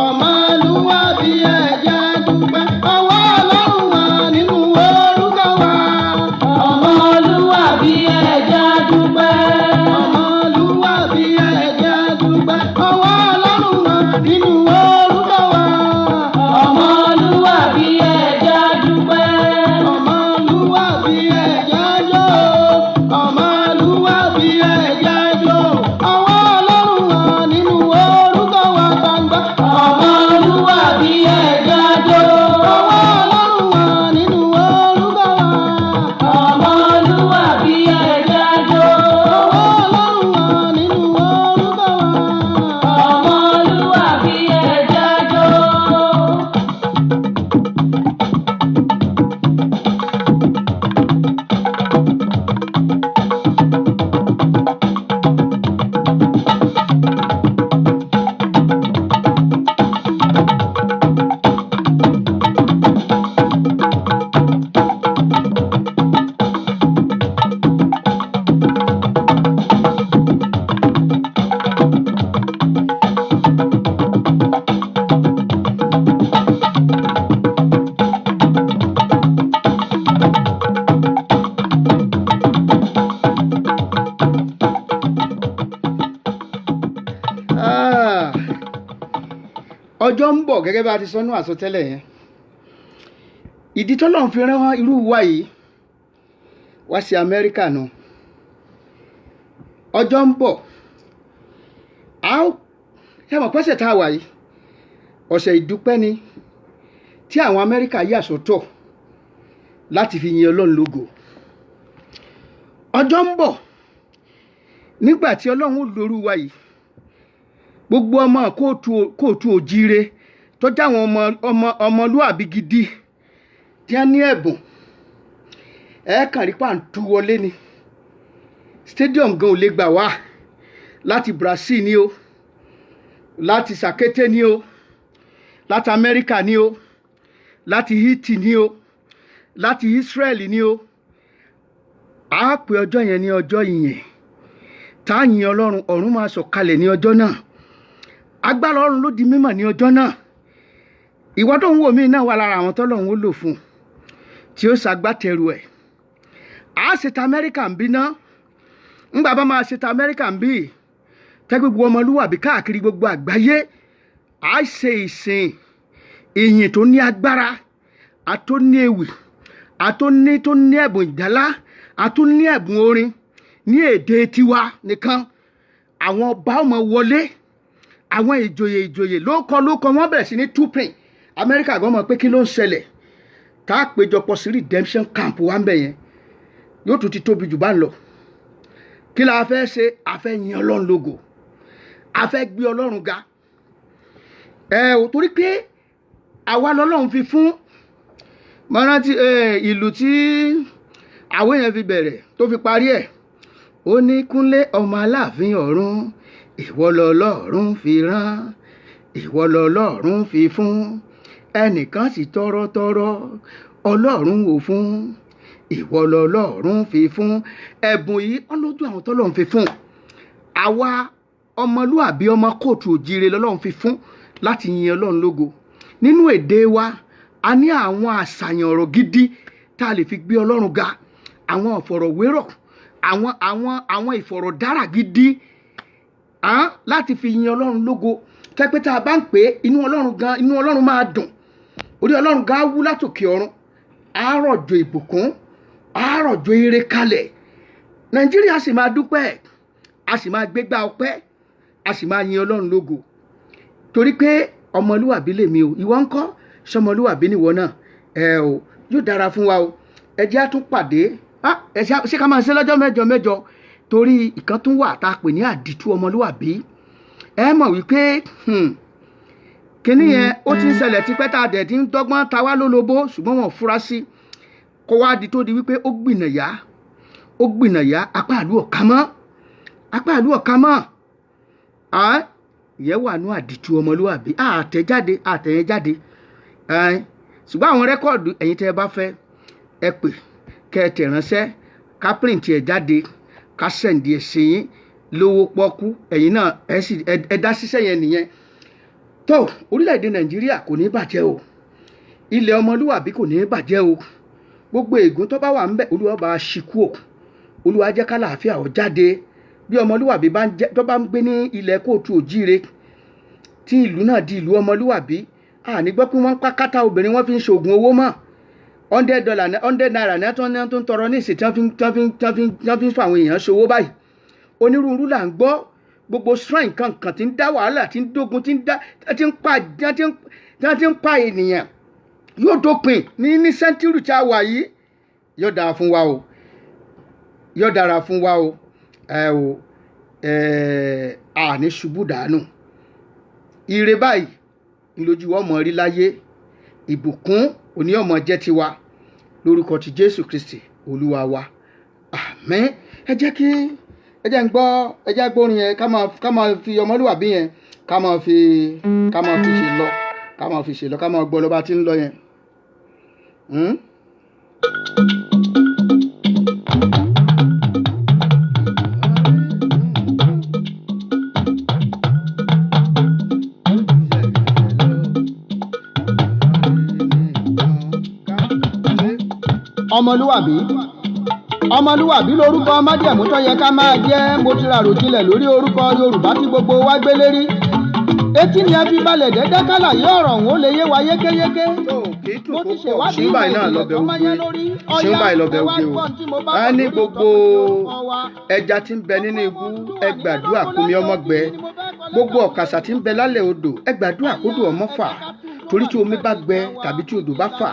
[SPEAKER 3] ọmọlúwàbí ẹ jẹ́ dúpẹ́ ọwọ́ Ọlọ́run wà nínú orúkọ wa.
[SPEAKER 2] ọmọlúwàbí ẹ jẹ́ dúpẹ́.
[SPEAKER 3] ọmọlúwàbí ẹ jẹ́ dúpẹ́ ọwọ́ Ọlọ́run wà nínú orúkọ wa.
[SPEAKER 2] ọmọlúwàbí ẹ jẹ́ dúpẹ́.
[SPEAKER 3] ọmọlúwàbí ẹ jẹ́ jó ọmọlúwàbí ẹ jẹ́ jó ọwọ́ Ọlọ́run wà nínú orúkọ wa gbangba.
[SPEAKER 2] ọmọlúwàbí ẹ jẹ́ jó.
[SPEAKER 3] ọwọ́ Ọlọ́run wà nínú orúkọ wa.
[SPEAKER 2] ọmọlúwàbí ẹ jẹ́ jó.
[SPEAKER 3] ọwọ́ Ọlọ́run wà nínú orúkọ wa.
[SPEAKER 2] ọmọlúwàbí ẹ jẹ́ jó.
[SPEAKER 3] Ọjọ́ ń bọ̀ gẹ́gẹ́ bá a ti sọ́nú àsọtẹ́lẹ̀ yẹn. Ìdí tọ́lọ́run fi rán irú wa yìí wá sí Amẹ́ríkà nù. Ọjọ́ ń bọ̀ ṣàmọ̀ pẹ́sẹ̀ tá a wà yìí ọ̀sẹ̀ ìdúpẹ́ ni tí àwọn Amẹ́ríkà yà sọ́tọ̀ láti fi yin Ọlọ́run lógo. Ọjọ́ ń bọ̀ nígbà tí Ọlọ́run ó lórú wa yìí gbogbo ọmọ kóòtù òjíire tó jáwọn ọmọlúàbí gidi tí wọ́n ní ẹ̀bùn kàn rí pàǹtú wọlé ni stadium gan ò lè gbà wá láti Brazil ni o láti Sàkété ni o láti Amẹ́ríkà ni o láti Haiti ni o láti Israel ni o a pè ọjọ́ yẹn ní ọjọ́ ìyìn tá a yin Ọlọ́run ọ̀run máa sọ̀kalẹ̀ ní ọjọ́ náà agbára Ọlọ́run ló di mímọ̀ ní ọjọ́ náà ìwọ tó ń wò mí náà wà lára àwọn tọ́lọ́run ó lò fún tí ó ṣagbátẹrù ẹ̀ a ṣe ta Amẹ́ríkà ń bí ná ńgbà bá máa ṣe ta Amẹ́ríkà ń bí tẹ́ gbogbo ọmọlúwàbí káàkiri gbogbo àgbáyé a ṣe ìsìn ìyìn tó ní agbára àtó ní ewì àtó ní ẹ̀bùn ìjálá àtó ní ẹ̀bùn orin ní èdè tiwa nìkan àwọn ọba ọmọ wọlé àwọn ìjòyè lóko wọ́n bẹ̀rẹ̀ sí ní túpìn Amẹ́ríkà gan mọ̀ pé kí ló ń ṣẹlẹ̀ tá a péjọpọ̀ sí redemption camp wa ń bẹ̀ yẹn yóò tún ti tóbi jù bá ń lọ kí la fẹ́ ṣe a fẹ́ yin Ọlọ́run lógo a fẹ́ gbé Ọlọ́run ga torí pé àwa lọ́lọ́run fi fún mọ́rántí ìlú tí àwọn èèyàn fi bẹ̀rẹ̀ tó fi parí ẹ̀ ó ní Kúnlé ọmọ Aláàfin ọ̀run ìwọ lọ́lọ́run fi rán ìwọ lọ́lọ́run fi fún ẹnìkan sì tọrọtọrọ Ọlọ́run ò fún ìwọ lọ́lọ́run fi fún ẹ̀bùn yìí ọlójú àwọn tọ́lọ́run fi fún àwa ọmọlúàbí ọmọ kóòtù òjíire lọ́lọ́run fi fún láti yin Ọlọ́run lógo nínú èdè wa a ní àwọn àṣàyàn ọ̀rọ̀ gidi tá a lè fi gbé Ọlọ́run ga àwọn ìfọ̀rọ̀wérọ̀ àwọn ìfọ̀rọ̀dára gidi láti fi yin Ọlọ́run lógo tẹ́pẹ́ tá a bá ń pè é inú Ọlọ́run máa dùn orí Ọlọ́run gan wú látòkè ọ̀run á rọ̀jò ìbùkún á rọ̀jò ire kalẹ̀ Nàìjíríà sì máa dúpẹ́ a sì máa gbégbá ọpẹ́ a sì máa yin Ọlọ́run lógo torí pé ọmọlúwàbí lèmi o ìwọ ńkọ́ sọmọlúwàbí nìwọ náà yóò dára fún wa o ẹ jẹ́ á tún pàdé ṣé ká máa ṣe lọ́jọ́ mẹ́jọ torí ìkan tún wà tá a pè ní àdìtú ọmọlúwàbí ẹ mọ̀ wípé kíní yẹn ó ti ń ṣẹlẹ̀ tipẹ́ tá a dẹ̀ ti ń dọ́gbọ́n ta wá lólobó ṣùgbọ́n wọn ò fura sí kó wá di tó di wípé ó gbìnàyà apá àlú ọ̀ká mọ́ ìyẹn wà ní àdìtú ọmọlúwàbí àtẹ̀yẹjáde ṣùgbọ́n àwọn rẹ́kọ̀dù ẹ̀yin tẹ́ ẹ bá fẹ́ ẹ pè kẹ́ ẹ tẹ̀ ránṣẹ́ ká píríǹtì ẹ̀ jáde ká sẹ̀ǹdì ẹ̀ sí yín lówó pọ́kú ẹ̀yin náà ẹ dá síṣẹ́ yẹn nìyẹn
[SPEAKER 1] tó orílẹ̀-èdè Nàìjíríà kò ní bàjẹ́ o, ilẹ̀ ọmọlúwàbí kò ní bàjẹ́ o, gbogbo ègún tó bá wà ń bẹ̀ Olúwa bá ṣíkú o, Olúwa jẹ́ kálàáfíà ó jáde. Bí ọmọlúwàbí tó bá ń gbé ní ilẹ̀ kóòtù òjíire tí ìlú náà di ìlú ọmọlúwàbí, àní gbọ́ pé wọ́n ń pa kátà obìnrin wọ́n fi ń ṣoògùn owó mọ́. $100 náà tó ń tọrọ ní ìsìn tí wọ́n fi ń fa àwọn èèyàn ṣòwò báyìí. Onírúurú là ń gbọ́, gbogbo shrine kankan tí ń dá wàhálà, tí ń dógun, tí ń pa ènìyàn yóò dópin ní sẹ́ńtúrì tí a wà yìí. Yóò dára fún wa o, yóò dára fún wa o, àní ṣubú dànù. Ire báyìí ńlójú ọmọ rí láyé, ìbùkún òní ọmọ jẹ́ tiwa lórúkọ ti Jésù Kristi Olúwa wa. Àmín. Ẹ jẹ́ ń gbórin yẹn ká máa fi ọmọlúwàbí yẹn ká máa fi ṣe lọ, ká máa gbọ́ lọ bá ti ń lọ yẹn.
[SPEAKER 3] ọmọlúwàbí lórúkọ májẹ̀mú tó yẹ ká máa jẹ́. Mo ti rà ròjinlẹ̀ lórí orúkọ Yorùbá tí gbogbo wa gbé lérí. Etí ni a fi balẹ̀ dẹ́dẹ́ kálà yí ọ̀rọ̀ òun ó lè yé wa yékéyéké. Mo ti ṣèwádìí ìmọ̀ ìjìnlẹ̀ tó máa yẹ lórí ọ̀yá ẹwà tí mo bá
[SPEAKER 1] a ní gbogbo ẹja tí ń bẹ nínú ibú ẹ gbàdúrà kó mi ọmọ gbẹ, gbogbo ọ̀kàsà tí ń bẹ lálẹ́ odò ẹ gbàdúrà kó dùn ọmọ fà, torí tí omi bá gbẹ tàbí tí odò bá fà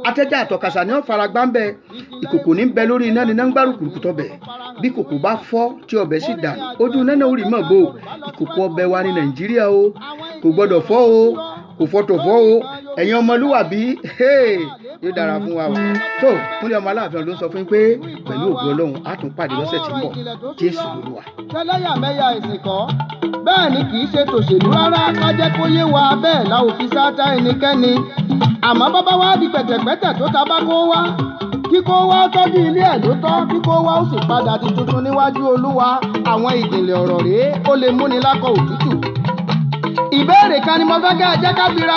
[SPEAKER 1] atẹ́já àtọ̀kàsà ni wọ́n fara gbá ń bẹ. Ìkòkò ní ń bẹ lórí iná ní gbárùkù tọbẹ̀, bí kòkò bá fọ́ tí ọbẹ̀ sì dànù ojú iná náà ó rí mọ̀ bò. Ìkòkò ọbẹ̀ wa ní Nàìjíríà o, kò gbọ́dọ̀ fọ́ o, kò fọ́tò fọ́ o. Ẹ̀yin ọmọlúwàbí yóò dára fún wa o. tó Kúnlé ọmọ Aláàfin ló ń sọ fún yín pé pẹ̀lú ògo Ọlọ́run á tún pàdé lọ́sẹ̀ tí ń bọ̀. Jésù Olúwa.
[SPEAKER 3] tẹlẹ́yàmẹ̀yà ẹ̀sìn kọ́, bẹ́ẹ̀ ni kì í ṣe tòṣèlú rárá. Ká jẹ́ kó yé wa bẹ́ẹ̀ la ò fi sáátá ẹnikẹ́ni. Àmọ́ bàbá wa di pẹ̀tẹ̀pẹ̀tẹ̀ tó ta bá kó wá, kíkó wá tọ́jú ilé ẹ̀ ló tọ́, kíkó wá ó sì padà di tuntun níwájú Olúwa. Àwọn ìjìnlẹ̀ ọ̀rọ̀ rèé, ó lè múni lákọ̀ òtútù. Ìbéèrè kan ni mo fẹ́ kẹ́ ẹ jẹ́ ká bira.